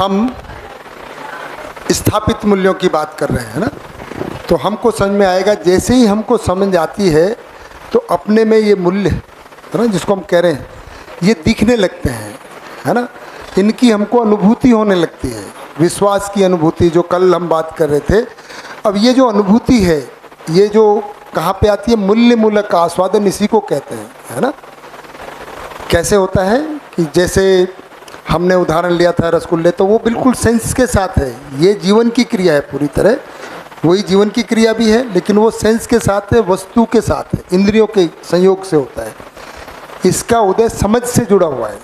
हम स्थापित मूल्यों की बात कर रहे हैं ना, तो हमको समझ में आएगा, जैसे ही हमको समझ आती है तो अपने में ये मूल्य है ना, जिसको हम कह रहे हैं, ये दिखने लगते हैं, है ना। इनकी हमको अनुभूति होने लगती है, विश्वास की अनुभूति, जो कल हम बात कर रहे थे। अब ये जो अनुभूति है, ये जो कहाँ पे आती है, मूल्य मूलक आस्वादन, इसी को कहते हैं, है ना। कैसे होता है कि जैसे हमने उदाहरण लिया था रसगुल्ले, तो वो बिल्कुल सेंस के साथ है, ये जीवन की क्रिया है पूरी तरह, वही जीवन की क्रिया भी है, लेकिन वो सेंस के साथ है, वस्तु के साथ है, इंद्रियों के संयोग से होता है। इसका उदय समझ से जुड़ा हुआ है,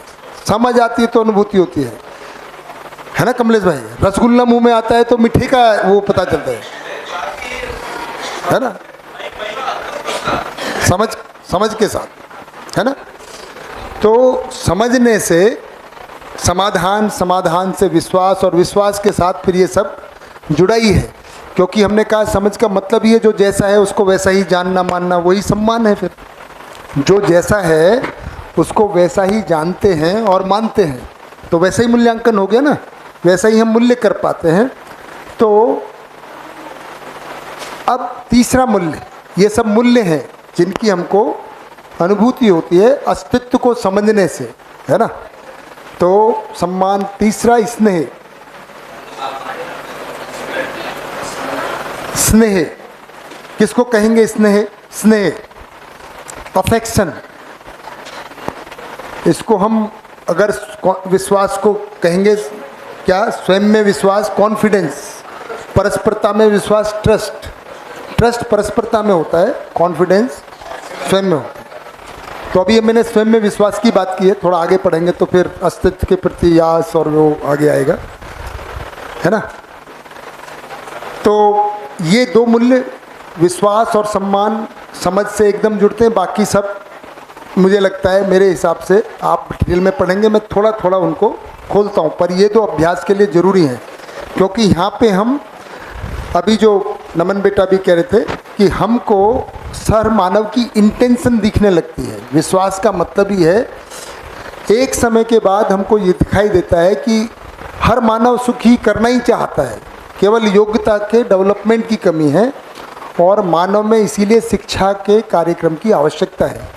समझ आती है तो अनुभूति होती है ना कमलेश भाई। रसगुल्ला मुंह में आता है तो मीठे का वो पता चलता है ना, समझ के साथ, है ना। तो समझने से समाधान, समाधान से विश्वास, और विश्वास के साथ फिर ये सब जुड़ा ही है, क्योंकि हमने कहा समझ का मतलब ही है जो जैसा है उसको वैसा ही जानना मानना, वही सम्मान है। फिर जो जैसा है उसको वैसा ही जानते हैं और मानते हैं, तो वैसा ही मूल्यांकन हो गया ना, वैसा ही हम मूल्य कर पाते हैं। तो अब तीसरा मूल्य, ये सब मूल्य हैं जिनकी हमको अनुभूति होती है अस्तित्व को समझने से, है ना। तो सम्मान। तीसरा स्नेह, स्नेह किसको कहेंगे? स्नेह, स्नेह, अफेक्शन, इसको हम अगर विश्वास को कहेंगे क्या? स्वयं में विश्वास, कॉन्फिडेंस, परस्परता में विश्वास, ट्रस्ट, ट्रस्ट परस्परता में होता है, कॉन्फिडेंस स्वयं में होता है। तो अभी मैंने स्वयं में विश्वास की बात की है, थोड़ा आगे पढ़ेंगे तो फिर अस्तित्व के प्रति यास और वो आगे आएगा, है ना। तो ये दो मूल्य, विश्वास और सम्मान, समझ से एकदम जुड़ते हैं। बाकी सब मुझे लगता है, मेरे हिसाब से आप डिटेल में पढ़ेंगे, मैं थोड़ा थोड़ा उनको खोलता हूँ, पर ये तो अभ्यास के लिए ज़रूरी है, क्योंकि यहाँ पे हम अभी जो नमन बेटा भी कह रहे थे कि हमको सर मानव की इंटेंशन दिखने लगती है। विश्वास का मतलब ही है, एक समय के बाद हमको ये दिखाई देता है कि हर मानव सुखी करना ही चाहता है, केवल योग्यता के डेवलपमेंट की कमी है, और मानव में इसीलिए शिक्षा के कार्यक्रम की आवश्यकता है,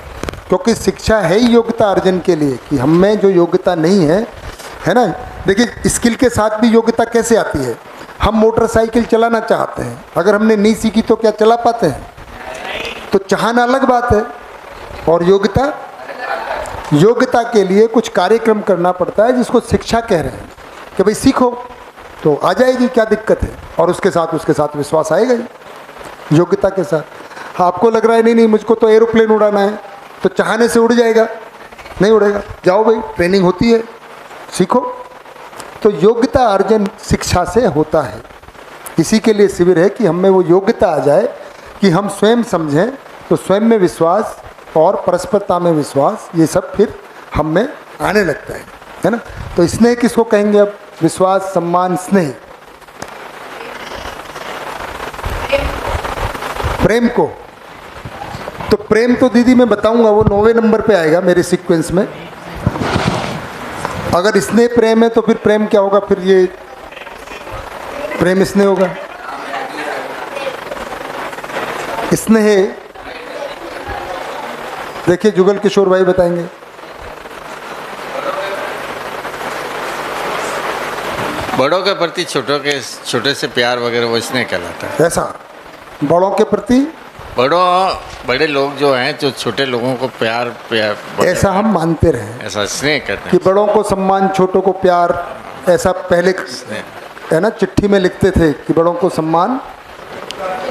क्योंकि शिक्षा है ही योग्यता अर्जन के लिए, कि हम में जो योग्यता नहीं है, है ना। देखिए स्किल के साथ भी योग्यता कैसे आती है? हम मोटरसाइकिल चलाना चाहते हैं, अगर हमने नहीं सीखी तो क्या चला पाते हैं? तो चाहना अलग बात है, और योग्यता, योग्यता के लिए कुछ कार्यक्रम करना पड़ता है, जिसको शिक्षा कह रहे हैं, कि भाई सीखो तो आ जाएगी, क्या दिक्कत है। और उसके साथ विश्वास आएगा ही योग्यता के साथ। आपको लग रहा है नहीं मुझको तो एरोप्लेन उड़ाना है, तो चाहने से उड़ जाएगा? नहीं उड़ेगा। जाओ भाई, ट्रेनिंग होती है, सीखो। तो योग्यता अर्जन शिक्षा से होता है, इसी के लिए शिविर है कि हमें वो योग्यता आ जाए कि हम स्वयं समझें, तो स्वयं में विश्वास और परस्परता में विश्वास, ये सब फिर हम में आने लगता है ना। तो स्नेह किसको कहेंगे अब? विश्वास, सम्मान, स्नेह, प्रेम को। तो प्रेम तो दीदी मैं बताऊंगा, वो 9वें नंबर पे आएगा मेरे सीक्वेंस में। अगर स्नेह प्रेम है तो फिर प्रेम क्या होगा? फिर ये प्रेम स्नेह होगा। स्नेह देखिए जुगल किशोर भाई बताएंगे। बड़ों के प्रति छोटे से प्यार वगैरह, वो स्नेह कहलाता है। ऐसा बड़ों के प्रति, बड़े लोग जो हैं, जो छोटे लोगों को प्यार ऐसा हम मानते रहे, ऐसा स्नेह करते कि बड़ों को सम्मान, छोटों को प्यार, ऐसा पहले है ना चिट्ठी में लिखते थे कि बड़ों को सम्मान,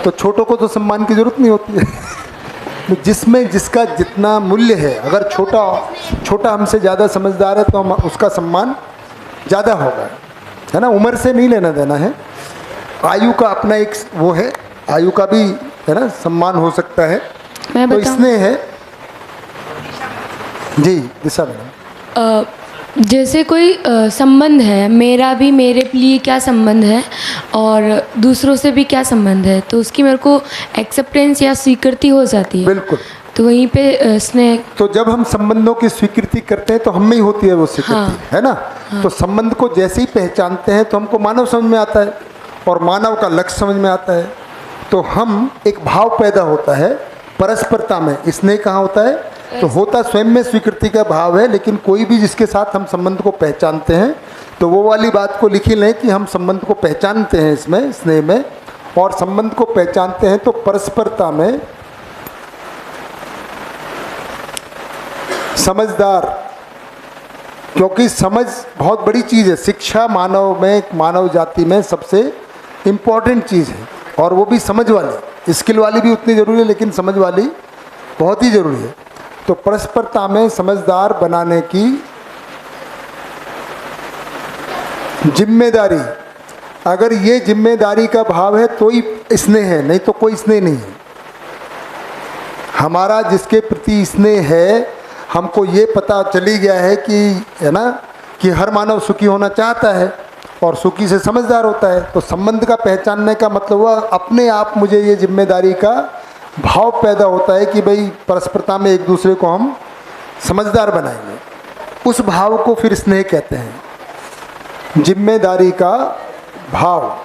तो छोटों को तो सम्मान की जरूरत नहीं होती है। जिसमें जिसका जितना मूल्य है, अगर छोटा हमसे ज़्यादा समझदार है तो हम उसका सम्मान ज़्यादा होगा, है ना। उम्र से नहीं लेना देना है, आयु का अपना एक वो है, आयु का भी है ना सम्मान हो सकता है। तो इसने है जी दिशा मैडम। जैसे कोई संबंध है, मेरा भी मेरे लिए क्या संबंध है और दूसरों से भी क्या संबंध है, तो उसकी मेरे को एक्सेप्टेंस या स्वीकृति हो जाती है। बिल्कुल। तो वहीं पे स्नेह। तो जब हम संबंधों की स्वीकृति करते हैं तो हम में ही होती है वो स्वीकृति, हाँ। है ना? तो संबंध को जैसे ही पहचानते हैं तो हमको मानव समझ में आता है और मानव का लक्ष्य समझ में आता है। तो हम एक भाव पैदा होता है परस्परता में। स्नेह कहाँ होता है? तो होता स्वयं में स्वीकृति का भाव है, लेकिन कोई भी जिसके साथ हम संबंध को पहचानते हैं तो वो वाली बात को लिखी लें कि हम संबंध को पहचानते हैं इसमें, स्नेह में, और संबंध को पहचानते हैं तो परस्परता में समझदार, क्योंकि समझ बहुत बड़ी चीज़ है। शिक्षा मानव में, मानव जाति में सबसे इम्पॉर्टेंट चीज़ है, और वो भी समझ वाली। स्किल वाली भी उतनी ज़रूरी है, लेकिन समझ वाली बहुत ही ज़रूरी है। तो परस्परता में समझदार बनाने की जिम्मेदारी, अगर ये जिम्मेदारी का भाव है तो ही स्नेह है, नहीं तो कोई स्नेह नहीं है। हमारा जिसके प्रति स्नेह है, हमको ये पता चली गया है कि, है ना, कि हर मानव सुखी होना चाहता है और सुखी से समझदार होता है। तो संबंध का पहचानने का मतलब हुआ अपने आप मुझे ये जिम्मेदारी का भाव पैदा होता है कि भाई परस्परता में एक दूसरे को हम समझदार बनाएंगे। उस भाव को फिर स्नेह कहते हैं, जिम्मेदारी का भाव।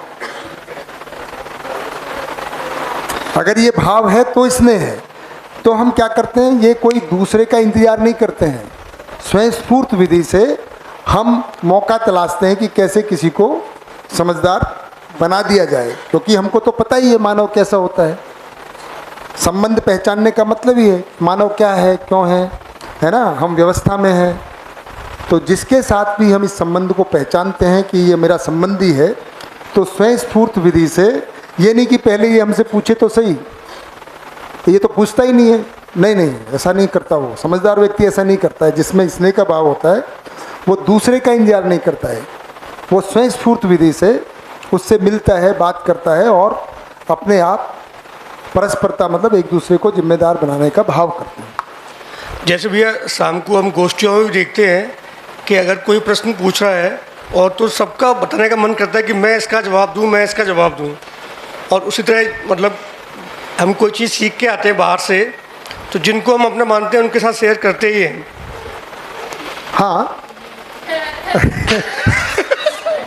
अगर ये भाव है तो स्नेह है। तो हम क्या करते हैं, ये कोई दूसरे का इंतजार नहीं करते हैं, स्वयं स्फूर्त विधि से हम मौका तलाशते हैं कि कैसे किसी को समझदार बना दिया जाए, क्योंकि हमको तो पता ही है मानव कैसा होता है। संबंध पहचानने का मतलब ही है मानव क्या है, क्यों है ना? हम व्यवस्था में हैं, तो जिसके साथ भी हम इस संबंध को पहचानते हैं कि ये मेरा संबंधी है, तो स्वयं स्फूर्त विधि से, ये नहीं कि पहले ये हमसे पूछे तो सही, ये तो पूछता ही नहीं है, नहीं, ऐसा नहीं करता। वो समझदार व्यक्ति ऐसा नहीं करता है। जिसमें स्नेह का भाव होता है वो दूसरे का इंतजार नहीं करता है, वो स्वयं स्फूर्त विधि से उससे मिलता है, बात करता है और अपने आप परस्परता मतलब एक दूसरे को जिम्मेदार बनाने का भाव करते हैं। जैसे भैया शाम को हम गोष्ठियों में भी देखते हैं कि अगर कोई प्रश्न पूछ रहा है और तो सबका बताने का मन करता है कि मैं इसका जवाब दूं, मैं इसका जवाब दूं। और उसी तरह मतलब हम कोई चीज़ सीख के आते हैं बाहर से, तो जिनको हम अपना मानते हैं उनके साथ शेयर करते ही हैं। हाँ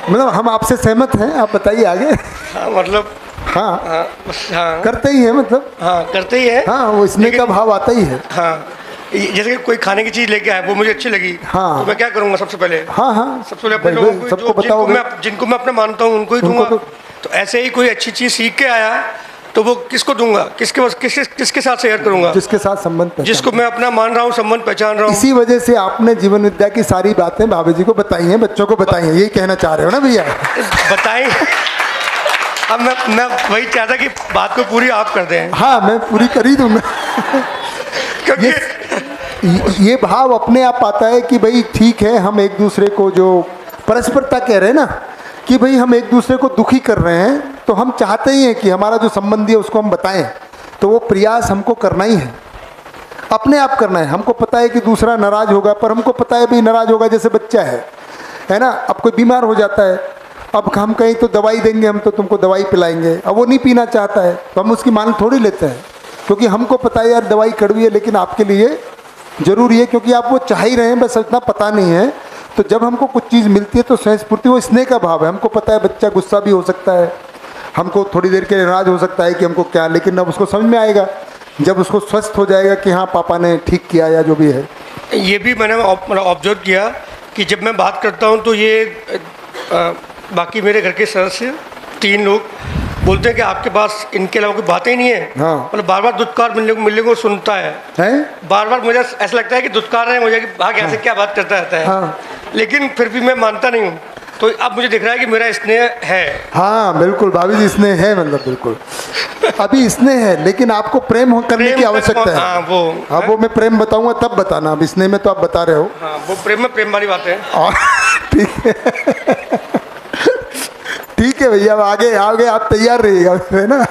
मतलब हम आपसे सहमत हैं, आप बताइए आगे। हाँ मतलब हाँ, हाँ करते ही है, मतलब हाँ करते ही है। हाँ, वो स्नेह का भाव आता ही है। हाँ, जैसे कि कोई खाने की चीज़ लेके आए, वो मुझे अच्छी लगी, हाँ, तो मैं क्या करूँगा सबसे पहले? हाँ, सबसे पहले अपने लोगों को, सबको बताओगे, जिनको मैं अपना मानता हूँ उनको ही दूंगा। तो ऐसे ही कोई अच्छी चीज़ सीख के आया तो वो किसको दूंगा, किसके साथ शेयर करूंगा? जिसके साथ संबंध पहचान, जिसको मैं अपना मान रहा हूँ, संबंध पहचान रहा हूँ। इसी वजह से आपने जीवन विद्या की सारी बातें भाभी जी को बताई हैं, बच्चों को बताई हैं, यही कहना चाह रहे हो ना भैया? बताई। अब मैं वही चाहता कि बात को पूरी आप कर दें। हाँ, मैं पूरी कर ही दूंगा। क्योंकि ये भाव अपने आप आता है कि भाई ठीक है, हम एक दूसरे को जो परस्परता कह रहे हैं ना, कि भाई हम एक दूसरे को दुखी कर रहे हैं, तो हम चाहते ही हैं कि हमारा जो संबंधी है उसको हम बताएं। तो वो प्रयास हमको करना ही है, अपने आप करना है। हमको पता है कि दूसरा नाराज़ होगा, पर हमको पता है भाई नाराज़ होगा, जैसे बच्चा है ना। अब कोई बीमार हो जाता है, अब हम कहीं तो दवाई देंगे, हम तो तुमको दवाई पिलाएंगे, अब वो नहीं पीना चाहता है तो हम उसकी मान थोड़ी लेते हैं, क्योंकि हमको पता है यार दवाई कड़वी है, लेकिन आपके लिए ज़रूरी है, क्योंकि आप वो चाह ही रहे हैं, बस इतना पता नहीं है। तो जब हमको कुछ चीज़ मिलती है तो स्वयं स्फूर्ति, वो स्नेह का भाव है। हमको पता है बच्चा गुस्सा भी हो सकता है, हमको थोड़ी देर के लिए नाराज़ हो सकता है कि हमको क्या, लेकिन अब उसको समझ में आएगा जब उसको स्वस्थ हो जाएगा कि हाँ पापा ने ठीक किया या जो भी है। ये भी मैंने ऑब्जर्व किया कि जब मैं बात करता हूँ तो ये बाकी मेरे घर के सदस्य 3 लोग बोलते हैं कि आपके पास इनके अलावा कोई बातें ही नहीं है। हाँ, मतलब बार बार दुत्कार मिलने को सुनता है? बार बार मुझे ऐसा लगता है कि दुत्कार रहे हैं मुझे कि भाग यहाँ से क्या बात करता रहता है। हाँ, लेकिन फिर भी मैं मानता नहीं हूँ। तो अब मुझे दिख रहा है कि मेरा स्नेह है। हाँ बिल्कुल भाभी जी, स्नेह है, मतलब बिल्कुल अभी स्नेह है, लेकिन आपको प्रेम करने की आवश्यकता है। हाँ, वो मैं प्रेम बताऊंगा तब बताना, अब स्नेह में तो आप बता रहे हो। हाँ, वो प्रेम वाली बात है। ठीक है ठीक है भैया, अब आगे आप तैयार रहिएगा, है ना।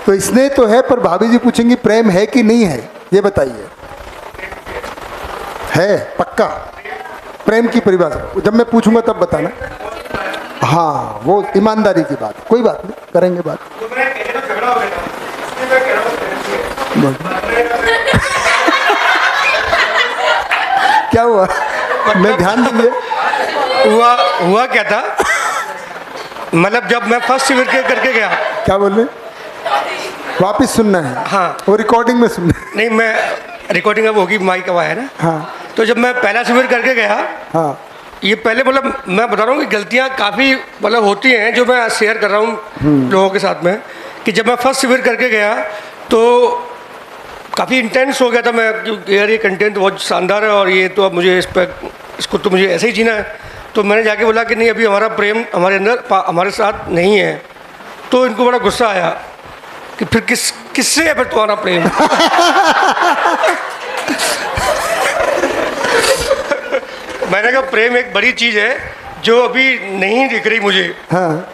तो स्नेह तो है, पर भाभी जी पूछेंगी प्रेम है कि नहीं है, ये बताइए। है पक्का? प्रेम की परिभाषा जब मैं पूछूंगा तब बताना। हाँ, वो ईमानदारी की बात, कोई बात नहीं, करेंगे बात। क्या हुआ? मैं ध्यान दीजिए। हुआ क्या था, मतलब जब मैं फर्स्ट शिविर के करके गया, क्या बोल रहे? वापिस सुनना है? हाँ। वो रिकॉर्डिंग में सुनना है। नहीं मैं रिकॉर्डिंग अब होगी, माइक अब आया ना। हाँ तो जब मैं पहला शिविर करके गया, हाँ ये पहले मतलब मैं बता रहा हूँ कि गलतियाँ काफ़ी मतलब होती हैं जो मैं शेयर कर रहा हूँ लोगों के साथ में, कि जब मैं फर्स्ट शिविर करके गया तो काफ़ी इंटेंस हो गया था मैं, क्योंकि यार ये कंटेंट बहुत शानदार है और ये तो अब मुझे इसको तो मुझे ऐसे ही जीना है। तो मैंने जाके बोला कि नहीं, अभी हमारा प्रेम हमारे अंदर हमारे साथ नहीं है। तो इनको बड़ा गुस्सा आया कि फिर किससे है फिर तुम्हारा प्रेम? मैंने कहा प्रेम एक बड़ी चीज़ है जो अभी नहीं दिख रही मुझे। हाँ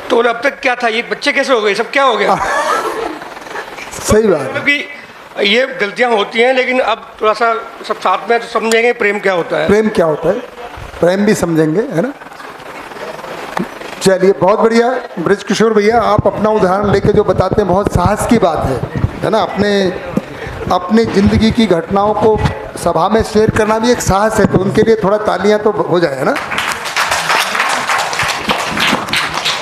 तो बोले अब तक क्या था, ये बच्चे कैसे हो गए, सब क्या हो गया? सही बात है। मतलब कि ये गलतियां होती हैं, लेकिन अब थोड़ा सा सब साथ में तो समझेंगे प्रेम क्या होता है। प्रेम क्या होता है, प्रेम भी समझेंगे, है ना। चलिए बहुत बढ़िया ब्रज किशोर भैया, आप अपना उदाहरण लेके जो बताते हैं बहुत साहस की बात है ना। अपने ज़िंदगी की घटनाओं को सभा में शेयर करना भी एक साहस है, तो उनके लिए थोड़ा तालियां तो हो जाए, है ना।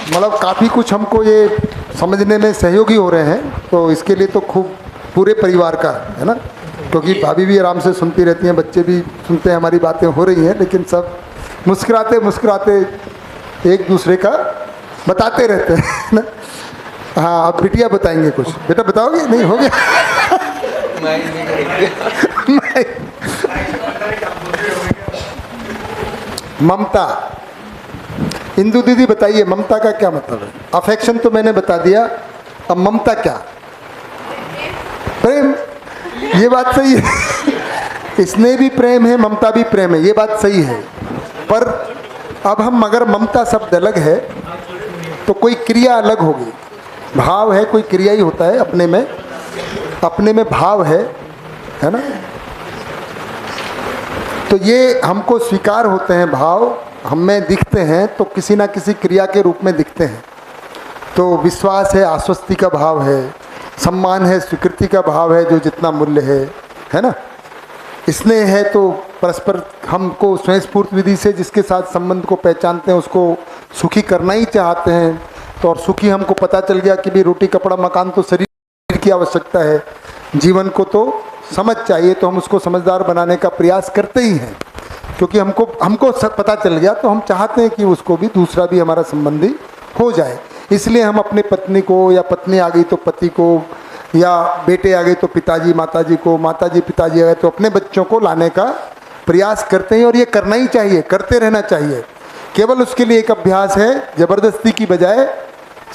मतलब काफ़ी कुछ हमको ये समझने में सहयोगी हो रहे हैं, तो इसके लिए तो खूब पूरे परिवार का, है ना। क्योंकि भाभी भी आराम से सुनती रहती हैं, बच्चे भी सुनते हैं, हमारी बातें हो रही हैं, लेकिन सब मुस्कुराते मुस्कुराते एक दूसरे का बताते रहते हैं ना। हाँ अब बिटिया बताएंगे कुछ। बेटा बताओगे? नहीं हो गया। ममता, इंदु दीदी बताइए ममता का क्या मतलब है? अफेक्शन तो मैंने बता दिया, अब ममता क्या? प्रेम, ये बात सही है। स्नेह भी प्रेम है, ममता भी प्रेम है, ये बात सही है। पर अब हम अगर ममता शब्द अलग है तो कोई क्रिया अलग होगी। भाव है, कोई क्रिया ही होता है, अपने में भाव है ना। तो ये हमको स्वीकार होते हैं, भाव हम में दिखते हैं तो किसी ना किसी क्रिया के रूप में दिखते हैं। तो विश्वास है, आश्वस्ति का भाव है, सम्मान है, स्वीकृति का भाव है, जो जितना मूल्य है ना। स्नेह है तो परस्पर हमको स्वयं स्फूर्त विधि से जिसके साथ संबंध को पहचानते हैं उसको सुखी करना ही चाहते हैं। तो और सुखी हमको पता चल गया कि भी रोटी कपड़ा मकान तो शरीर की आवश्यकता है, जीवन को तो समझ चाहिए, तो हम उसको समझदार बनाने का प्रयास करते ही हैं। क्योंकि हमको पता चल गया तो हम चाहते हैं कि उसको भी दूसरा भी हमारा संबंधी हो जाए। इसलिए हम अपने पत्नी को, या पत्नी आ गई तो पति को, या बेटे आ गए तो पिताजी माताजी को, माताजी पिताजी आ गए तो अपने बच्चों को लाने का प्रयास करते हैं। और ये करना ही चाहिए, करते रहना चाहिए। केवल उसके लिए एक अभ्यास है, ज़बरदस्ती की बजाय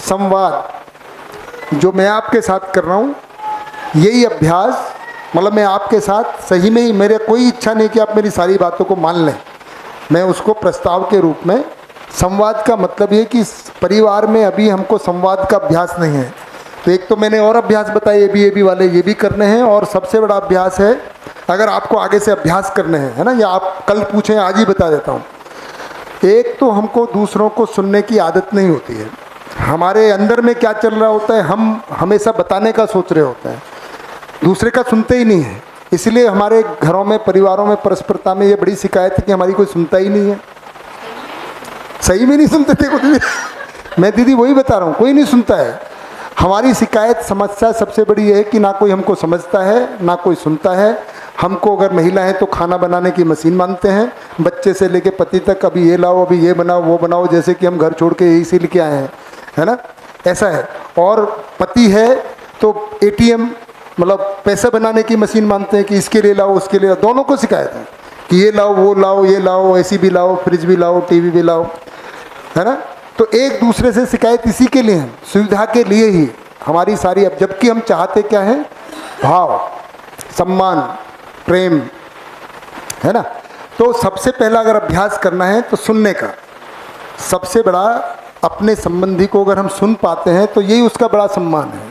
संवाद। जो मैं आपके साथ कर रहा हूँ यही अभ्यास, मतलब मैं आपके साथ सही में ही, मेरे कोई इच्छा नहीं कि आप मेरी सारी बातों को मान लें। मैं उसको प्रस्ताव के रूप में, संवाद का मतलब ये कि परिवार में अभी हमको संवाद का अभ्यास नहीं है। तो एक तो मैंने और अभ्यास बताए, ये भी वाले ये भी करने हैं। और सबसे बड़ा अभ्यास है, अगर आपको आगे से अभ्यास करने हैं, है ना, या आप कल पूछें आज ही बता देता हूँ। एक तो हमको दूसरों को सुनने की आदत नहीं होती है। हमारे अंदर में क्या चल रहा होता है, हम हमेशा बताने का सोच रहे होते हैं, दूसरे का सुनते ही नहीं है। इसलिए हमारे घरों में, परिवारों में, परस्परता में ये बड़ी शिकायत है कि हमारी कोई सुनता ही नहीं है। सही में नहीं सुनते थे कुछ भी। मैं दीदी वही बता रहा हूँ, कोई नहीं सुनता है। हमारी शिकायत, समस्या सबसे बड़ी ये है कि ना कोई हमको समझता है, ना कोई सुनता है। हमको अगर महिला है तो खाना बनाने की मशीन मानते हैं, बच्चे से लेके पति तक, अभी ये लाओ, अभी ये बनाओ, वो बनाओ, जैसे कि हम घर छोड़ के यही से लेके आए हैं, है ना, ऐसा है। और पति है तो ATM, मतलब पैसा बनाने की मशीन मानते हैं कि इसके लिए लाओ, उसके लिए लाओ। दोनों को शिकायत है कि ये लाओ, वो लाओ, ये लाओ, AC भी लाओ, फ्रिज भी लाओ, TV भी लाओ, है ना। तो एक दूसरे से शिकायत इसी के लिए है, सुविधा के लिए ही हमारी सारी। अब जबकि हम चाहते क्या है, भाव, सम्मान, प्रेम, है ना। तो सबसे पहला अगर अभ्यास करना है तो सुनने का, सबसे बड़ा अपने संबंधी को अगर हम सुन पाते हैं तो यही उसका बड़ा सम्मान है।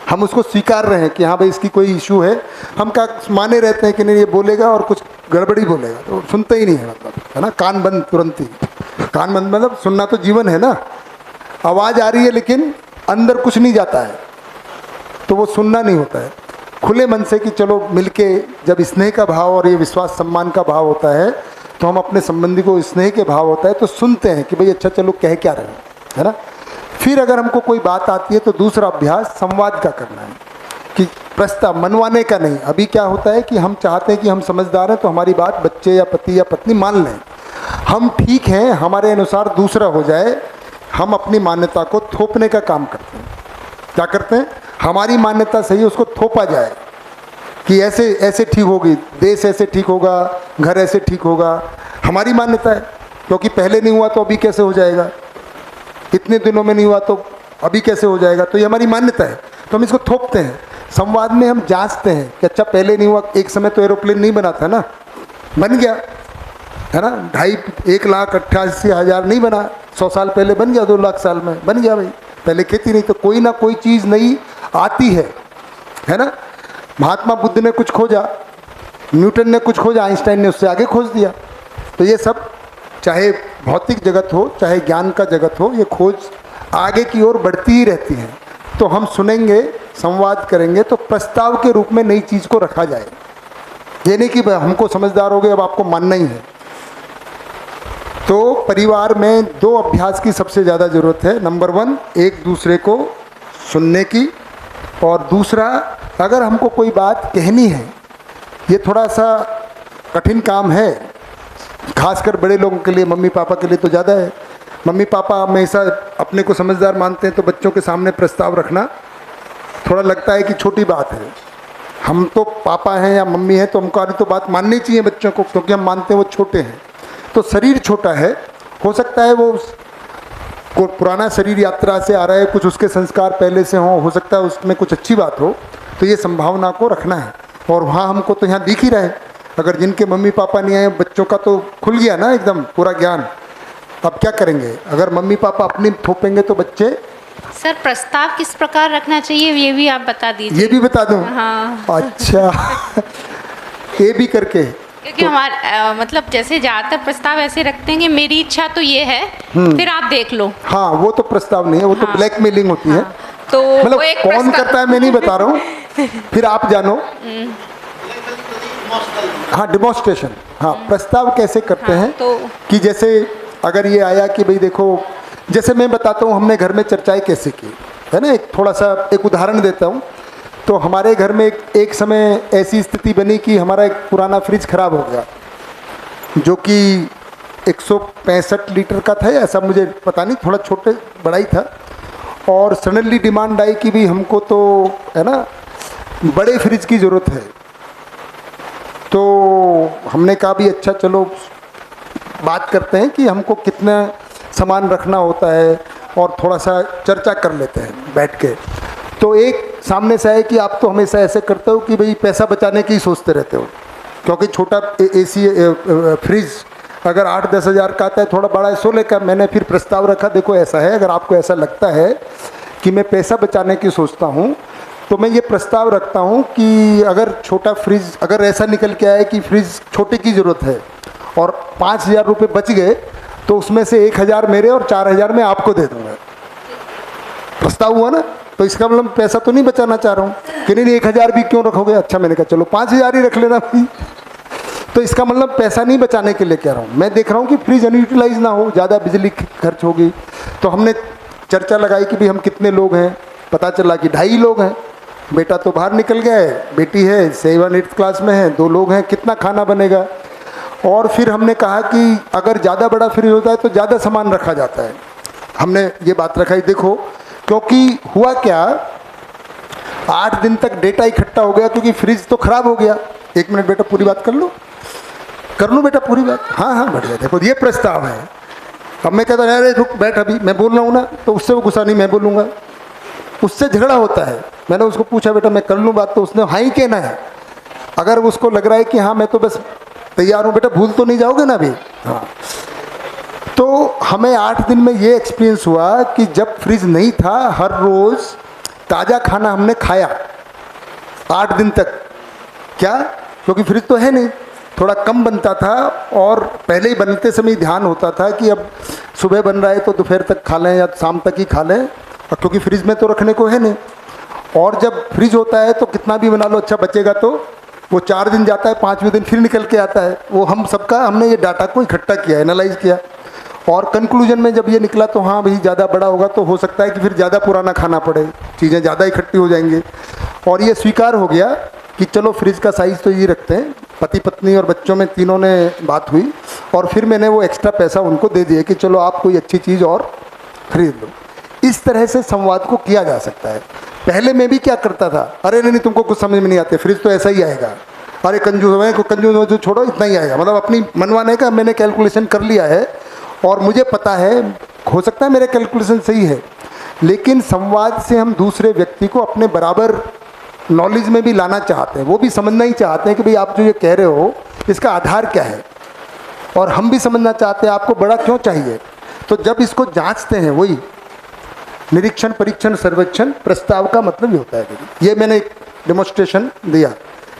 हम उसको स्वीकार रहे हैं कि हाँ भाई इसकी कोई इशू है, हम क्या माने रहते हैं कि नहीं ये बोलेगा और कुछ गड़बड़ी बोलेगा, तो सुनते ही नहीं है, मतलब, है ना, कान बंद तुरंत ही। कान बंद मतलब सुनना तो जीवन है ना। आवाज़ आ रही है लेकिन अंदर कुछ नहीं जाता है, तो वो सुनना नहीं होता है। खुले मन से कि चलो मिलके, जब स्नेह का भाव और ये विश्वास सम्मान का भाव होता है तो हम अपने संबंधी को, स्नेह के भाव होता है तो सुनते हैं कि भाई अच्छा चलो कह क्या रहे हैं, है ना। फिर अगर हमको कोई बात आती है तो दूसरा अभ्यास संवाद का करना है, कि प्रस्ताव मनवाने का नहीं। अभी क्या होता है कि हम चाहते हैं कि हम समझदार हैं तो हमारी बात बच्चे या पति या पत्नी मान लें, हम ठीक हैं, हमारे अनुसार दूसरा हो जाए। हम अपनी मान्यता को थोपने का काम करते हैं। क्या करते हैं? हमारी मान्यता सही, उसको थोपा जाए कि ऐसे ऐसे ठीक होगी, देश ऐसे ठीक होगा, घर ऐसे ठीक होगा। हमारी मान्यता है, क्योंकि पहले नहीं हुआ तो अभी कैसे हो जाएगा, इतने दिनों में नहीं हुआ तो अभी कैसे हो जाएगा, तो ये हमारी मान्यता है, तो हम इसको थोपते हैं। संवाद में हम जांचते हैं कि अच्छा पहले नहीं हुआ, एक समय तो एरोप्लेन नहीं बना था ना, बन गया, है ना। 1,88,000 नहीं बना, 100 साल पहले बन गया, 2 लाख साल में बन गया भाई। पहले खेती नहीं, तो कोई ना कोई चीज़ नई आती है ना। महात्मा बुद्ध ने कुछ खोजा, न्यूटन ने कुछ खोजा, आइंस्टाइन ने उससे आगे खोज दिया। तो ये सब, चाहे भौतिक जगत हो चाहे ज्ञान का जगत हो, ये खोज आगे की ओर बढ़ती ही रहती है। तो हम सुनेंगे, संवाद करेंगे, तो प्रस्ताव के रूप में नई चीज़ को रखा जाए। ये नहीं कि हमको समझदार हो गए अब आपको मानना ही है। तो परिवार में 2 अभ्यास की सबसे ज़्यादा ज़रूरत है। नंबर 1 एक दूसरे को सुनने की, और दूसरा अगर हमको कोई बात कहनी है, ये थोड़ा सा कठिन काम है, खासकर बड़े लोगों के लिए, मम्मी पापा के लिए तो ज़्यादा है। मम्मी पापा हमेशा अपने को समझदार मानते हैं, तो बच्चों के सामने प्रस्ताव रखना थोड़ा लगता है कि छोटी बात है। हम तो पापा हैं या मम्मी हैं तो हमको तो बात माननी चाहिए बच्चों को, क्योंकि हम मानते हैं वो छोटे हैं। तो शरीर छोटा है, हो सकता है वो को पुराना शरीर यात्रा से आ रहा है, कुछ उसके संस्कार पहले से हो सकता है उसमें कुछ अच्छी बात हो, तो ये संभावना को रखना है। और वहाँ हमको तो यहाँ दिख ही रहा है, अगर जिनके मम्मी पापा नहीं आए, बच्चों का तो खुल गया ना एकदम पूरा ज्ञान। अब क्या करेंगे? अगर मम्मी पापा अपनी थोपेंगे तो बच्चे। सर प्रस्ताव किस प्रकार रखना चाहिए ये भी आप बता दीजिए। ये भी बता दूं? हाँ। अच्छा ये भी करके, क्योंकि हमारे मतलब जैसे ज़्यादातर प्रस्ताव ऐसे रखते हैं कि मेरी इच्छा तो ये है, फिर आप देख लो। हाँ वो तो प्रस्ताव नहीं है, वो तो हाँ। ब्लैकमेलिंग होती है। तो मतलब वो एक कौन करता है मैं नहीं बता रहा हूँ, फिर आप जानो। हाँ डिमॉन्स्ट्रेशन, हाँ प्रस्ताव कैसे करते हैं तो कि जैसे अगर ये आया कि भाई देखो, जैसे मैं बताता हूँ हमने घर में चर्चाएं कैसे की, है ना। एक थोड़ा सा एक उदाहरण देता हूँ। तो हमारे घर में एक समय ऐसी स्थिति बनी कि हमारा एक पुराना फ्रिज खराब हो गया, जो कि 165 लीटर का था, ऐसा मुझे पता नहीं, थोड़ा छोटे बड़ा ही था। और सडनली डिमांड आई कि भाई हमको तो, है ना, बड़े फ्रिज की ज़रूरत है। तो हमने कहा भी अच्छा चलो बात करते हैं कि हमको कितना सामान रखना होता है, और थोड़ा सा चर्चा कर लेते हैं बैठ के। तो एक सामने से आए कि आप तो हमेशा ऐसे करते हो कि भाई पैसा बचाने की ही सोचते रहते हो, क्योंकि छोटा एसी फ्रिज अगर 8-10 हज़ार का आता है, थोड़ा बड़ा है 16 का। मैंने फिर प्रस्ताव रखा, देखो ऐसा है, अगर आपको ऐसा लगता है कि मैं पैसा बचाने की सोचता हूँ, तो मैं ये प्रस्ताव रखता हूँ कि अगर छोटा फ्रिज, अगर ऐसा निकल के आए कि फ्रिज छोटे की ज़रूरत है और 5,000 रुपये बच गए, तो उसमें से 1,000 मेरे और 4,000 मैं आपको दे दूँगा। प्रस्ताव हुआ ना। तो इसका मतलब पैसा तो नहीं बचाना चाह रहा हूँ कि नहीं 1,000 भी क्यों रखोगे। अच्छा मैंने कहा चलो 5,000 ही रख लेना भाई। तो इसका मतलब पैसा नहीं बचाने के लिए कह रहा हूँ, मैं देख रहा हूँ कि फ्रिज अनयूटिलाइज ना हो, ज़्यादा बिजली खर्च होगी। तो हमने चर्चा लगाई कि भाई हम कितने लोग हैं, पता चला कि 2.5 लोग हैं। बेटा तो बाहर निकल गया है, बेटी है 7th क्लास में है, 2 लोग हैं, कितना खाना बनेगा। और फिर हमने कहा कि अगर ज़्यादा बड़ा फ्रिज होता है तो ज़्यादा सामान रखा जाता है। हमने ये बात रखाई, देखो क्योंकि हुआ क्या, 8 दिन तक डेटा इकट्ठा हो गया, क्योंकि फ्रिज तो ख़राब हो गया। 1 मिनट बेटा पूरी बात कर लूँ बेटा पूरी बात। हाँ बढ़िया, देखो ये प्रस्ताव है। अब मैं कहता अरे रुक बैठ, अभी मैं बोल रहा हूँ ना, तो उससे वो गुस्सा नहीं, मैं बोलूँगा, उससे झगड़ा होता है। मैंने उसको पूछा बेटा मैं कर लूँ बात, तो उसने हाँ ही कहना है। अगर उसको लग रहा है कि हाँ मैं तो बस तैयार हूँ, बेटा भूल तो नहीं जाओगे ना अभी। हाँ तो हमें 8 दिन में ये एक्सपीरियंस हुआ कि जब फ्रिज नहीं था, हर रोज़ ताज़ा खाना हमने खाया 8 दिन तक। क्या? क्योंकि फ्रिज तो है नहीं, थोड़ा कम बनता था, और पहले ही बनते समय ध्यान होता था कि अब सुबह बन रहा है तो दोपहर तक खा लें या शाम तक ही खा लें, क्योंकि फ्रिज में तो रखने को है नहीं। और जब फ्रिज होता है तो कितना भी बना लो अच्छा बचेगा, तो वो 4 दिन जाता है, 5वें दिन फिर निकल के आता है। वो हमने ये डाटा को इकट्ठा किया, एनालाइज किया, और कंक्लूजन में जब ये निकला तो हाँ भाई ज़्यादा बड़ा होगा तो हो सकता है कि फिर ज़्यादा पुराना खाना पड़े, चीज़ें ज़्यादा इकट्ठी हो जाएंगी। और ये स्वीकार हो गया कि चलो फ्रिज का साइज़ तो ये रखते हैं। पति पत्नी और बच्चों में तीनों ने बात हुई, और फिर मैंने वो एक्स्ट्रा पैसा उनको दे दिया कि चलो आप कोई अच्छी चीज़ और खरीद लो। इस तरह से संवाद को किया जा सकता है। पहले मैं भी क्या करता था, अरे नहीं तुमको कुछ समझ में नहीं आते, फ्रिज तो ऐसा ही आएगा, अरे कंजूस हो जो छोड़ो इतना ही आएगा, मतलब अपनी मनवाने का मैंने कैलकुलेशन कर लिया है और मुझे पता है, हो सकता है मेरे कैलकुलेशन सही है, लेकिन संवाद से हम दूसरे व्यक्ति को अपने बराबर नॉलेज में भी लाना चाहते हैं। वो भी समझना ही चाहते हैं कि भाई आप जो ये कह रहे हो इसका आधार क्या है, और हम भी समझना चाहते हैं आपको बड़ा क्यों चाहिए। तो जब इसको जांचते हैं, वही निरीक्षण परीक्षण सर्वेक्षण प्रस्ताव का मतलब ये होता है। ये मैंने एक डेमोन्स्ट्रेशन दिया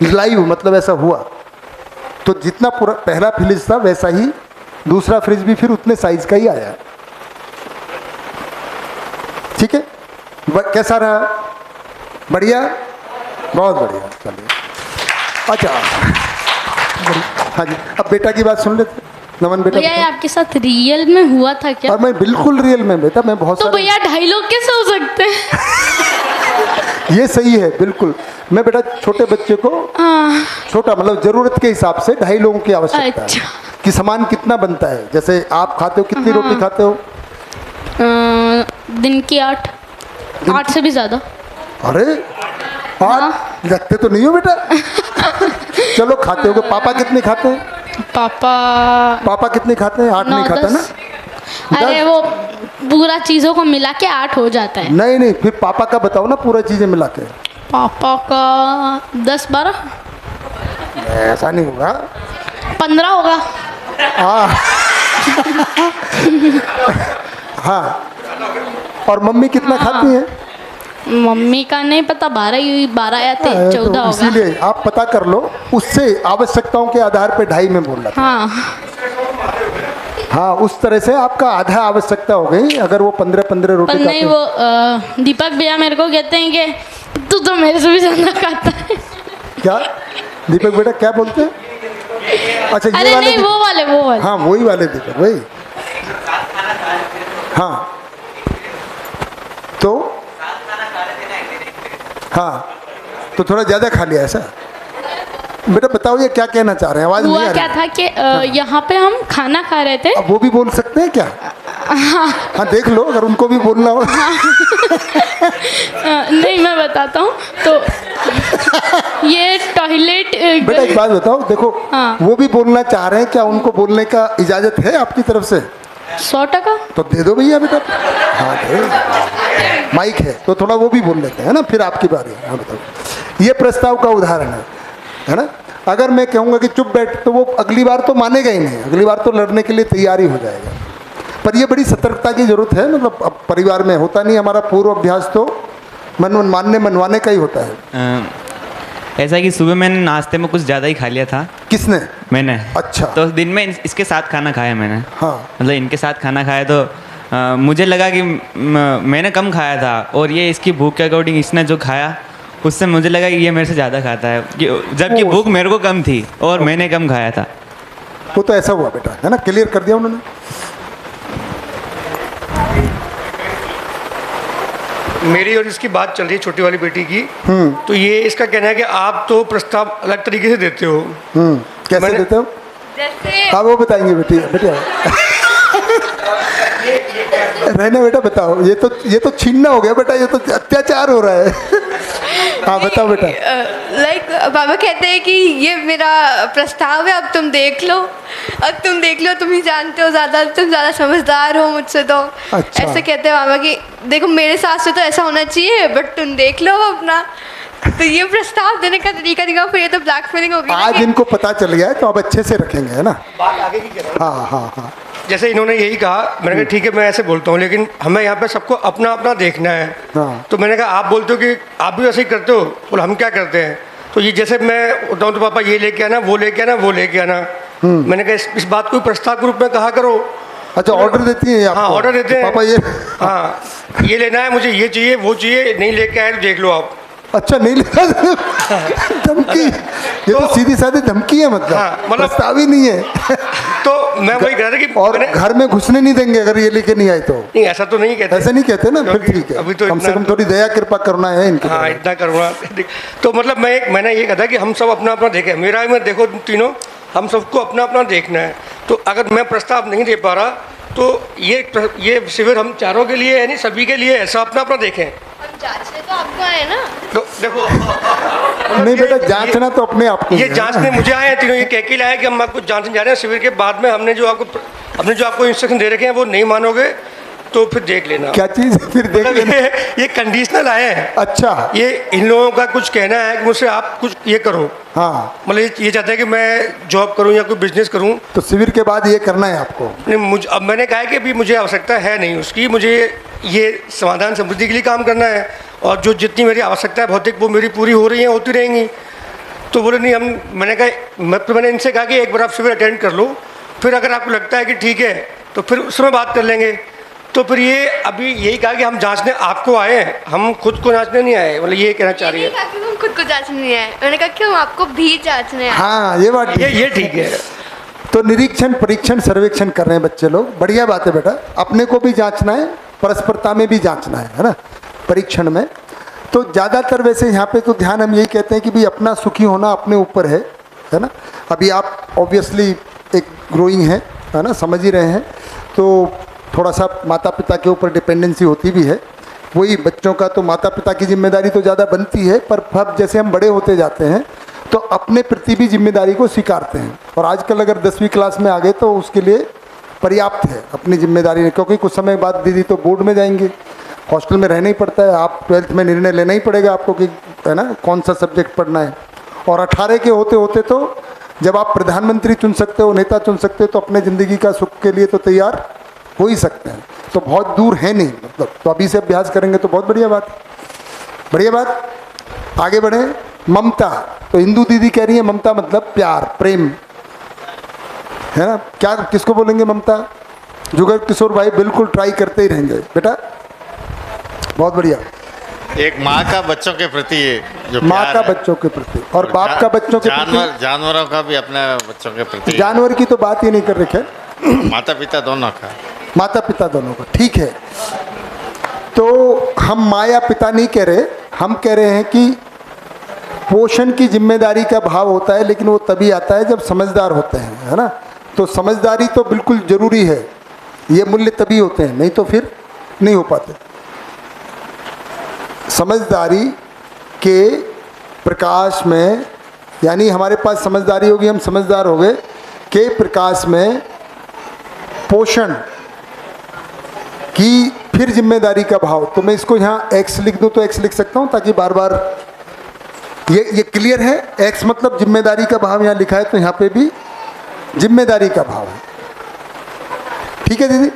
लाइव, मतलब ऐसा हुआ। तो जितना पूरा पहला फ्रिज था वैसा ही दूसरा फ्रिज भी फिर उतने साइज का ही आया। ठीक है, कैसा रहा? बढ़िया, बहुत बढ़िया, चलिए। अच्छा हाँ जी, अब बेटा की बात सुन लेते। नमन बेटा, भैया ये आपके साथ रियल में हुआ था क्या? और मैं बिल्कुल रियल में बेटा, मैं बहुत तो भैया 2.5 लोग कैसे हो सकते हैं? ये सही है बिल्कुल। मैं बेटा छोटे बच्चे को, छोटा मतलब ज़रूरत के हिसाब से 2.5 लोगों की आवश्यकता अच्छा। है कि सामान कितना बनता है। जैसे आप खाते हो, कितनी रोटी खाते हो? दिन की 8 से भी ज़्यादा। अरे 8 लगते तो नहीं हो बेटा। चलो खाते हो। पापा कितने खाते हैं? पापा कितने खाते हैं? 8 नहीं खाता ना? अरे वो पूरा चीज़ों को मिला के 8 हो जाता है। नहीं, फिर पापा का बताओ ना, पूरा चीज़ें मिला के। पापा का 10-12। ऐसा नहीं होगा, 15 होगा। हाँ। और मम्मी कितना खाती हैं? मम्मी का नहीं पता, 12 या 13, 14 तो होगा। इसीलिए आप पता कर लो, उससे आवश्यकताओं के आधार पे 2.5 में बोल रहा था। हाँ, उस तरह से आपका आधा आवश्यकता हो गई अगर वो 15 रोटी पर खाते नहीं, वो दीपक भैया मेरे को कहते हैं कि तू तो मेरे से भी ज़्यादा खाता है। क्या दीपक बेटा क्या बोलते हैं? अच्छा ये अरे वाले नहीं, वो वाले हाँ वही वाले दीपक, वही। हाँ तो हाँ, तो थोड़ा ज़्यादा खा लिया ऐसा? बेटा बताओ ये क्या कहना चाह रहे हैं? आवाज़ नहीं आ हुआ रही। क्या था कि यहाँ पे हम खाना खा रहे थे। अब वो भी बोल सकते हैं क्या? हाँ देख लो, अगर उनको भी बोलना हो। नहीं मैं बताता हूँ। तो ये टॉयलेट बेटा एक बात बताओ, देखो हाँ। वो भी बोलना चाह रहे हैं, क्या उनको बोलने का इजाज़त है आपकी तरफ से? 100%। तो दे दो भैया बेटा। हाँ दे, माइक है तो थोड़ा वो भी बोल लेते हैं ना, फिर आपकी बारी है। हाँ बताओ। ये प्रस्ताव का उदाहरण है ना? अगर मैं कहूँगा कि चुप बैठ, तो वो अगली बार तो मानेगा ही नहीं, अगली बार तो लड़ने के लिए तैयार ही हो जाएगा। पर ये बड़ी सतर्कता की ज़रूरत है। मतलब अब परिवार में होता नहीं, हमारा पूर्व अभ्यास तो मनवाने का ही होता है। ऐसा कि सुबह मैंने नाश्ते में कुछ ज़्यादा ही खा लिया था। किसने? मैंने। अच्छा। तो दिन में इसके साथ खाना खाया मैंने। हाँ। मतलब इनके साथ खाना खाया तो मुझे लगा कि मैंने कम खाया था, और ये इसकी भूख के अकॉर्डिंग इसने जो खाया उससे मुझे लगा कि ये मेरे से ज़्यादा खाता है, जबकि भूख मेरे को कम थी और मैंने कम खाया था। वो तो ऐसा हुआ बेटा, है ना? क्लियर कर दिया उन्होंने। मेरी और इसकी बात चल रही है, छोटी वाली बेटी की। तो ये इसका कहना है कि आप तो प्रस्ताव अलग तरीके से देते हो। कैसे देते हो? जैसे हाँ वो बताएंगे बेटा। रहना बेटा, बताओ। ये तो छीनना हो गया बेटा, ये तो अत्याचार हो रहा है। हाँ बताओ बेटा। लाइक बाबा कहते हैं कि ये मेरा प्रस्ताव है, अब तुम देख लो, तुम ही जानते हो ज़्यादा, तुम ज़्यादा समझदार हो मुझसे। तो अच्छा। ऐसे कहते हैं बाबा कि देखो मेरे साथ से तो ऐसा होना चाहिए, बट तुम देख लो अपना। तो ये प्रस्ताव देने का तरीका दिखा, फिर ये तो ब्लैकमेलिंग हो गई। आज इनको पता चल गया है तो अब अच्छे से रखेंगे, है ना? बात आगे की कह रहा हूँ। हाँ। जैसे इन्होंने यही कहा, मैंने कहा ठीक है मैं ऐसे बोलता हूँ, लेकिन हमें यहाँ पे सबको अपना अपना देखना है। हाँ। तो मैंने कहा आप बोलते हो कि आप भी ऐसे ही करते हो, बोले हम क्या करते हैं? तो ये जैसे मैं बताऊँ तो पापा ये लेके आना, वो लेके आना, वो लेके आना। मैंने कहा इस बात को प्रस्ताव के रूप में कहा करो। अच्छा, ऑर्डर देती है आपको? हाँ ऑर्डर देते हैं पापा ये हाँ ये लेना है, मुझे ये चाहिए, वो चाहिए, नहीं लेके आए तो देख लो आप। अच्छा नहीं लिखा धमकी, ये तो सीधी सादी धमकी है, मतलब हाँ, मतलब- प्रस्ताव ही नहीं है। तो मैं वही कह रहा था कि और घर में घुसने नहीं देंगे अगर ये लेके नहीं आए तो। नहीं, ऐसा तो नहीं कहते। ऐसा नहीं कहते ना, फिर क्योंकि ठीक है, अभी तो कम से इतना कम तो- थोड़ी दया कृपा करना है इनके हाँ, ऊपर। इतना करूँगा। तो मतलब मैंने ये कहा था कि हम सब अपना अपना देखें, मेरा में देखो तीनों, हम सबको अपना अपना देखना है। तो अगर मैं प्रस्ताव नहीं दे पा रहा तो ये शिविर हम चारों के लिए है, नहीं सभी के लिए, ऐसा अपना अपना देखें। हम जांचने तो आपको आए ना। तो देखो नहीं बेटा, जांचना तो अपने आप को ये ही है। जांचने मुझे आए हैं तीनों, ये कह के लाया कि हम आपको जांचने जा रहे हैं शिविर के बाद में। हमने जो आपको इंस्ट्रक्शन दे रखे हैं वो नहीं मानोगे तो फिर देख लेना। क्या चीज़ फिर देख मतलब लेना। ये कंडीशनल आए हैं। अच्छा, ये इन लोगों का कुछ कहना है कि मुझसे आप कुछ ये करो, हाँ, मतलब ये चाहते हैं कि मैं जॉब करूं या कोई बिजनेस करूं। तो शिविर के बाद ये करना है आपको। नहीं, अब मैंने कहा है कि अभी मुझे आवश्यकता है नहीं उसकी, मुझे ये समाधान समृद्धि के लिए काम करना है, और जो जितनी मेरी आवश्यकता है भौतिक वो मेरी पूरी हो रही है, होती रहेंगी। तो बोले नहीं, मैंने इनसे कहा कि एक बार आप शिविर अटेंड कर लो, फिर अगर आपको लगता है कि ठीक है तो फिर उसमें बात कर लेंगे। तो फिर ये अभी यही कहा कि हम जांचने आपको आए हैं, हम खुद को जांचने नहीं आए, मतलब ये कहना चाह रही ये है। नहीं कहा कि हम खुद को जांचने नहीं आए, मैंने कहा कि हम आपको भी जांचने आए। हाँ, ये बात ठीक है। ये ठीक है। तो निरीक्षण, परीक्षण, सर्वेक्षण कर रहे हैं बच्चे लोग, बढ़िया बात है बेटा। अपने को भी जांचना है, परस्परता में भी जांचना है ना, परीक्षण में। तो ज़्यादातर वैसे यहाँ पे तो ध्यान हम यही कहते हैं कि भाई अपना सुखी होना अपने ऊपर है ना। अभी आप ऑब्वियसली एक ग्रोइंग है ना, समझ ही रहे हैं, तो थोड़ा सा माता पिता के ऊपर डिपेंडेंसी होती भी है। वही बच्चों का तो माता पिता की जिम्मेदारी तो ज़्यादा बनती है, पर अब जैसे हम बड़े होते जाते हैं तो अपने प्रति भी जिम्मेदारी को स्वीकारते हैं। और आजकल अगर 10वीं क्लास में आ गए तो उसके लिए पर्याप्त है अपनी जिम्मेदारी, क्योंकि कुछ समय बाद दीदी तो बोर्ड में जाएंगे, हॉस्टल में रहना ही पड़ता है। आप 12th में निर्णय लेना ही पड़ेगा आपको कि है ना कौन सा सब्जेक्ट पढ़ना है। और 18 के होते होते तो जब आप प्रधानमंत्री चुन सकते हो, नेता चुन सकते हो, तो अपने ज़िंदगी का सुख के लिए तो तैयार हो ही सकते हैं। तो बहुत दूर है नहीं, मतलब तो अभी से अभ्यास करेंगे तो बहुत बढ़िया बात, बढ़िया बात। आगे बढ़े। ममता, तो हिंदू दीदी कह रही है ममता मतलब प्यार, प्रेम, है ना। क्या किसको बोलेंगे ममता? जुगल किशोर भाई बिल्कुल ट्राई करते ही रहेंगे बेटा, बहुत बढ़िया। एक माँ का बच्चों के प्रति जो माँ प्यार का है, बच्चों के प्रति और बाप का बच्चों के प्रति। जानवरों का भी अपने बच्चों के प्रति, जानवर की तो बात ही नहीं कर रखे, माता पिता दोनों का। माता पिता दोनों का, ठीक है। तो हम माँ या पिता नहीं कह रहे, हम कह रहे हैं कि पोषण की जिम्मेदारी का भाव होता है, लेकिन वो तभी आता है जब समझदार होते हैं, है ना। तो समझदारी तो बिल्कुल ज़रूरी है, ये मूल्य तभी होते हैं, नहीं तो फिर नहीं हो पाते। समझदारी के प्रकाश में, यानी हमारे पास समझदारी होगी, हम समझदार हो गए, के प्रकाश में पोषण की फिर जिम्मेदारी का भाव। तो मैं इसको यहाँ एक्स लिख दूँ तो एक्स लिख सकता हूँ, ताकि बार बार ये क्लियर है। एक्स मतलब जिम्मेदारी का भाव यहाँ लिखा है, तो यहाँ पे भी जिम्मेदारी का भाव है, ठीक है दीदी।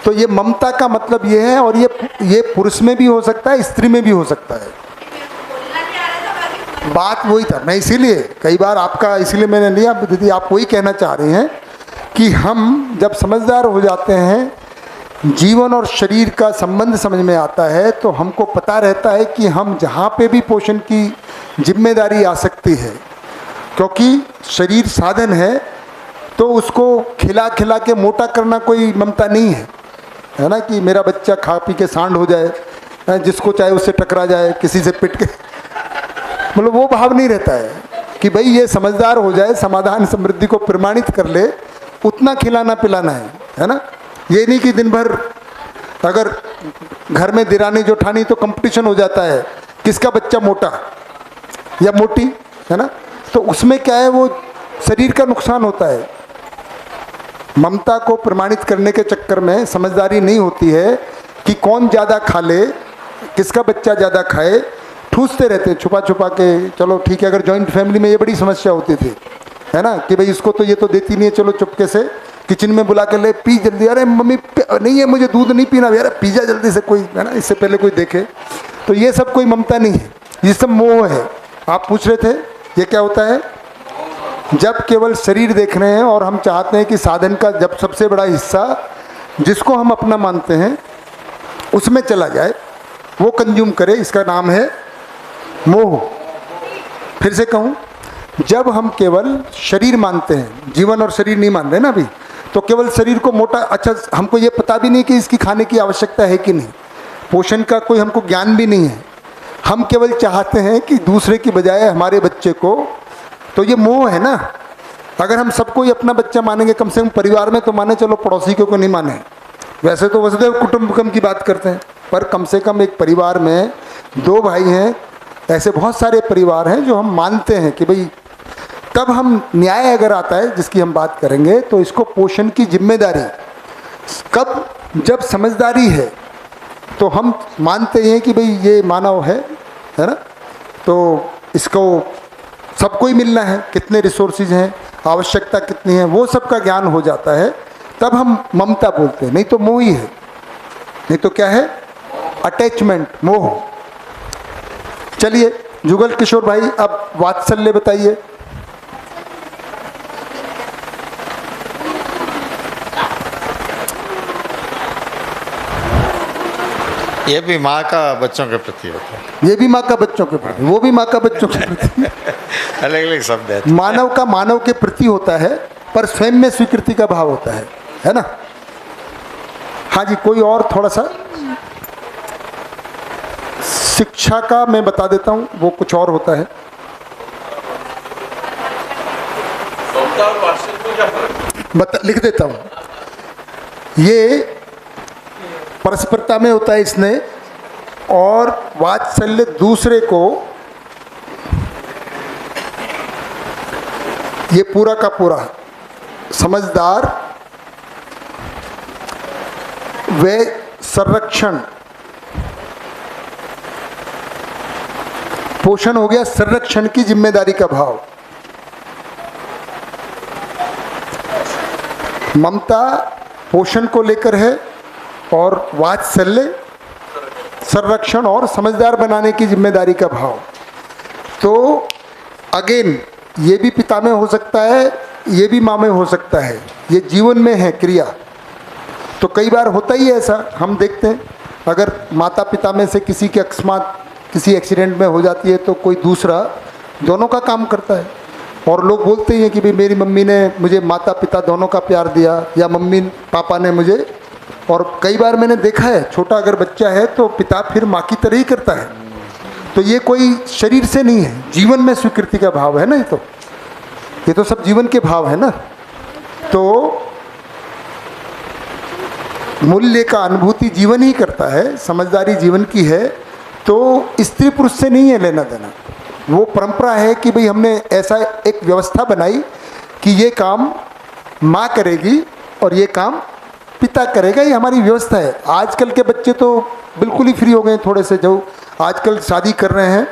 तो ये ममता का मतलब ये है, और ये पुरुष में भी हो सकता है, स्त्री में भी हो सकता है। बात वही था, मैं इसीलिए कई बार आपका इसीलिए मैंने लिया दीदी, आप वही कहना चाह रहे हैं कि हम जब समझदार हो जाते हैं, जीवन और शरीर का संबंध समझ में आता है, तो हमको पता रहता है कि हम जहाँ पे भी पोषण की जिम्मेदारी आ सकती है, क्योंकि शरीर साधन है, तो उसको खिला खिला के मोटा करना कोई ममता नहीं है ना, कि मेरा बच्चा खा पी के सांड हो जाए, जिसको चाहे उससे टकरा जाए, किसी से पिट के, मतलब वो भाव नहीं रहता है कि भाई ये समझदार हो जाए, समाधान समृद्धि को प्रमाणित कर ले, उतना खिलाना पिलाना है ना। ये नहीं कि दिन भर अगर घर में दिरानी जोठानी तो कंपटीशन हो जाता है, किसका बच्चा मोटा या मोटी, है ना। तो उसमें क्या है, वो शरीर का नुकसान होता है। ममता को प्रमाणित करने के चक्कर में समझदारी नहीं होती है कि कौन ज़्यादा खा ले, किसका बच्चा ज़्यादा खाए, ठूसते रहते हैं छुपा छुपा के। चलो ठीक है, अगर जॉइंट फैमिली में ये बड़ी समस्या होती थी, है ना, कि भाई इसको तो ये तो देती नहीं है, चलो चुपके से किचन में बुला के ले, पी जल्दी, अरे मम्मी नहीं है मुझे दूध नहीं पीना, यार पी जा जल्दी से, कोई है ना, इससे पहले कोई देखे। तो ये सब कोई ममता नहीं है, ये सब मोह है। आप पूछ रहे थे ये क्या होता है? जब केवल शरीर देख रहे हैं और हम चाहते हैं कि साधन का जब सबसे बड़ा हिस्सा जिसको हम अपना मानते हैं उसमें चला जाए, वो कंज्यूम करे, इसका नाम है मोह। फिर से कहूँ, जब हम केवल शरीर मानते हैं, जीवन और शरीर नहीं मान रहे ना अभी, तो केवल शरीर को मोटा, अच्छा हमको ये पता भी नहीं कि इसकी खाने की आवश्यकता है कि नहीं, पोषण का कोई हमको ज्ञान भी नहीं है, हम केवल चाहते हैं कि दूसरे की बजाय हमारे बच्चे को, तो ये मोह है ना। अगर हम सबको ही अपना बच्चा मानेंगे, कम से कम परिवार में तो माने, चलो पड़ोसी को नहीं माने, वैसे तो वसुधैव कुटुंबकम की बात करते हैं, पर कम से कम एक परिवार में 2 भाई हैं, ऐसे बहुत सारे परिवार हैं जो हम मानते हैं कि भाई, तब हम न्याय अगर आता है जिसकी हम बात करेंगे, तो इसको पोषण की जिम्मेदारी कब, जब समझदारी है तो हम मानते हैं कि भाई ये मानव है ना, तो इसको सबको ही मिलना है, कितने रिसोर्सेज हैं, आवश्यकता कितनी है, वो सब का ज्ञान हो जाता है, तब हम ममता बोलते हैं, नहीं तो मोह ही है, नहीं तो क्या है, अटैचमेंट, मोह। चलिए जुगल किशोर भाई, अब वात्सल्य बताइए। ये भी माँ का बच्चों के प्रति होता है। ये भी माँ का बच्चों के प्रति, वो भी माँ का बच्चों के प्रति। अलग अलग शब्द है। मानव का मानव के प्रति होता है, पर स्वयं में स्वीकृति का भाव होता है ना। हाँ जी, कोई और थोड़ा सा शिक्षा का मैं बता देता हूँ, वो कुछ और होता है। लिख देता हूँ, ये परस्परता में होता है इसने, और वात्सल्य दूसरे को, ये पूरा का पूरा समझदार व संरक्षण, पोषण हो गया संरक्षण की जिम्मेदारी का भाव। ममता पोषण को लेकर है, और वात्सल्य संरक्षण और समझदार बनाने की जिम्मेदारी का भाव। तो अगेन ये भी पिता में हो सकता है, ये भी माँ में हो सकता है, ये जीवन में है क्रिया। तो कई बार होता ही है ऐसा, हम देखते हैं अगर माता पिता में से किसी के अकस्मात किसी एक्सीडेंट में हो जाती है, तो कोई दूसरा दोनों का काम करता है, और लोग बोलते हैं कि भाई मेरी मम्मी ने मुझे, माता पिता दोनों का प्यार दिया, या मम्मी पापा ने मुझे। और कई बार मैंने देखा है, छोटा अगर बच्चा है तो पिता फिर माँ की तरह ही करता है। तो ये कोई शरीर से नहीं है, जीवन में स्वीकृति का भाव है ना, ये तो सब जीवन के भाव है ना। तो मूल्य का अनुभूति जीवन ही करता है, समझदारी जीवन की है। तो स्त्री पुरुष से नहीं है लेना देना, वो परंपरा है कि भाई हमने ऐसा एक व्यवस्था बनाई कि ये काम माँ करेगी और ये काम पिता करेगा, ये हमारी व्यवस्था है। आजकल के बच्चे तो बिल्कुल ही फ्री हो गए थोड़े से, जो आजकल शादी कर रहे हैं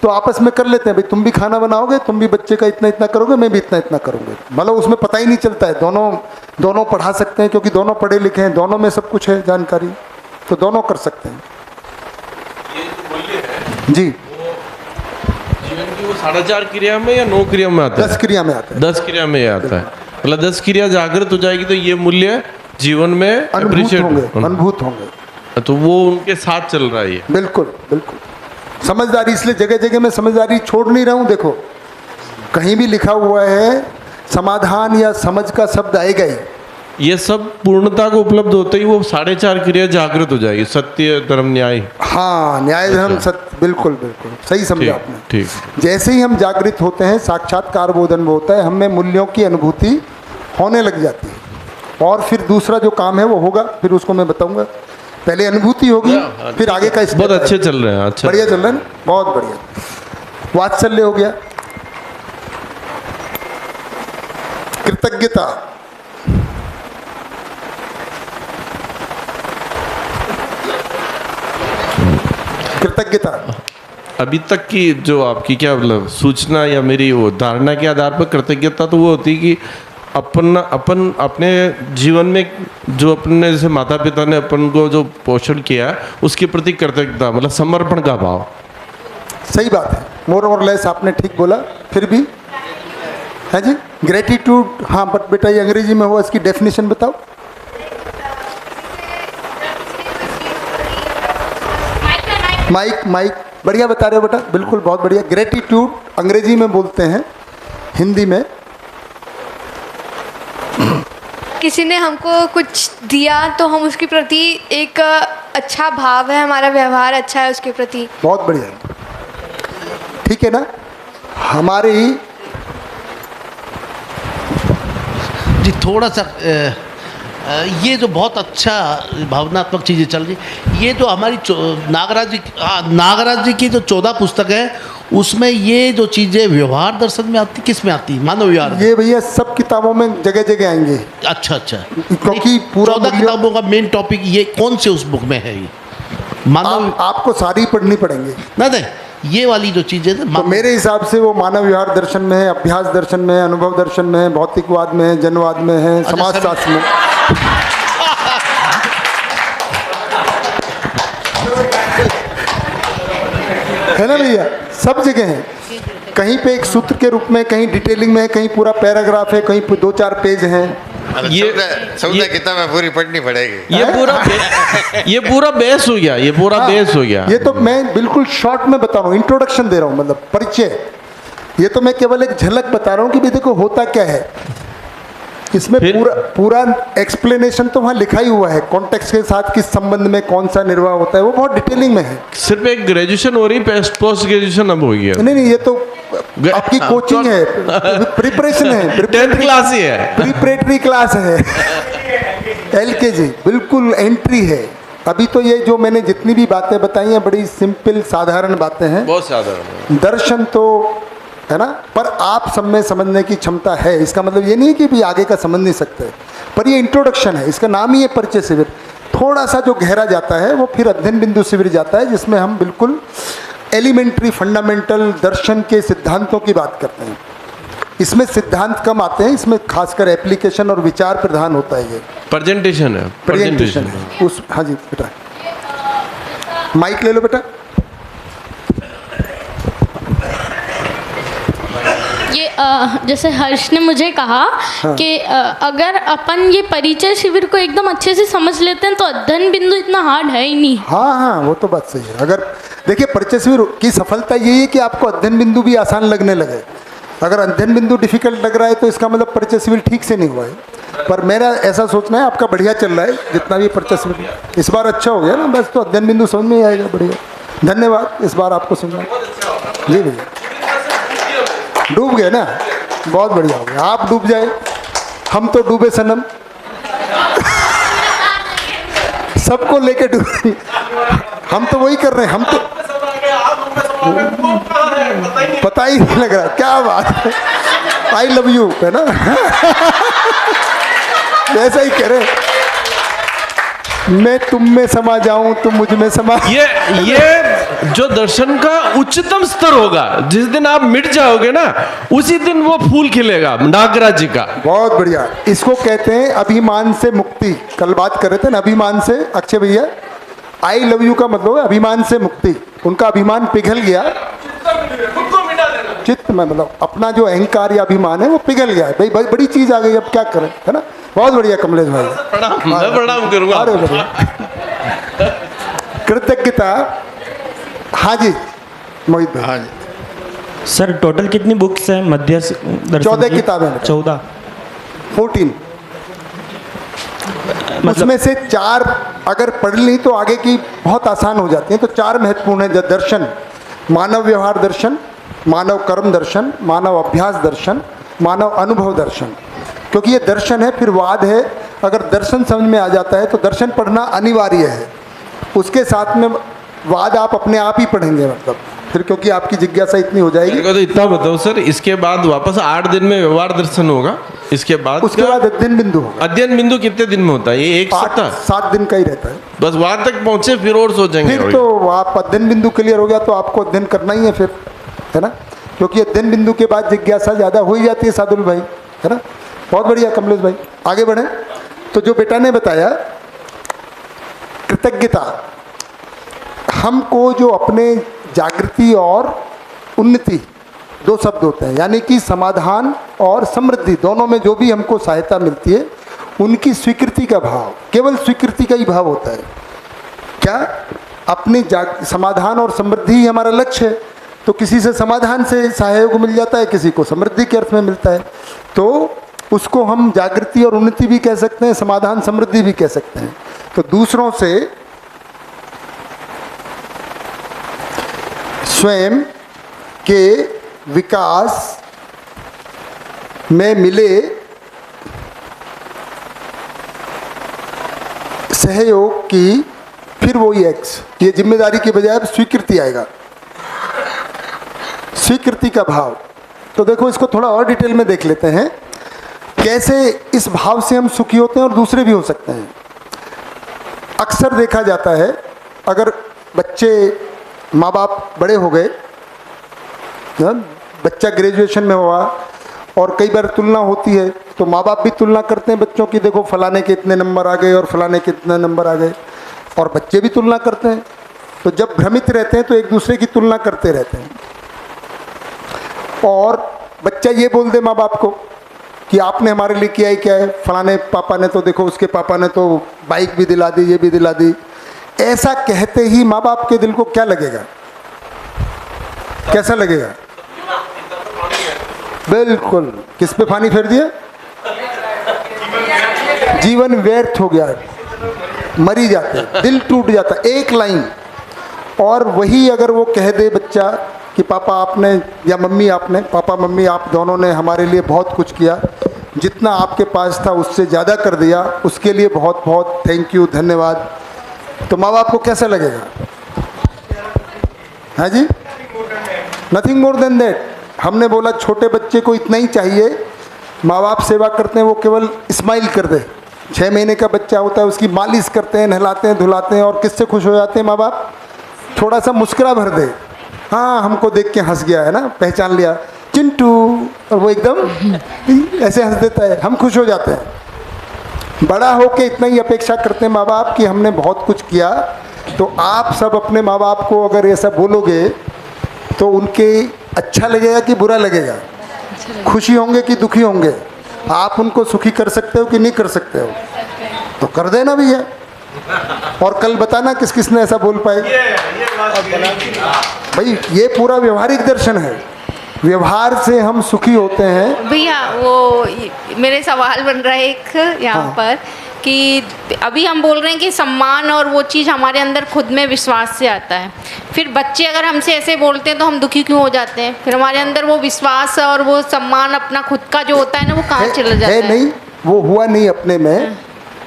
तो आपस में कर लेते हैं, भाई तुम भी खाना बनाओगे, तुम भी बच्चे का इतना इतना करोगे, मैं भी इतना इतना करूँगा। मतलब उसमें पता ही नहीं चलता है, दोनों पढ़ा सकते हैं, क्योंकि दोनों पढ़े लिखे हैं, दोनों में सब कुछ है जानकारी, तो दोनों कर सकते हैं। ये जो मूल्य है जी, जीवन की वो 4.5 क्रिया में या 9 क्रिया में आता है? 10 क्रिया में आता है। 10 क्रिया में आता है, मतलब 10 क्रिया जागृत हो जाएगी तो ये मूल्य जीवन में अनुभूत होंगे, तो वो उनके साथ चल रहा है ये। बिल्कुल बिल्कुल। समझदारी, इसलिए जगह जगह में समझदारी छोड़ नहीं रहा हूँ। देखो कहीं भी लिखा हुआ है समाधान या समझ का शब्द आएगा ही। ये सब पूर्णता को उपलब्ध होते ही वो 4.5 क्रिया जागृत हो जाएगी, सत्य धर्म न्याय। हाँ, न्याय धर्म सत्य, बिल्कुल बिल्कुल सही समझा आपने। ठीक। जैसे ही हम जागृत होते हैं, साक्षात्कार बोध अनुभव होता है, हमें मूल्यों की अनुभूति होने लग जाती है, और फिर दूसरा जो काम है वो होगा, फिर उसको मैं बताऊंगा। पहले अनुभूति होगी, फिर आगे का स्टेप। बहुत अच्छे चल रहे हैं, अच्छा बढ़िया चल रहे हैं, बहुत बढ़िया। वात्सल्य हो गया, कृतज्ञता, कृतज्ञता। अभी तक की जो आपकी क्या मतलब सूचना या मेरी वो धारणा के आधार पर कृतज्ञता तो वो होती कि अपन अपने जीवन में जो अपने जैसे माता पिता ने अपन को जो पोषण किया उसके प्रति कृतज्ञता, मतलब समर्पण का भाव। सही बात है, मोर और लेस आपने ठीक बोला। फिर भी है जी, ग्रेटिट्यूड। हाँ बट बेटा ये अंग्रेजी में हुआ, इसकी डेफिनेशन बताओ। माइक बढ़िया बता रहे हो बेटा, बिल्कुल बहुत बढ़िया। ग्रेटिट्यूड अंग्रेजी में बोलते हैं, हिंदी में किसी ने हमको कुछ दिया तो हम उसके प्रति एक अच्छा भाव है, हमारा व्यवहार अच्छा है उसके प्रति। बहुत बढ़िया, ठीक है ना। हमारे ही जी थोड़ा सा ये जो बहुत अच्छा भावनात्मक चीज़ें चल रही, ये जो हमारी नागराज जी की जो 14 पुस्तक है उसमें ये जो चीज़ें व्यवहार दर्शन में आती, किस में आती, मानव व्यवहार? ये भैया सब किताबों में जगह जगह आएंगे। अच्छा अच्छा, क्योंकि पूरा 14 किताबों का मेन टॉपिक ये कौन से उस बुक में है? ये मानव आपको सारी पढ़नी पड़ेंगे। नहीं, ये वाली जो चीज़ें तो मेरे हिसाब से वो मानव व्यवहार दर्शन में है, अभ्यास दर्शन में है, अनुभव दर्शन में है, भौतिकवाद में है, जनवाद में है, समाजशास्त्र में। है ना भैया, सब जगह है। कहीं पे एक सूत्र के रूप में, कहीं डिटेलिंग में है, कहीं पूरा पैराग्राफ है, कहीं 2-4 पेज हैं। ये किताबें पूरी पढ़नी पड़ेगी। ये पूरा बेस हो गया, ये पूरा बेस हो गया। ये तो मैं बिल्कुल शॉर्ट में बता रहा हूँ, इंट्रोडक्शन दे रहा हूँ, मतलब परिचय। ये तो मैं केवल एक झलक बता रहा हूँ कि भाई देखो होता क्या है इसमें। पूरा एक्सप्लेनेशन तो वहाँ लिखा ही हुआ है, कॉन्टेक्स्ट के साथ किस संबंध में कौन सा निर्वाह होता है, वो बहुत डिटेलिंग में है। सिर्फ एक ग्रेजुएशन हो रही, पोस्ट ग्रेजुएशन अब हो गया। नहीं, ये तो आपकी कोचिंग है, प्रिपरेशन है, 10th क्लास ही है, प्रिपरेटरी क्लास है, LKG, बिल्कुल एंट्री है। अभी तो ये जो मैंने जितनी भी बातें बताई हैं बड़ी सिंपल साधारण बातें हैं, बहुत साधारण। दर्शन तो है ना, पर आप सब में समझने की क्षमता है। इसका मतलब ये नहीं है कि भी आगे का समझ नहीं सकते, पर ये इंट्रोडक्शन है, इसका नाम ही है परिचय शिविर। थोड़ा सा जो गहरा जाता है वो फिर अध्ययन बिंदु शिविर जाता है, जिसमें हम बिल्कुल एलिमेंट्री फंडामेंटल दर्शन के सिद्धांतों की बात करते हैं। इसमें सिद्धांत कम आते हैं, इसमें खासकर एप्लीकेशन और विचार प्रधान होता है। ये प्रेजेंटेशन है, प्रेजेंटेशन है उस। हाँ जी बेटा, माइक ले लो बेटा। ये जैसे हर्ष ने मुझे कहा कि अगर अपन ये परिचय शिविर को एकदम अच्छे से समझ लेते हैं तो अध्ययन बिंदु इतना हार्ड है ही नहीं। हाँ, वो तो बात सही है। अगर देखिए परिचय शिविर की सफलता यही है कि आपको अध्ययन बिंदु भी आसान लगने लगे। अगर अध्ययन बिंदु डिफिकल्ट लग रहा है तो इसका मतलब परिचय शिविर ठीक से नहीं हुआ है। पर मेरा ऐसा सोचना है आपका बढ़िया चल रहा है, जितना भी परिचय शिविर इस बार अच्छा हो गया ना, बस तो अध्ययन बिंदु समझ में ही आएगा। बढ़िया, धन्यवाद। इस बार आपको सुनना जी भैया, डूब गए ना, बहुत बढ़िया हो गया। आप डूब जाए, हम तो डूबे सनम, सबको लेके डूबे। हम तो वही कर रहे हैं, हम तो पता ही नहीं लग रहा। क्या बात है, आई लव यू है ना। ऐसा ही करे, मैं तुम में समा जाऊं, तुम मुझ में समा। ये जो दर्शन का उच्चतम स्तर होगा, जिस दिन आप मिट जाओगे ना, उसी दिन वो फूल खिलेगा नागराज जी का। बहुत बढ़िया, इसको कहते हैं अभिमान से मुक्ति। कल बात कर रहे थे ना अभिमान से, अक्षय भैया। आई लव यू का मतलब है अभिमान से मुक्ति। उनका अभिमान पिघल गया, चित्त में मतलब अपना जो अहंकार या अभिमान है वो पिघल गया है। भाई बड़ी चीज आ गई, अब क्या करें, है ना। बहुत बढ़िया कमलेश भाई, प्रणाम करूंगा। अरे बढ़िया, कृतज्ञता। हाँ जी मोहित भाई। हाँ जी सर, टोटल कितनी बुक्स हैं मध्य दर्शन? 14 किताबें। 14 14। उसमें से 4 अगर पढ़ ली तो आगे की बहुत आसान हो जाती हैं। तो 4 महत्वपूर्ण है दर्शन: मानव व्यवहार दर्शन, मानव कर्म दर्शन, मानव अभ्यास दर्शन, मानव अनुभव दर्शन। क्योंकि ये दर्शन है, फिर वाद है। अगर दर्शन समझ में आ जाता है तो दर्शन पढ़ना अनिवार्य है। उसके साथ में वाद आप अपने आप ही पढ़ेंगे, मतलब फिर, क्योंकि आपकी जिज्ञासा इतनी हो जाएगी। मेरे को तो इतना बताओ सर, इसके बाद वापस 8 दिन में व्यवहार दर्शन होगा, इसके बाद उसके बाद अध्ययन बिंदु होगा। अध्ययन बिंदु कितने दिन में होता है? ये एक सप्ताह 7 दिन का ही रहता है। बस वहां तक पहुंचे, फिर और सोचेंगे। फिर तो आप अध्ययन बिंदु क्लियर हो गया तो आपको अध्ययन करना ही है फिर, है ना। क्योंकि अध्ययन बिंदु के बाद जिज्ञासा ज़्यादा हो ही जाती है सादुल भाई, है ना। बहुत बढ़िया कमलेश भाई, आगे बढ़ें। तो जो बेटा ने बताया कृतज्ञता, हमको जो अपने जागृति और उन्नति 2 शब्द होते हैं, यानी कि समाधान और समृद्धि, दोनों में जो भी हमको सहायता मिलती है उनकी स्वीकृति का भाव, केवल स्वीकृति का ही भाव होता है। क्या अपनी समाधान और समृद्धि ही हमारा लक्ष्य है। तो किसी से समाधान से सहयोग मिल जाता है, किसी को समृद्धि के अर्थ में मिलता है, तो उसको हम जागृति और उन्नति भी कह सकते हैं, समाधान समृद्धि भी कह सकते हैं। तो दूसरों से स्वयं के विकास में मिले सहयोग की फिर वही एक्स, ये जिम्मेदारी के बजाय अब स्वीकृति आएगा, स्वीकृति का भाव। तो देखो इसको थोड़ा और डिटेल में देख लेते हैं, कैसे इस भाव से हम सुखी होते हैं और दूसरे भी हो सकते हैं। अक्सर देखा जाता है, अगर बच्चे माँ बाप बड़े हो गए, बच्चा ग्रेजुएशन में हुआ और कई बार तुलना होती है, तो माँ बाप भी तुलना करते हैं बच्चों की, देखो फलाने के इतने नंबर आ गए और फलाने के इतने नंबर आ गए, और बच्चे भी तुलना करते हैं। तो जब भ्रमित रहते हैं तो एक दूसरे की तुलना करते रहते हैं, और बच्चा ये बोल दे माँ बाप को कि आपने हमारे लिए किया ही क्या है, फलाने पापा ने तो देखो, उसके पापा ने तो बाइक भी दिला दी, ये भी दिला दी। ऐसा कहते ही माँ बाप के दिल को क्या लगेगा, कैसा लगेगा? बिल्कुल, किस पे पानी फेर दिया, जीवन व्यर्थ हो गया, मरी जाते, दिल टूट जाता, एक लाइन। और वही अगर वो कह दे बच्चा कि पापा आपने या मम्मी आपने, पापा मम्मी आप दोनों ने हमारे लिए बहुत कुछ किया, जितना आपके पास था उससे ज़्यादा कर दिया, उसके लिए बहुत बहुत थैंक यू, धन्यवाद, तो माँ बाप को कैसा लगेगा? हाँ जी, नथिंग मोर देन दैट। हमने बोला छोटे बच्चे को इतना ही चाहिए, माँ बाप सेवा करते हैं, वो केवल स्माइल कर दे। 6 महीने का बच्चा होता है, उसकी मालिश करते हैं, नहलाते हैं, धुलाते हैं, और किससे खुश हो जाते हैं माँ बाप? थोड़ा सा मुस्कुरा भर दे, हाँ हमको देख के हंस गया है ना, पहचान लिया चिंटू, और वो एकदम ऐसे हंस देता है, हम खुश हो जाते हैं। बड़ा होके इतना ही अपेक्षा करते हैं माँ बाप कि हमने बहुत कुछ किया। तो आप सब अपने माँ बाप को अगर ऐसा बोलोगे तो उनके अच्छा लगेगा कि बुरा लगेगा? खुशी होंगे कि दुखी होंगे? आप उनको सुखी कर सकते हो कि नहीं कर सकते हो? तो कर देना भैया, और कल बताना किस किस ने ऐसा बोल पाए। भाई ये पूरा व्यवहारिक दर्शन है, व्यवहार से हम सुखी होते हैं। भैया वो मेरे सवाल बन रहा है एक यहाँ पर कि अभी हम बोल रहे हैं कि सम्मान और वो चीज़ हमारे अंदर खुद में विश्वास से आता है, फिर बच्चे अगर हमसे ऐसे बोलते हैं तो हम दुखी क्यों हो जाते हैं? फिर हमारे अंदर वो विश्वास और वो सम्मान अपना खुद का जो होता है ना, वो कहाँ चला जाता है? नहीं, वो हुआ नहीं अपने में,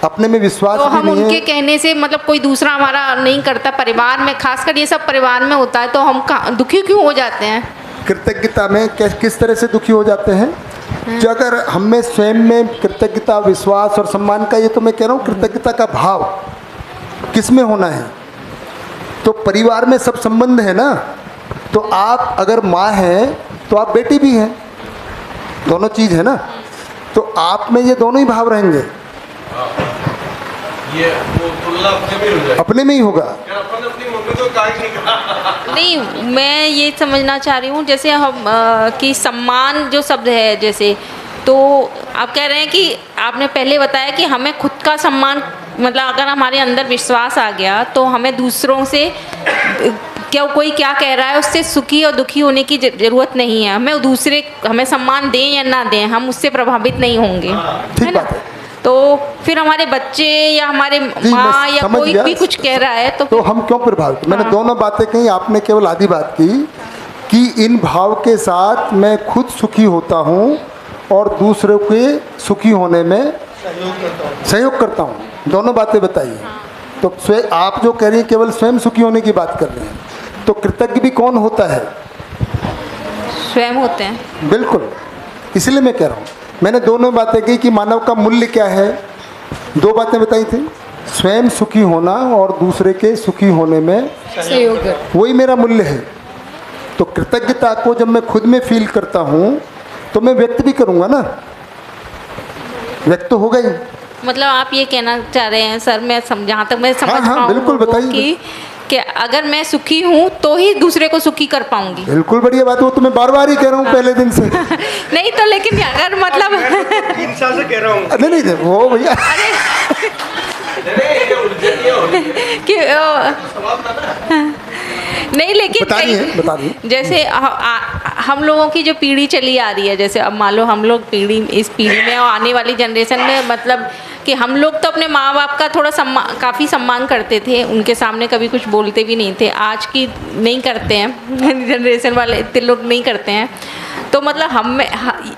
अपने में विश्वास तो भी हम नहीं उनके है। कहने से मतलब कोई दूसरा हमारा नहीं करता, परिवार में खासकर ये सब परिवार में होता है, तो हम दुखी क्यों हो जाते हैं? कृतज्ञता में किस तरह से दुखी हो जाते हैं? जो अगर हमें स्वयं में कृतज्ञता, विश्वास और सम्मान का, ये तो मैं कह रहा हूँ कृतज्ञता का भाव किस में होना है? तो परिवार में सब संबंध है ना। तो आप अगर माँ हैं तो आप बेटी भी हैं, दोनों चीज़ है ना। तो आप में ये दोनों ही भाव रहेंगे, ये वो तुलना अपने में हो जाए, अपने में ही होगा। अपन अपनी मम्मी को काहे नहीं कहा? नहीं, मैं ये समझना चाह रही हूँ जैसे हम कि सम्मान जो शब्द है, जैसे तो आप कह रहे हैं कि आपने पहले बताया कि हमें खुद का सम्मान, मतलब अगर हमारे अंदर विश्वास आ गया तो हमें दूसरों से क्या कोई क्या कह रहा है उससे सुखी और दुखी होने की ज़रूरत नहीं है। हमें दूसरे हमें सम्मान दें या ना दें, हम उससे प्रभावित नहीं होंगे, है ना। तो फिर हमारे बच्चे या हमारे माँ या कोई भी कुछ कह रहा है तो हम क्यों प्रभावित? मैंने दोनों बातें कही, आपने केवल आधी बात की कि इन भाव के साथ मैं खुद सुखी होता हूँ और दूसरों के सुखी होने में सहयोग करता हूँ। दोनों बातें बताइए। तो स्वयं आप जो कह रही हैं केवल स्वयं सुखी होने की बात कर रहे हैं, तो कृतज्ञ भी कौन होता है? स्वयं होते हैं। बिल्कुल, इसलिए मैं कह रहा हूँ, मैंने दोनों बातें कही कि मानव का मूल्य क्या है। 2 बातें बताई थी, स्वयं सुखी होना और दूसरे के सुखी होने में सहयोग, वही मेरा मूल्य है। तो कृतज्ञता को जब मैं खुद में फील करता हूँ तो मैं व्यक्त भी करूँगा ना, व्यक्त तो होगा ही। मतलब आप ये कहना चाह रहे हैं सर, मैं जहाँ तक मैं समझ पाऊँ बिल्कुल बताइए कि अगर मैं सुखी हूँ तो ही दूसरे को सुखी कर पाऊंगी। बिल्कुल बढ़िया बात है, वो तो मैं बार बार ही कह रहा हूँ पहले दिन से। नहीं तो लेकिन अगर मतलब 3 साल से कह रहा हूँ। नहीं वो भैया कि नहीं, लेकिन बता रही है। जैसे हम लोगों की जो पीढ़ी चली आ रही है, जैसे अब मान लो हम लोग इस पीढ़ी में और आने वाली जनरेशन में, मतलब कि हम लोग तो अपने माँ बाप का थोड़ा काफ़ी सम्मान करते थे, उनके सामने कभी कुछ बोलते भी नहीं थे। आज की नहीं करते हैं जनरेशन वाले, इतने लोग नहीं करते हैं। तो मतलब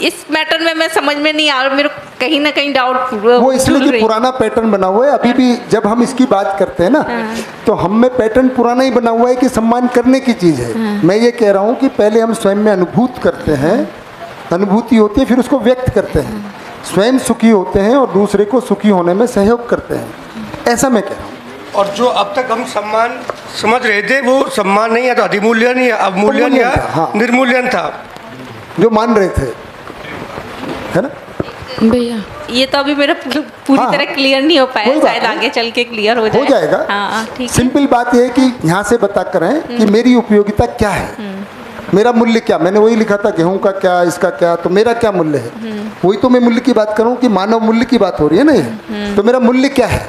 इस मैटर में मैं समझ में नहीं आ रहा, मेरे कहीं ना कहीं डाउट वो इसलिए कि पुराना पैटर्न बना हुआ है। अभी भी जब हम इसकी बात करते हैं ना, तो हम में पैटर्न पुराना ही बना हुआ है कि सम्मान करने की चीज़ है। मैं ये कह रहा हूँ कि पहले हम स्वयं में अनुभूत करते हैं, अनुभूति होती है, फिर उसको व्यक्त करते हैं। स्वयं सुखी होते हैं और दूसरे को सुखी होने में सहयोग करते हैं, ऐसा मैं कह रहा हूँ। और जो अब तक हम सम्मान समझ रहे थे, वो सम्मान नहीं है, तो अधिमूल्यन या अवमूल्यन या निर्मूल्यन था, जो मान रहे थे, है ना भैया? ये तो अभी मेरा पूरी तरह क्लियर नहीं हो पाया, शायद आगे चल के क्लियर हो जाएगा। हाँ, ठीक है। सिंपल बात यह है कि यहाँ से बता कर हैं कि मेरी उपयोगिता क्या है, मेरा मूल्य क्या। मैंने वही लिखा था, गेहूं का क्या, इसका क्या, तो मेरा क्या मूल्य है, वही तो मैं मूल्य की बात करूं कि मानव मूल्य की बात हो रही है ना ये। तो मेरा मूल्य क्या है?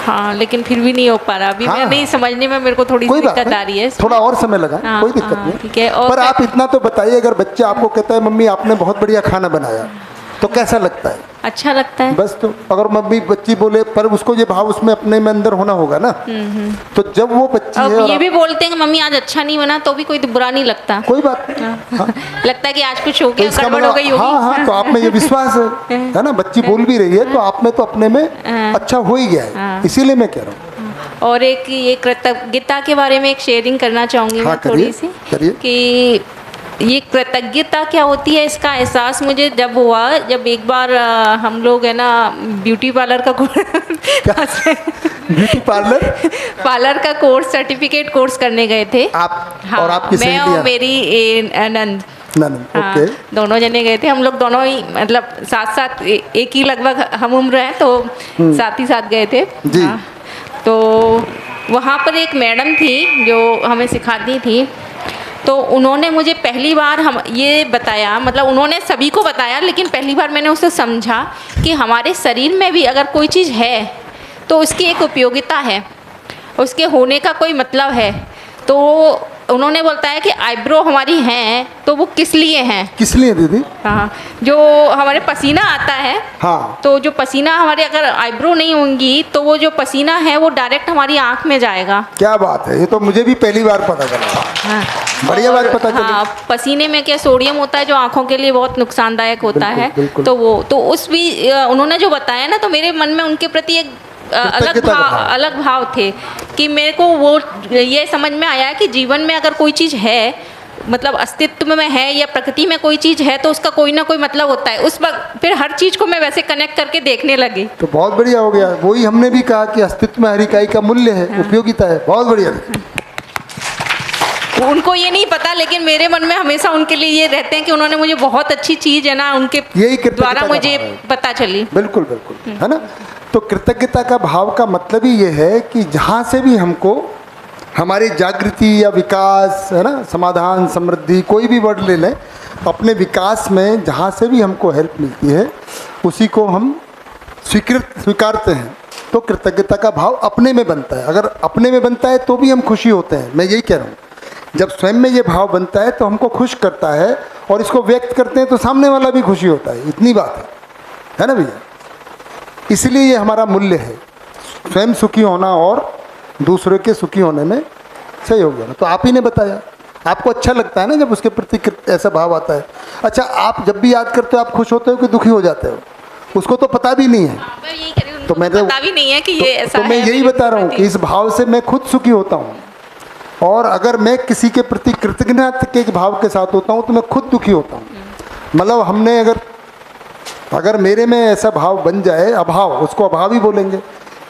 हाँ, लेकिन फिर भी नहीं हो पा रहा अभी। मैं नहीं समझने में, मेरे को थोड़ी दिक्कत आ रही है, थोड़ा और समय लगा। कोई दिक्कत नहीं, ठीक है। पर आप इतना तो बताइए, अगर बच्चा आपको कहता है मम्मी आपने बहुत बढ़िया खाना बनाया, तो कैसा लगता है? अच्छा लगता है। बस, तो अगर मम्मी बच्ची बोले, पर उसको ये भाव उसमें अपने में अंदर होना होगा ना। तो जब वो बच्ची अब है ये भी बोलते हैं कि मम्मी आज अच्छा नहीं बना, तो भी कोई बुरा नहीं लगता, कोई बात नहीं। हाँ। लगता है कि आज कुछ हो गया, तो गड़बड़ हो गई होगी। हाँ, तो आप में ये विश्वास है ना, बच्ची बोल भी रही है तो आप में तो अपने में अच्छा हो ही गया है, इसीलिए मैं कह रहा हूँ। और एक ये कृतज्ञता के बारे में एक शेयरिंग करना चाहूँगी मैं थोड़ी सी, कि ये कृतज्ञता क्या होती है, इसका एहसास मुझे जब हुआ, जब एक बार हम लोग है ना ब्यूटी पार्लर का ब्यूटी पार्लर का कोर्स, सर्टिफिकेट कोर्स करने गए थे आप। हाँ, और आपकी मैं और मेरी नंद, ओके, दोनों जने गए थे। हम लोग दोनों ही मतलब साथ साथ एक ही लगभग हम उम्र हैं, तो साथ ही साथ गए थे जी। हाँ, तो वहाँ पर एक मैडम थी जो हमें सिखाती थी। तो उन्होंने मुझे पहली बार हम ये बताया, मतलब उन्होंने सभी को बताया, लेकिन पहली बार मैंने उसे समझा कि हमारे शरीर में भी अगर कोई चीज़ है तो उसकी एक उपयोगिता है, उसके होने का कोई मतलब है। तो उन्होंने बताया कि आईब्रो हमारी हैं, तो वो किस लिए हैं? किस लिए दीदी? हाँ, जो हमारे पसीना आता है, हाँ, तो जो पसीना हमारे, अगर आईब्रो नहीं होंगी तो वो जो पसीना है वो डायरेक्ट हमारी आँख में जाएगा। क्या बात है, ये तो मुझे भी पहली बार पता चला। हाँ, बढ़िया बात पता चली। हाँ, पसीने में क्या सोडियम होता है जो आँखों के लिए बहुत नुकसानदायक होता है। तो वो तो उस भी उन्होंने जो बताया ना, तो मेरे मन में उनके प्रति एक अलग भाव थे कि मेरे को वो ये समझ में आया कि जीवन में अगर कोई चीज़ है, मतलब अस्तित्व में है या प्रकृति में कोई चीज़ है, तो उसका कोई ना कोई मतलब होता है। उस वक्त फिर हर चीज़ को मैं वैसे कनेक्ट करके देखने लगी। तो बहुत बढ़िया हो गया, वही हमने भी कहा कि अस्तित्व में हर इकाई का मूल्य है, उपयोगिता है। बहुत बढ़िया। उनको ये नहीं पता, लेकिन मेरे मन में हमेशा उनके लिए ये रहते हैं कि उन्होंने मुझे बहुत अच्छी चीज़ है ना, उनके द्वारा मुझे पता चली। बिल्कुल बिल्कुल, है ना। तो कृतज्ञता का भाव का मतलब ही ये है कि जहाँ से भी हमको हमारी जागृति या विकास, है ना, समाधान, समृद्धि, कोई भी वर्ड ले लें, अपने विकास में जहाँ से भी हमको हेल्प मिलती है उसी को हम स्वीकारते हैं। तो कृतज्ञता का भाव अपने में बनता है। अगर अपने में बनता है तो भी हम खुशी होते हैं। मैं यही कह रहा हूँ, जब स्वयं में ये भाव बनता है तो हमको खुश करता है, और इसको व्यक्त करते हैं तो सामने वाला भी खुशी होता है। इतनी बात है ना भैया। इसलिए ये हमारा मूल्य है, स्वयं सुखी होना और दूसरे के सुखी होने में सहयोग होना। तो आप ही ने बताया, आपको अच्छा लगता है ना जब उसके प्रति ऐसा भाव आता है। अच्छा, आप जब भी याद करते हो आप खुश होते हो कि दुखी हो जाते हो? उसको तो पता भी नहीं है। तो मैंने पता भी नहीं है कि ये ऐसा है। तो मैं यही बता रहा हूँ कि इस भाव से मैं खुद सुखी होता हूँ, और अगर मैं किसी के प्रति कृतज्ञता के भाव के साथ होता हूँ तो मैं खुद दुखी होता हूँ। मतलब हमने अगर मेरे में ऐसा भाव बन जाए, अभाव, उसको अभाव ही बोलेंगे।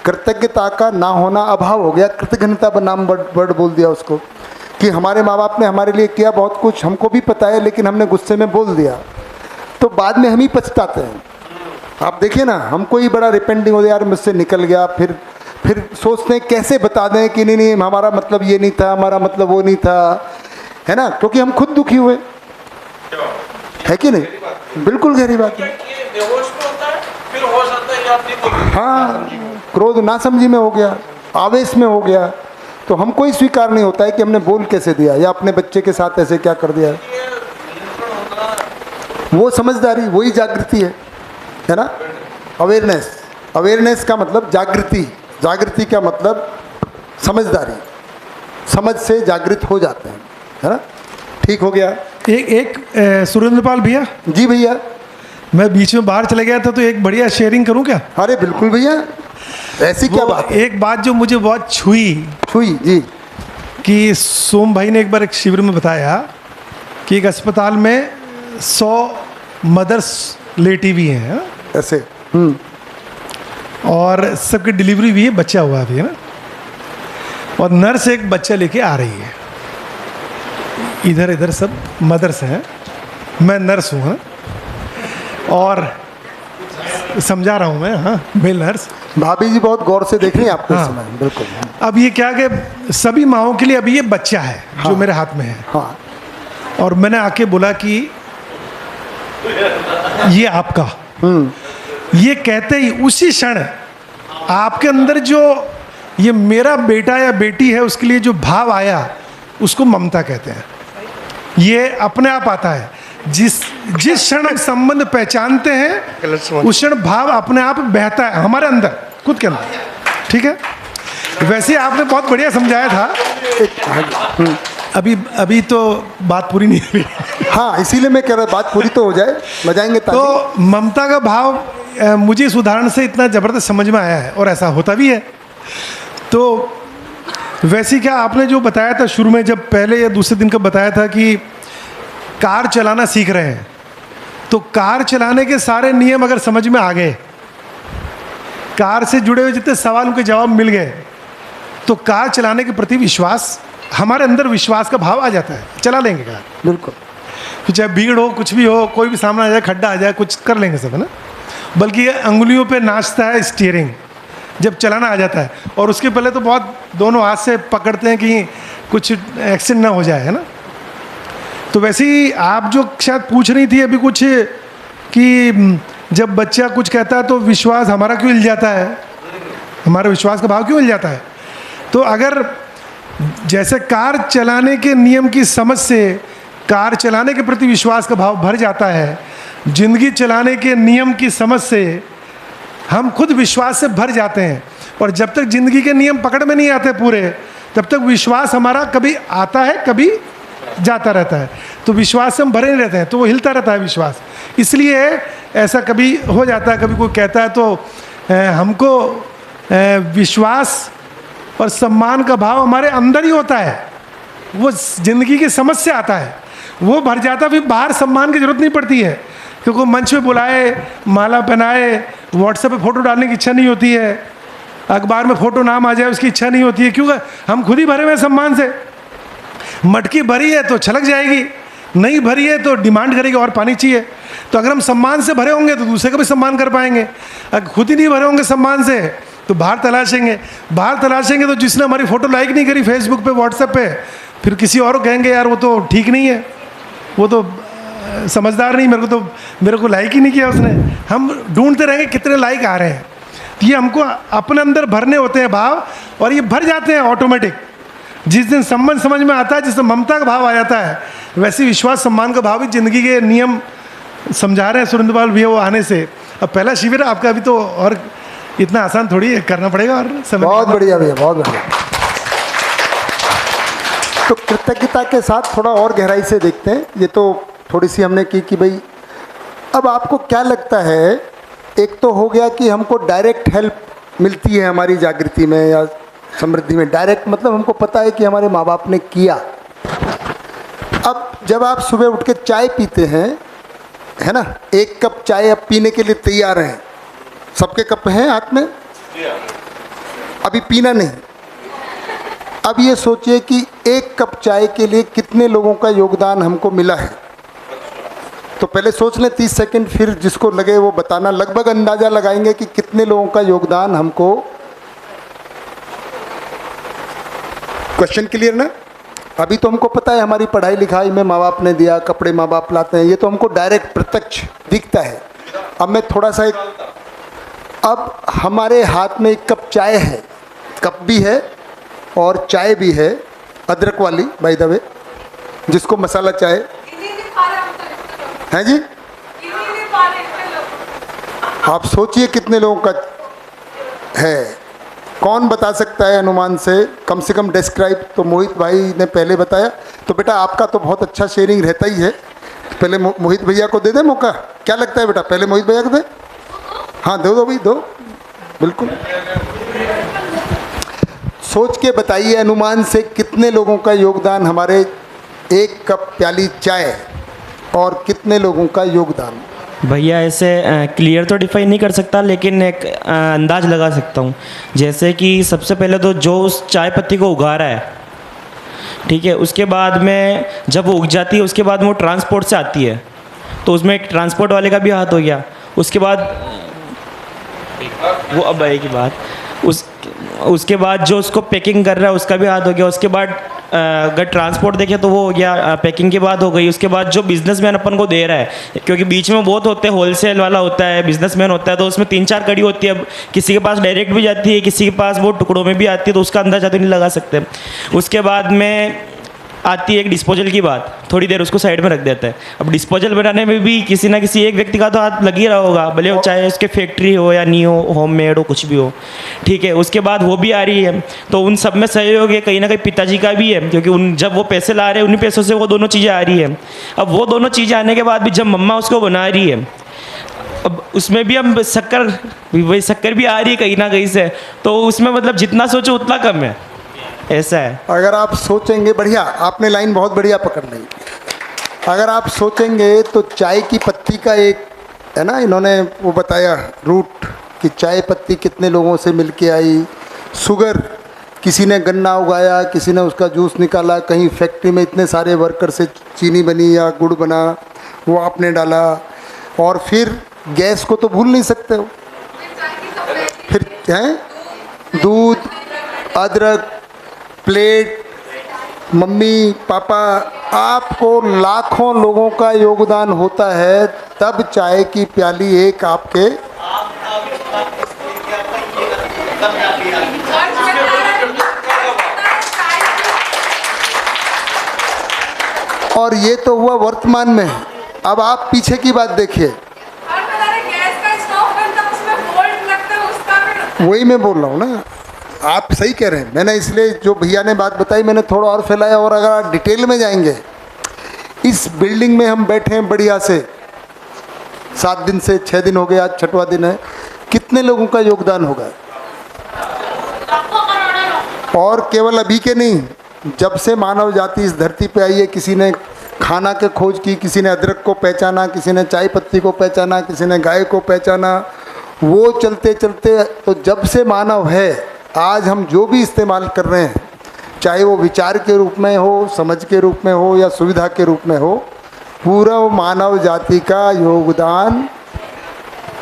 कृतज्ञता का ना होना अभाव हो गया। कृतज्ञता पर नाम वर्ड बोल दिया उसको, कि हमारे माँ बाप ने हमारे लिए किया बहुत कुछ, हमको भी पता है, लेकिन हमने गुस्से में बोल दिया, तो बाद में हम ही पछताते हैं। आप देखिए ना, हमको ही बड़ा रिपेंटिंग हो, यार मुझसे निकल गया, फिर सोचते हैं कैसे बता दें कि नहीं हमारा मतलब ये नहीं था, हमारा मतलब वो नहीं था, है ना, क्योंकि हम खुद दुखी हुए, है कि नहीं? बिल्कुल गहरी बात है। बेहोश में होता है, फिर होश आता है, हाँ, क्रोध नासमझी में हो गया, आवेश में हो गया, तो हमको ही स्वीकार नहीं होता है कि हमने बोल कैसे दिया या अपने बच्चे के साथ ऐसे क्या कर दिया। वो समझदारी, वही जागृति है ना। अवेयरनेस, अवेयरनेस का मतलब जागृति, जागृति का मतलब समझदारी, समझ से जागृत हो जाते हैं, है ना। ठीक हो गया। एक सुरेंद्रपाल भैया। जी भैया। मैं बीच में बाहर चले गया था तो एक बढ़िया शेयरिंग करूं क्या? अरे बिल्कुल भैया, ऐसी क्या बात है? एक बात जो मुझे बहुत छुई जी, कि सोम भाई ने एक बार एक शिविर में बताया कि एक अस्पताल में 100 मदर्स लेटी हुई हैं ऐसे, और सबकी डिलीवरी भी है, बच्चा हुआ भी है ना, और नर्स एक बच्चा लेके आ रही है। इधर इधर सब मदर्स हैं, मैं नर्स हूँ, हाँ? और समझा रहा हूँ मैं, हाँ, मेल नर्स। भाभी जी बहुत गौर से देख रही हैं आपको इस समय, बिल्कुल। अब ये क्या कि सभी माओं के लिए अभी ये बच्चा है जो मेरे हाथ में है, हाँ। और मैंने आके बोला कि ये आपका, ये कहते ही उसी क्षण आपके अंदर जो ये मेरा बेटा या बेटी है उसके लिए जो भाव आया उसको ममता कहते हैं। ये अपने आप आता है, जिस क्षण हम संबंध पहचानते हैं उस क्षण भाव अपने आप बहता है हमारे अंदर, खुद के अंदर। ठीक है, वैसे आपने बहुत बढ़िया समझाया था। अभी तो बात पूरी नहीं हुई। हाँ, इसीलिए मैं कह रहा बात पूरी तो हो जाए, बजाएंगे। तो ममता का भाव मुझे इस उदाहरण से इतना ज़बरदस्त समझ में आया है, और ऐसा होता भी है। तो वैसे क्या आपने जो बताया था शुरू में, जब पहले या दूसरे दिन का बताया था कि कार चलाना सीख रहे हैं, तो कार चलाने के सारे नियम अगर समझ में आ गए, कार से जुड़े हुए जितने सवालों के जवाब मिल गए, तो कार चलाने के प्रति विश्वास, हमारे अंदर विश्वास का भाव आ जाता है, चला लेंगे कार। बिल्कुल, चाहे भीड़ हो, कुछ भी हो, कोई भी सामने आ जाए, खड्डा आ जाए, कुछ कर लेंगे सब, है ना। बल्कि ये अंगुलियों पे नाचता है स्टीयरिंग जब चलाना आ जाता है, और उसके पहले तो बहुत दोनों हाथ से पकड़ते हैं कि कुछ एक्सीडेंट ना हो जाए, है ना। तो वैसे ही आप जो शायद पूछ रही थी अभी कुछ, कि जब बच्चा कुछ कहता है तो विश्वास हमारा क्यों हिल जाता है, हमारा विश्वास का भाव क्यों हिल जाता है। तो अगर जैसे कार चलाने के नियम की समझ से कार चलाने के प्रति विश्वास का भाव भर जाता है, जिंदगी चलाने के नियम की समझ से हम खुद विश्वास से भर जाते हैं, और जब तक जिंदगी के नियम पकड़ में नहीं आते पूरे, तब तक विश्वास हमारा कभी आता है कभी जाता रहता है। तो विश्वास से हम भरे नहीं रहते हैं, तो वो हिलता रहता है विश्वास। इसलिए ऐसा कभी हो जाता है, कभी कोई कहता है तो हमको विश्वास और सम्मान का भाव हमारे अंदर ही होता है, वो जिंदगी की समझ से आता है, वो भर जाता, फिर बाहर सम्मान की जरूरत नहीं पड़ती है। क्योंकि मंच पे बुलाए, माला पहनाए, व्हाट्सएप पे फ़ोटो डालने की इच्छा नहीं होती है, अखबार में फ़ोटो नाम आ जाए उसकी इच्छा नहीं होती है, क्योंकि हम खुद ही भरे हुए सम्मान से। मटकी भरी है तो छलक जाएगी, नहीं भरी है तो डिमांड करेगी और पानी चाहिए। तो अगर हम सम्मान से भरे होंगे तो दूसरे का भी सम्मान कर पाएंगे, अगर खुद ही नहीं भरे होंगे सम्मान से तो बाहर तलाशेंगे तो जिसने हमारी फ़ोटो लाइक नहीं करी फेसबुक पे, व्हाट्सएप पे, फिर किसी और को कहेंगे यार वो तो ठीक नहीं है, वो तो समझदार नहीं, मेरे को लाइक ही नहीं किया उसने। हम ढूंढते रहेंगे कितने लाइक आ रहे हैं। तो ये हमको अपने अंदर भरने होते हैं भाव, और ये भर जाते हैं ऑटोमेटिक। जिस दिन संबंध समझ में आता है, जिस दिन ममता का भाव आ जाता है, वैसे विश्वास सम्मान का भाव भी जिंदगी के नियम समझा रहे हैं सुरेंद्रपाल भैया वो आने से। अब पहला शिविर आपका, अभी तो और इतना आसान थोड़ी है, करना पड़ेगा और समय। बहुत बढ़िया भैया, बहुत बढ़िया। तो कृतज्ञता के साथ थोड़ा और गहराई से देखते हैं। ये तो थोड़ी सी हमने की कि भाई अब आपको क्या लगता है, एक तो हो गया कि हमको डायरेक्ट हेल्प मिलती है हमारी जागृति में या समृद्धि में। डायरेक्ट मतलब हमको पता है कि हमारे माँ बाप ने किया। अब जब आप सुबह उठ के चाय पीते हैं, है ना, एक कप चाय अब पीने के लिए तैयार हैं, सबके कप हैं हाथ में, अभी पीना नहीं। अब ये सोचिए कि एक कप चाय के लिए कितने लोगों का योगदान हमको मिला है। तो पहले सोच लें 30 सेकंड, फिर जिसको लगे वो बताना। लगभग अंदाज़ा लगाएंगे कि कितने लोगों का योगदान हमको। क्वेश्चन क्लियर ना? अभी तो हमको पता है हमारी पढ़ाई लिखाई में माँ बाप ने दिया, कपड़े माँ बाप लाते हैं, ये तो हमको डायरेक्ट प्रत्यक्ष दिखता है। अब मैं थोड़ा सा अब हमारे हाथ में एक कप चाय है, कप भी है और चाय भी है, अदरक वाली बाय द वे, जिसको मसाला चाय है जी। आप सोचिए कितने लोगों का है, कौन बता सकता है अनुमान से कम डिस्क्राइब। तो मोहित भाई ने पहले बताया, तो बेटा आपका तो बहुत अच्छा शेयरिंग रहता ही है, पहले मोहित भैया को दे दे मौका। क्या लगता है बेटा, पहले मोहित भैया को दे? हाँ दो भाई दो, बिल्कुल। सोच के बताइए अनुमान से कितने लोगों का योगदान हमारे एक कप प्याली चाय, और कितने लोगों का योगदान। भैया ऐसे क्लियर तो डिफाइन नहीं कर सकता, लेकिन एक अंदाज लगा सकता हूँ। जैसे कि सबसे पहले तो जो उस चाय पत्ती को उगा रहा है, ठीक है, उसके बाद में जब वो उग जाती है उसके बाद वो ट्रांसपोर्ट से आती है, तो उसमें एक ट्रांसपोर्ट वाले का भी हाथ हो गया। उसके बाद वो अब आएगी बात, उसके बाद जो उसको पैकिंग कर रहा है उसका भी हाथ हो गया। उसके बाद अगर ट्रांसपोर्ट देखें तो वो हो गया, पैकिंग की बात हो गई। उसके बाद जो बिजनेसमैन अपन को दे रहा है, क्योंकि बीच में बहुत होते हैं, होलसेल वाला होता है, बिजनेसमैन होता है, तो उसमें 3-4 कड़ी होती है। अब किसी के पास डायरेक्ट भी जाती है, किसी के पास वो टुकड़ों में भी आती है, तो उसका अंदाजा तो नहीं लगा सकते। उसके बाद में आती है एक डिस्पोजल की बात, थोड़ी देर उसको साइड में रख देता है। अब डिस्पोजल बनाने में भी किसी ना किसी एक व्यक्ति का तो हाथ लग ही रहा होगा, भले वो चाहे उसके फैक्ट्री हो या नहीं हो, होममेड हो, कुछ भी हो, ठीक है। उसके बाद वो भी आ रही है, तो उन सब में सहयोग है कहीं ना कहीं पिताजी का भी है, क्योंकि उन जब वो पैसे ला रहे हैं उन्हीं पैसों से वो दोनों चीज़ें आ रही है। अब वो दोनों चीज़ें आने के बाद भी जब मम्मा उसको बना रही है, अब उसमें भी हम शक्कर भी आ रही है कहीं ना कहीं से, तो उसमें मतलब जितना सोचो उतना कम है, ऐसा है। अगर आप सोचेंगे, बढ़िया आपने लाइन बहुत बढ़िया पकड़ ली। अगर आप सोचेंगे तो चाय की पत्ती का एक है ना, इन्होंने वो बताया रूट कि चाय पत्ती कितने लोगों से मिलके आई। शुगर, किसी ने गन्ना उगाया, किसी ने उसका जूस निकाला, कहीं फैक्ट्री में इतने सारे वर्कर से चीनी बनी या गुड़ बना, वो आपने डाला। और फिर गैस को तो भूल नहीं सकते हो, फिर हैं दूध, अदरक, प्लेट, मम्मी पापा, आपको लाखों लोगों का योगदान होता है, तब चाय की प्याली एक आपके। और ये तो हुआ वर्तमान में, अब आप पीछे की बात देखिए। वही मैं बोल रहा हूँ ना, आप सही कह रहे हैं। मैंने इसलिए जो भैया ने बात बताई मैंने थोड़ा और फैलाया। और अगर आप डिटेल में जाएंगे, इस बिल्डिंग में हम बैठे हैं बढ़िया से 7 दिन से 6 दिन हो गए, आज 6वां दिन है। कितने लोगों का योगदान होगा? और केवल अभी के नहीं, जब से मानव जाति इस धरती पे आई है, किसी ने खाना के खोज की, किसी ने अदरक को पहचाना, किसी ने चाय पत्ती को पहचाना, किसी ने गाय को पहचाना। वो चलते चलते तो जब से मानव है, आज हम जो भी इस्तेमाल कर रहे हैं, चाहे वो विचार के रूप में हो, समझ के रूप में हो या सुविधा के रूप में हो, पूरा मानव जाति का योगदान।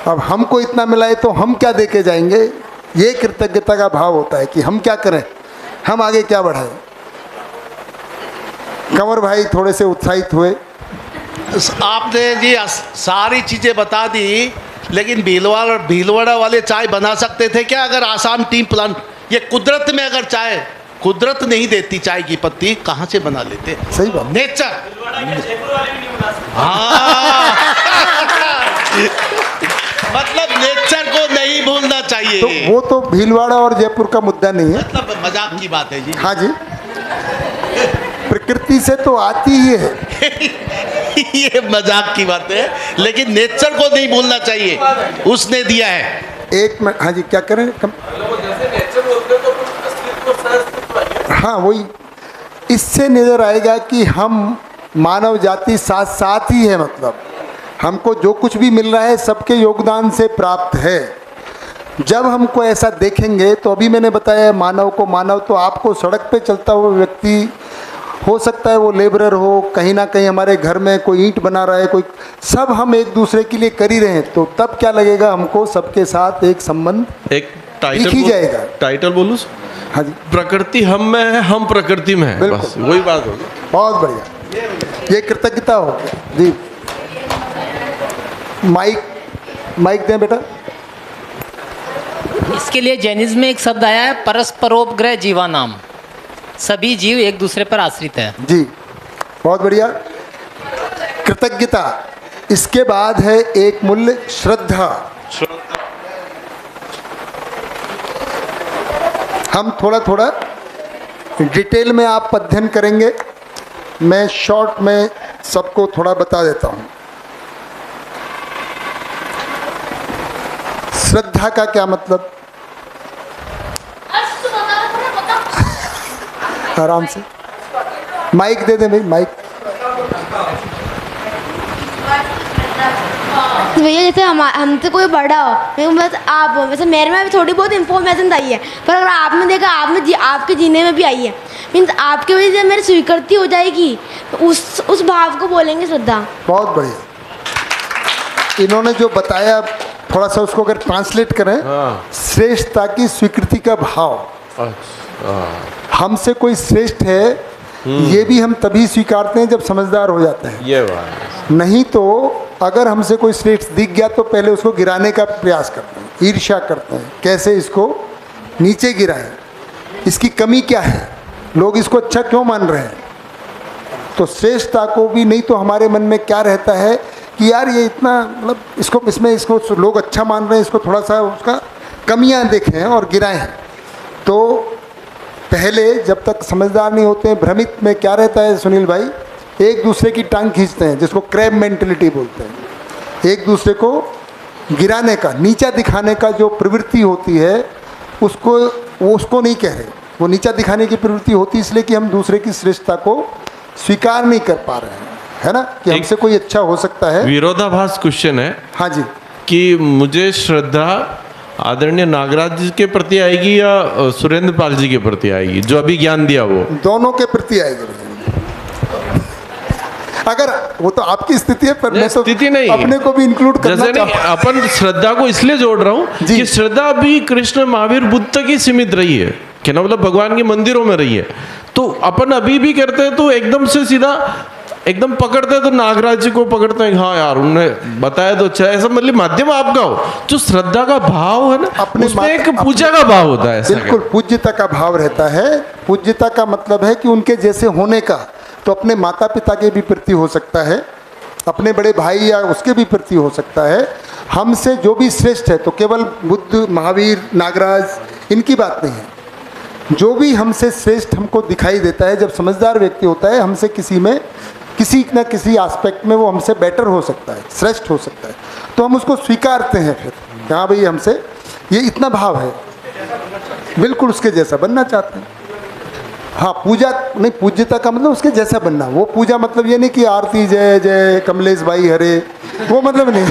अब हमको इतना मिला है तो हम क्या दे के जाएंगे, ये कृतज्ञता का भाव होता है कि हम क्या करें, हम आगे क्या बढ़ाएं। कंवर भाई थोड़े से उत्साहित हुए। आपने जी सारी चीज़ें बता दी, लेकिन भीलवाड़ा वाले चाय बना सकते थे क्या अगर आसाम टीम प्लान, ये कुदरत में अगर चाय, कुदरत नहीं देती चाय की पत्ती, कहाँ से बना लेते? सही बात, नेचर। हाँ मतलब नेचर को नहीं भूलना चाहिए। तो वो तो भीलवाड़ा और जयपुर का मुद्दा नहीं है, मतलब मजाक की बात है जी। हाँ जी, प्रकृति से तो आती ही है। ये मजाक की बात है, लेकिन नेचर को नहीं भूलना चाहिए, उसने दिया है। एक मिनट, हाँ जी, क्या करें हाँ वही, इससे नज़र आएगा कि हम मानव जाति साथ साथ ही है। मतलब हमको जो कुछ भी मिल रहा है सबके योगदान से प्राप्त है। जब हमको ऐसा देखेंगे तो अभी मैंने बताया मानव को मानव, तो आपको सड़क पे चलता हुआ व्यक्ति हो सकता है, वो लेबरर हो, कहीं ना कहीं हमारे घर में कोई ईंट बना रहा है, कोई, सब हम एक दूसरे के लिए कर ही रहे हैं। तो तब क्या लगेगा हमको, सबके साथ एक संबंध एक टाइटल ही जाएगा। टाइटल बोलूँ? हाँ जी, प्रकृति हम में है, हम प्रकृति में है, बस वही बात होगी। बहुत बढ़िया, ये कृतज्ञता हो जी। माइक दें बेटा। इसके लिए जैनिज्म में एक शब्द आया है, परस्परोपग्रह जीवानाम। सभी जीव एक दूसरे पर आश्रित है। जी, बहुत बढ़िया। कृतज्ञता, इसके बाद है एक मूल्य श्रद्धा। हम थोड़ा थोड़ा डिटेल में आप अध्ययन करेंगे, मैं शॉर्ट में सबको थोड़ा बता देता हूँ। श्रद्धा का क्या मतलब? आराम से माइक दे दे भाई, माइक। भैया जैसे हमसे कोई बड़ा हो, बस आप हो, वैसे मेरे में भी थोड़ी बहुत इन्फॉर्मेशन आई है, पर अगर आपने देखा आपके जीने में भी आई है, मीन्स आपकी वजह से मेरी स्वीकृति हो जाएगी, तो उस भाव को बोलेंगे श्रद्धा। बहुत बढ़िया। इन्होंने जो बताया थोड़ा सा उसको अगर ट्रांसलेट करें, श्रेष्ठता की स्वीकृति का भाव। हमसे कोई श्रेष्ठ है ये भी हम तभी स्वीकारते हैं जब समझदार हो जाते हैं। ये बात नहीं तो अगर हमसे कोई श्रेष्ठ दिख गया तो पहले उसको गिराने का प्रयास करते हैं, ईर्ष्या करते हैं, कैसे इसको नीचे गिराएं, इसकी कमी क्या है, लोग इसको अच्छा क्यों मान रहे हैं। तो श्रेष्ठता को भी नहीं तो हमारे मन में क्या रहता है कि यार ये इतना मतलब इसको लोग अच्छा मान रहे हैं, इसको थोड़ा सा उसका कमियां देखें और गिराएं। तो पहले जब तक समझदार नहीं होते हैं, भ्रमित में क्या रहता है सुनील भाई, एक दूसरे की टांग खींचते हैं, जिसको क्रैब मेंटेलिटी बोलते हैं। एक दूसरे को गिराने का, नीचा दिखाने का जो प्रवृत्ति होती है उसको नहीं कह रहे, वो नीचा दिखाने की प्रवृत्ति होती है इसलिए कि हम दूसरे की श्रेष्ठता को स्वीकार नहीं कर पा रहे हैं, है ना, कि हमसे कोई अच्छा हो सकता है। विरोधाभास क्वेश्चन है। हाँ जी। कि मुझे श्रद्धा आदरणीय नागराज जी के प्रति आएगी या सुरेंद्र पाल जी के प्रति आएगी, जो अभी ज्ञान दिया वो? दोनों के प्रति आएगी। अगर वो तो आपकी स्थिति है, पर मैं तो स्थिति नहीं, अपने को भी इंक्लूड करना जैसे नहीं, अपन श्रद्धा को इसलिए जोड़ रहा हूँ कि श्रद्धा भी कृष्ण, महावीर, बुद्ध तक ही सीमित रही है, क्या ना, मतलब भगवान के मंदिरों में रही है। तो अपन अभी भी करते हैं तो एकदम से सीधा एकदम पकड़ते हैं तो नागराज जी को पकड़ते हैं, हाँ यार उन्होंने बताया तो अच्छा, ऐसा मतलब माध्यम आपका हो। जो श्रद्धा का भाव है ना, अपने उसमें एक पूजा का भाव होता है। बिल्कुल, पूज्यता का भाव रहता है। पूज्यता का मतलब है कि उनके जैसे होने का, तो अपने माता पिता के भी प्रति हो सकता है, अपने बड़े भाई या उसके भी प्रति हो सकता है। हमसे जो भी श्रेष्ठ है, तो केवल बुद्ध, महावीर, नागराज इनकी बात नहीं है, जो भी हमसे श्रेष्ठ हमको दिखाई देता है, जब समझदार व्यक्ति होता है, हमसे किसी न किसी एस्पेक्ट में वो हमसे बेटर हो सकता है, श्रेष्ठ हो सकता है, तो हम उसको स्वीकारते हैं। फिर हाँ भाई हमसे ये इतना भाव है, बिल्कुल उसके जैसा बनना चाहते हैं। हाँ, पूजा नहीं, पूज्यता का मतलब उसके जैसा बनना। वो पूजा मतलब ये नहीं कि आरती जय जय कमलेश भाई हरे, वो मतलब नहीं।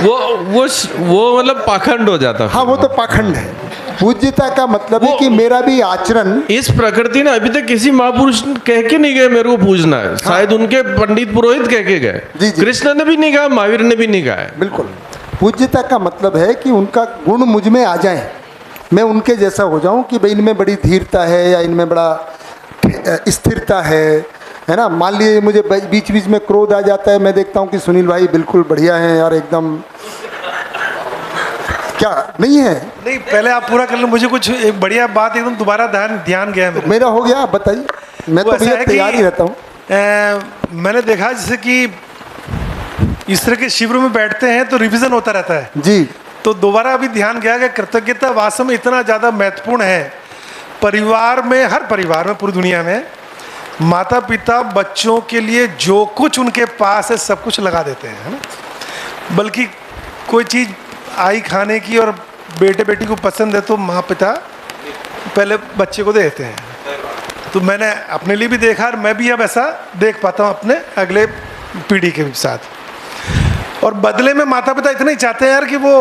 वो मतलब पाखंड हो जाता है। हाँ, वो तो पाखंड है। पूज्यता का मतलब है कि मेरा भी आचरण, इस प्रकृति ने अभी तक किसी महापुरुष कह के नहीं गए मेरे को पूजना है। शायद उनके पंडित पुरोहित कह के गए, कृष्ण ने भी नहीं कहा, महावीर ने भी नहीं कहा है। बिल्कुल, पूज्यता का मतलब है कि उनका गुण मुझ में आ जाए, मैं उनके जैसा हो जाऊं, कि भाई इनमें बड़ी धीरता है या इनमें बड़ा स्थिरता है ना। मान लीजिए मुझे बीच बीच में क्रोध आ जाता है, मैं देखता हूं कि सुनील भाई बिल्कुल बढ़िया हैं यार, एकदम क्या नहीं है। नहीं, पहले आप पूरा कर लो, मुझे कुछ एक बढ़िया बात एकदम दोबारा ध्यान गया मेरा हो गया, आप बताइए। मैं तो भैया तैयार ही रहता हूँ। मैंने देखा जैसे कि इस तरह के शिविरों में बैठते हैं तो रिवीजन होता रहता है जी, तो दोबारा अभी ध्यान गया कि कृतज्ञता वास्तव में इतना ज़्यादा महत्वपूर्ण है। परिवार में, हर परिवार में, पूरी दुनिया में माता पिता बच्चों के लिए जो कुछ उनके पास है सब कुछ लगा देते हैं, है ना। बल्कि कोई चीज़ आई खाने की और बेटे बेटी को पसंद है तो माँ पिता पहले बच्चे को देते हैं। तो मैंने अपने लिए भी देखा और मैं भी अब ऐसा देख पाता हूँ अपने अगले पीढ़ी के साथ। और बदले में माता पिता इतना ही चाहते हैं यार कि वो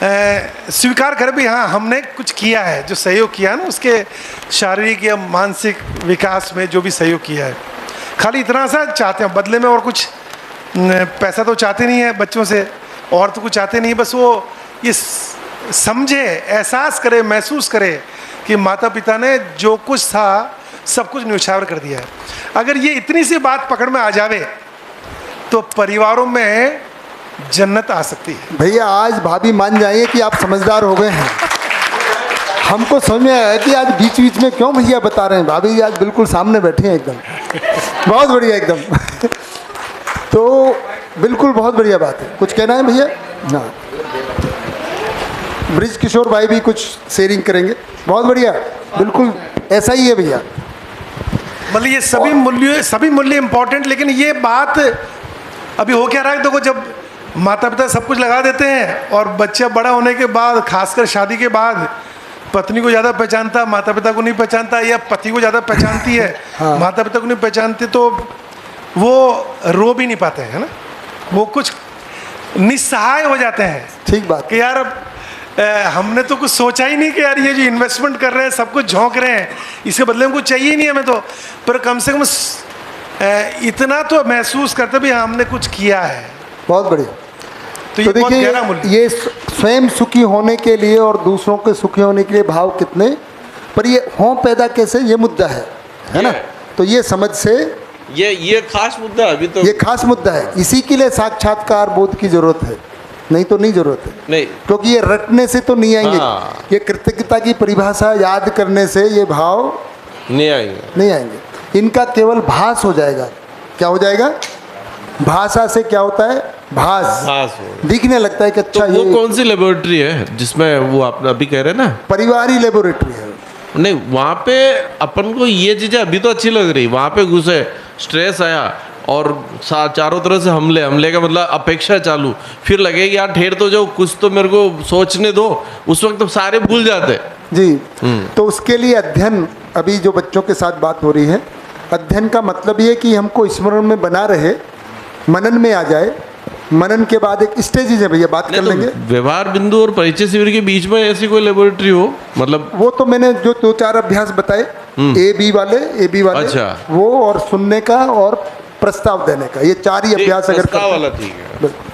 स्वीकार करे भी हाँ हमने कुछ किया है, जो सहयोग किया है ना उसके शारीरिक या मानसिक विकास में जो भी सहयोग किया है, खाली इतना सा चाहते हैं। बदले में और कुछ पैसा तो चाहते नहीं है बच्चों से, और तो कुछ चाहते नहीं, बस वो ये समझे, एहसास करे, महसूस करे कि माता पिता ने जो कुछ था सब कुछ न्यौछावर कर दिया है। अगर ये इतनी सी बात पकड़ में आ जावे तो परिवारों में जन्नत आ सकती है। भैया आज भाभी मान जाइए कि आप समझदार हो गए हैं। हमको समझ में आया कि आज बीच बीच में क्यों भैया बता रहे हैं। भाभी जी आज बिल्कुल सामने बैठी हैं एकदम, बहुत बढ़िया एकदम। तो बिल्कुल बहुत बढ़िया बात है। कुछ कहना है भैया? हाँ, ब्रिज किशोर भाई भी कुछ शेयरिंग करेंगे। बहुत बढ़िया, बिल्कुल ऐसा ही है भैया। मतलब ये सभी मूल्य इम्पोर्टेंट, लेकिन ये बात अभी हो क्या रहा है, देखो जब माता पिता सब कुछ लगा देते हैं और बच्चा बड़ा होने के बाद, खासकर शादी के बाद, पत्नी को ज़्यादा पहचानता, माता पिता को नहीं पहचानता, या पति को ज़्यादा पहचानती है हाँ। माता पिता को नहीं पहचानती, तो वो रो भी नहीं पाते हैं, है ना, वो कुछ निस्सहाय हो जाते हैं। ठीक बात कि यार अब हमने तो कुछ सोचा ही नहीं कि यार ये जो इन्वेस्टमेंट कर रहे हैं, सब कुछ झोंक रहे हैं, इसके बदले में कुछ चाहिए ही नहीं हमें, तो पर कम से कम इतना तो महसूस करते भी हमने कुछ किया है। बहुत बढ़िया। तो ये बहुत गहरा मूल्य। ये स्वयं सुखी होने के लिए और दूसरों के सुखी होने के लिए भाव कितने, पर ये हों पैदा कैसे, ये मुद्दा है ना। तो ये समझ से ये खास मुद्दा है। अभी तो ये खास मुद्दा है, इसी के लिए साक्षात्कार बोध की जरूरत है, नहीं तो नहीं जरूरत है। नहीं, क्योंकि ये रटने से तो नहीं आएंगे। ये कृतज्ञता की परिभाषा याद करने से ये भाव नहीं आएंगे। इनका केवल भास हो जाएगा। क्या हो जाएगा? भाषा से क्या होता है? भास दिखने लगता है कि अच्छा। तो वो कौन सी लेबोरेटरी है जिसमें वो आप अभी कह रहे हैं ना, परिवारी लेबोरेटरी है? नहीं, वहाँ पे अपन को ये चीज़ें अभी तो अच्छी लग रही, वहाँ पे घुसे, स्ट्रेस आया और चारों तरफ से हमले का मतलब अपेक्षा चालू, फिर लगेगी यार ठहर तो जाओ, कुछ तो मेरे को सोचने दो, उस वक्त तो सारे भूल जाते जी। तो उसके लिए अध्ययन, अभी जो बच्चों के साथ बात हो रही है, अध्ययन का मतलब ये कि हमको स्मरण में बना रहे, मनन में आ जाए। मनन के बाद एक स्टेजेज है भैया, बात कर लेंगे। व्यवहार बिंदु और परिचय शिविर के बीच में ऐसी कोई लेबोरेटरी हो, मतलब वो तो मैंने जो 2-4 अभ्यास बताए, ए बी वाले अच्छा, वो और सुनने का और प्रस्ताव देने का, ये 4 ही अभ्यास अगर प्रस्ताव वाला ठीक है,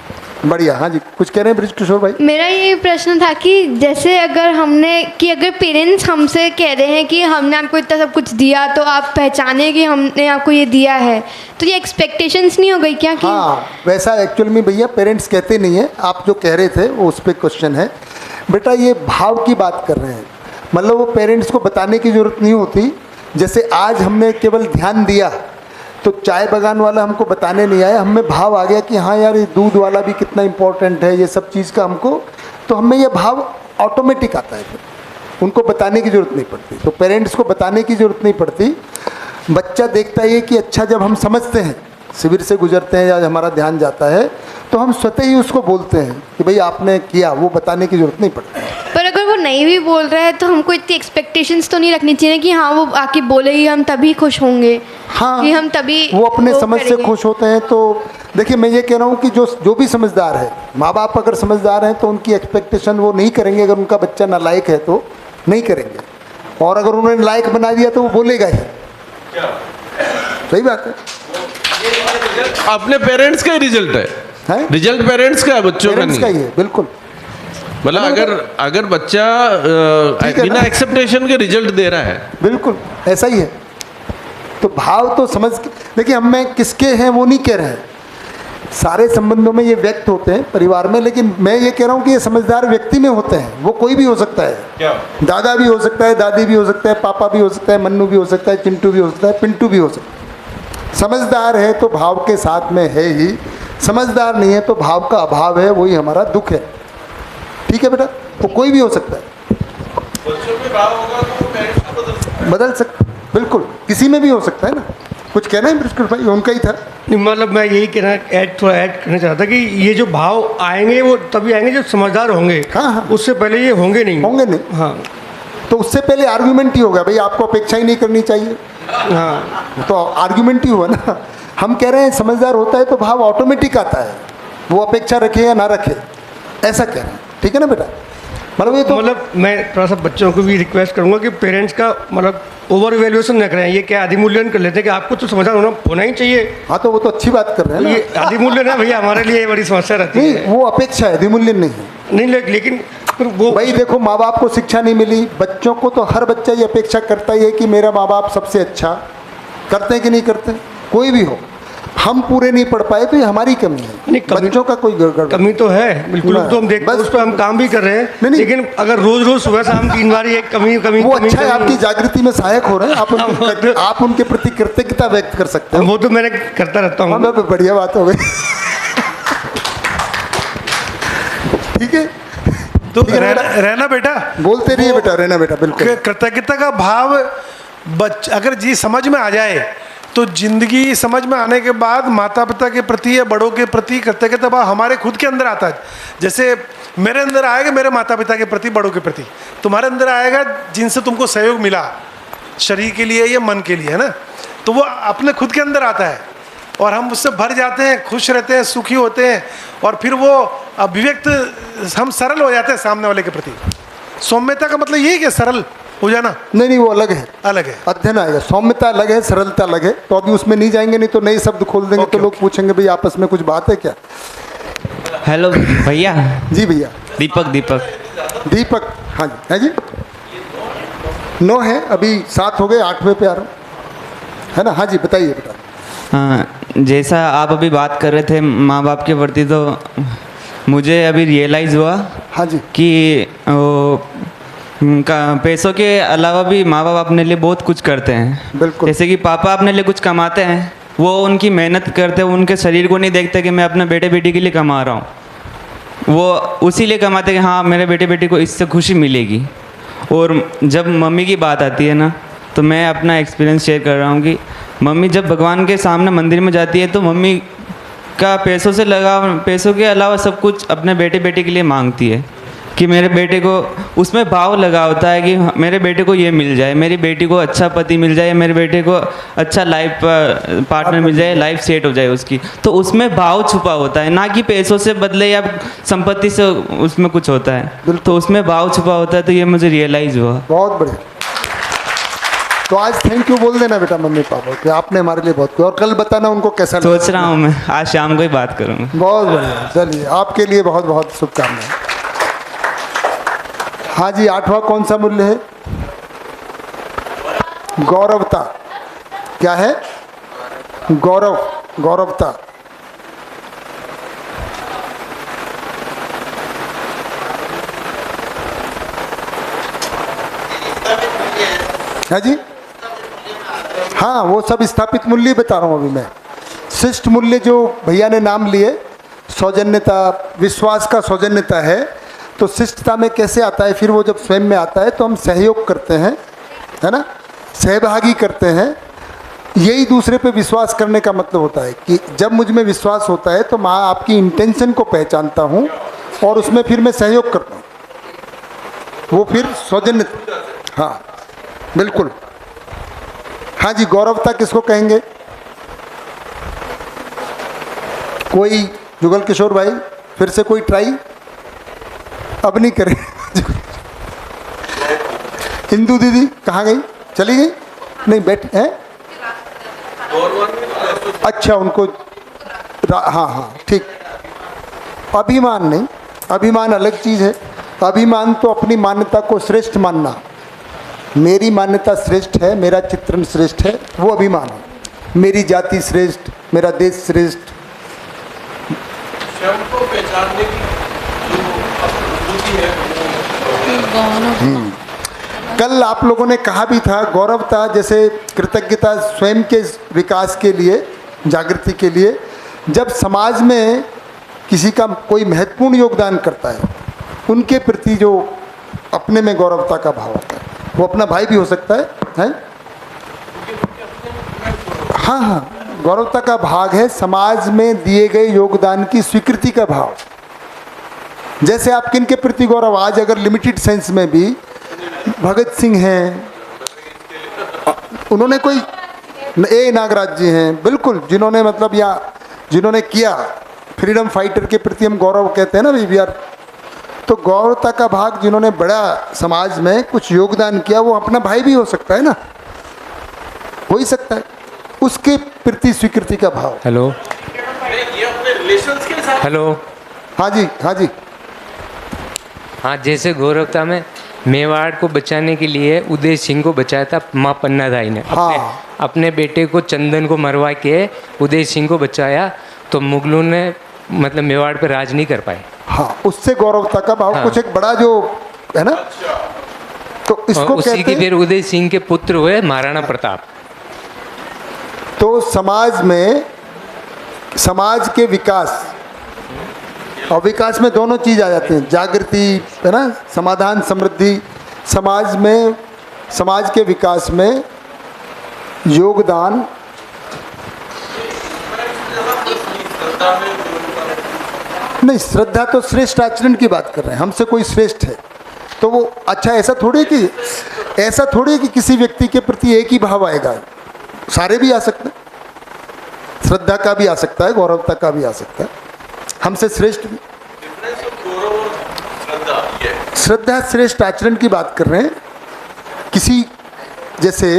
बढ़िया। हाँ जी, कुछ कह रहे हैं ब्रिज किशोर भाई? मेरा ये प्रश्न था कि जैसे अगर पेरेंट्स हमसे कह रहे हैं कि हमने आपको इतना सब कुछ दिया, तो आप पहचाने कि हमने आपको ये दिया है, तो ये एक्सपेक्टेशंस नहीं हो गई क्या? कि हाँ, वैसा एक्चुअल में भैया पेरेंट्स कहते नहीं है। आप जो कह रहे थे वो उस पर क्वेश्चन है बेटा, ये भाव की बात कर रहे हैं। मतलब वो पेरेंट्स को बताने की ज़रूरत नहीं होती। जैसे आज हमने केवल ध्यान दिया, तो चाय बागान वाला हमको बताने नहीं आया, हमें भाव आ गया कि हाँ यार ये दूध वाला भी कितना इम्पोर्टेंट है, ये सब चीज़ का हमको, तो हमें ये भाव ऑटोमेटिक आता है, फिर उनको बताने की ज़रूरत नहीं पड़ती। तो पेरेंट्स को बताने की ज़रूरत नहीं पड़ती। बच्चा देखता है कि अच्छा, जब हम समझते हैं, शिविर से गुजरते हैं या हमारा ध्यान जाता है, तो हम स्वतः ही उसको बोलते हैं कि भाई आपने किया, वो बताने की ज़रूरत नहीं पड़ती। पर अगर वो नहीं भी बोल रहा है, तो हमको इतनी एक्सपेक्टेशंस तो नहीं रखनी चाहिए कि हाँ वो आके बोलेगी, हम तभी खुश होंगे। हाँ, कि हम तभी वो अपने समझ से खुश होते हैं। तो देखिए, मैं ये कह रहा हूँ कि जो भी समझदार है, माँ बाप अगर समझदार हैं तो उनकी एक्सपेक्टेशन वो नहीं करेंगे। अगर उनका बच्चा नालायक है तो नहीं करेंगे, और अगर उन्होंने लायक बना दिया तो वो बोलेगा ही। सही बात है। अपने पेरेंट्स का ही रिजल्ट है, रिजल्ट पेरेंट्स का है, बच्चों का नहीं। का ही है, बिल्कुल। मतलब अगर बच्चा बिना एक्सेप्टेशन के रिजल्ट दे रहा है, बिल्कुल ऐसा ही है। तो भाव तो समझ, देखिए हम में किसके हैं वो नहीं कह रहे हैं, सारे संबंधों में ये व्यक्त होते हैं परिवार में, लेकिन मैं ये कह रहा हूँ कि ये समझदार व्यक्ति में होते हैं। वो कोई भी हो सकता है, क्या? दादा भी हो सकता है, दादी भी हो सकता है, पापा भी हो सकता है, मन्नू भी हो सकता है, चिंटू भी हो सकता है, पिंटू भी हो सकता है। समझदार है तो भाव के साथ में है ही, समझदार नहीं है तो भाव का अभाव है, वही हमारा दुख है। ठीक है बेटा, वो कोई भी हो सकता है। बच्चों में भाव होगा तो पेरेंट्स बदल सकता, बिल्कुल किसी में भी हो सकता है ना। कुछ कहना है ब्रिज भाई? उनका ही था। नहीं, मतलब मैं यही कहना ऐड करना चाहता था कि ये जो भाव आएंगे वो तभी आएंगे जब समझदार होंगे। हाँ। उससे पहले ये होंगे नहीं। हाँ, तो उससे पहले आर्ग्यूमेंट ही होगा, भाई आपको अपेक्षा ही नहीं करनी चाहिए। हाँ, तो आर्ग्यूमेंट ही हुआ ना। हम कह रहे हैं समझदार होता है तो भाव ऑटोमेटिक आता है, वो अपेक्षा रखे या ना रखे, ऐसा कह रहे हैं। ठीक है ना बेटा? मतलब ये तो मतलब मैं थोड़ा सा बच्चों को भी रिक्वेस्ट करूंगा कि पेरेंट्स का मतलब ओवर इवेल्युएशन न करें। ये क्या अधिमूल्यन कर लेते हैं कि आपको तो समझदार होना ही चाहिए। हाँ, तो वो तो अच्छी बात कर रहे हैं ना। ये अधिमूल्यन है भैया, हमारे लिए बड़ी समस्या रहती है। नहीं, वो अपेक्षा है, अधिमूल्यन नहीं है। नहीं, लेकिन वो भाई देखो, माँ बाप को शिक्षा नहीं मिली, बच्चों को तो हर बच्चा ये अपेक्षा करता ही है कि मेरा माँ बाप सबसे अच्छा। करते हैं कि नहीं करते? कोई भी हो, हम पूरे नहीं पढ़ पाए तो ये हमारी कमी है, बच्चों का कोई गड़बड़ कमी तो है बिल्कुल, तो हम देखते हैं, उस पर हम काम भी कर रहे हैं, लेकिन अगर रोज रोज सुबह शाम 3 बार ये कमी कमी वो कमी, अच्छा है, कमी, आपकी जागृति में सहायक हो रहे हैं, आप उनके प्रति कृतज्ञता व्यक्त कर सकते हैं। वो तो मैंने करता रहता हूँ। हाँ, बढ़िया बात हो गई। ठीक है, तो रहना बेटा, बोलते रहिए बेटा, रहना बेटा, बिल्कुल। कृतज्ञता का भाव अगर जी समझ में आ जाए तो जिंदगी समझ में आने के बाद माता पिता के प्रति या बड़ों के प्रति कृतज्ञता भाव हमारे खुद के अंदर आता है। जैसे मेरे अंदर आएगा मेरे माता पिता के प्रति, बड़ों के प्रति, तुम्हारे अंदर आएगा जिनसे तुमको सहयोग मिला शरीर के लिए या मन के लिए, है ना, तो वो अपने खुद के अंदर आता है और हम उससे भर जाते हैं, खुश रहते हैं, सुखी होते हैं और फिर वो अभिव्यक्त, हम सरल हो जाते हैं सामने वाले के प्रति। सौम्यता का मतलब यही कि सरल हो जाना? नहीं, वो अलग है, अलग है, अध्ययन आएगा। सौम्यता अलग है, सरलता अलग है, तो अभी उसमें नहीं जाएंगे, नहीं तो नए शब्द खोल देंगे तो लोग पूछेंगे भाई आपस में कुछ बात है क्या। हेलो भैया। जी भैया। दीपक। हाँ जी, है जी, 9 है, अभी 7 हो गए, 8वें पे आ रहा हूँ, है ना। हाँ जी, बताइए बेटा। हाँ, जैसा आप अभी बात कर रहे थे माँ बाप के प्रति, तो मुझे अभी रियलाइज़ हुआ, हाँ जी, कि पैसों के अलावा भी माँ बाप अपने लिए बहुत कुछ करते हैं। बिल्कुल। जैसे कि पापा अपने लिए कुछ कमाते हैं, वो उनकी मेहनत करते हैं, उनके शरीर को नहीं देखते कि मैं अपने बेटे बेटी के लिए कमा रहा हूँ, वो उसी लिए कमाते हैं कि हाँ मेरे बेटे बेटी को इससे खुशी मिलेगी। और जब मम्मी की बात आती है ना, तो मैं अपना एक्सपीरियंस शेयर कर रहा हूँ कि मम्मी जब भगवान के सामने मंदिर में जाती है तो मम्मी का पैसों से लगाव, पैसों के अलावा सब कुछ अपने बेटे बेटी के लिए मांगती है कि मेरे बेटे को, उसमें भाव लगा होता है कि मेरे बेटे को ये मिल जाए, मेरी बेटी को अच्छा पति मिल जाए, मेरे बेटे को अच्छा लाइफ पार्टनर मिल जाए, लाइफ सेट हो जाए उसकी। तो उसमें भाव छुपा होता है, ना कि पैसों से बदले या संपत्ति से उसमें कुछ होता है, तो उसमें भाव छुपा होता है। तो ये मुझे रियलाइज़ हुआ। बहुत बढ़िया। तो आज थैंक यू बोल देना बेटा मम्मी पापा कि आपने हमारे लिए बहुत किया, और कल बताना उनको कैसा लगा। सोच रहा हूँ मैं आज शाम को ही बात करूँगा। बहुत बढ़िया, चलिए आपके लिए बहुत बहुत शुभकामनाएं। हाँ जी, 8वां कौन सा मूल्य है? गौरवता। क्या है? गौरव, गौरवता। है जी, हाँ वो सब स्थापित मूल्य बता रहा हूँ अभी मैं। शिष्ट मूल्य जो भैया ने नाम लिए, सौजन्यता, विश्वास का सौजन्यता है, तो शिष्टता में कैसे आता है? फिर वो जब स्वयं में आता है तो हम सहयोग करते हैं, है ना, सहभागी करते हैं। यही दूसरे पे विश्वास करने का मतलब होता है कि जब मुझ में विश्वास होता है तो मैं आपकी इंटेंशन को पहचानता हूँ और उसमें फिर मैं सहयोग करता हूँ, वो फिर सौजन्यता। हाँ बिल्कुल। हाँ जी, गौरवता किसको कहेंगे? कोई जुगल किशोर भाई, फिर से कोई ट्राई? अब नहीं करें। इंदू दीदी कहाँ गई? चली गई? नहीं, बैठ हैं। अच्छा, उनको हाँ हाँ ठीक। अभिमान नहीं, अभिमान अलग चीज़ है। अभिमान तो अपनी मान्यता को श्रेष्ठ मानना, मेरी मान्यता श्रेष्ठ है, मेरा चित्रण श्रेष्ठ है, वो अभिमान है। मेरी जाति श्रेष्ठ, मेरा देश श्रेष्ठ। स्वयं को पहचानने की जो अनुभूति है कल आप लोगों ने कहा भी था, गौरवता जैसे कृतज्ञता स्वयं के विकास के लिए, जागृति के लिए। जब समाज में किसी का कोई महत्वपूर्ण योगदान करता है, उनके प्रति जो अपने में गौरवता का भाव होता है, वो अपना भाई भी हो सकता है? हाँ हाँ, गौरवता का भाग है समाज में दिए गए योगदान की स्वीकृति का भाव। जैसे आप किन के प्रति गौरव, आज अगर लिमिटेड सेंस में भी भगत सिंह हैं, उन्होंने कोई ए नागराज जी हैं, बिल्कुल, जिन्होंने मतलब या जिन्होंने किया, फ्रीडम फाइटर के प्रति हम गौरव कहते हैं ना वी आर। तो गौरवता का भाग जिन्होंने बड़ा समाज में कुछ योगदान किया, वो अपना भाई भी हो सकता है ना, हो ही सकता है, उसके प्रति स्वीकृति का भाव। Hello hello. हाँ जी, हाँ जी। हाँ, जैसे गौरवता में मेवाड़ को बचाने के लिए उदय सिंह को बचाया था माँ पन्नादाई ने। अपने बेटे को चंदन को मरवा के उदय सिंह को बचाया, तो मुगलों ने मतलब मेवाड़ पे राज नहीं कर पाए। हाँ, उससे गौरवता का भाव कुछ एक बड़ा जो है ना, तो इसको उसी कहते की हैं। फिर उदय सिंह के पुत्र हुए महाराणा प्रताप। तो समाज में, समाज के विकास और विकास में दोनों चीज आ जाती हैं, जागृति है ना, समाधान, समृद्धि। समाज में, समाज के विकास में योगदान नहीं, श्रद्धा तो श्रेष्ठ आचरण की बात कर रहे हैं, हमसे कोई श्रेष्ठ है तो वो अच्छा, ऐसा थोड़ी कि किसी व्यक्ति के प्रति एक ही भाव आएगा, सारे भी आ सकते हैं। श्रद्धा का भी आ सकता है, गौरवता का भी आ सकता है, हमसे श्रेष्ठ भी। श्रद्धा श्रेष्ठ आचरण की बात कर रहे हैं, किसी जैसे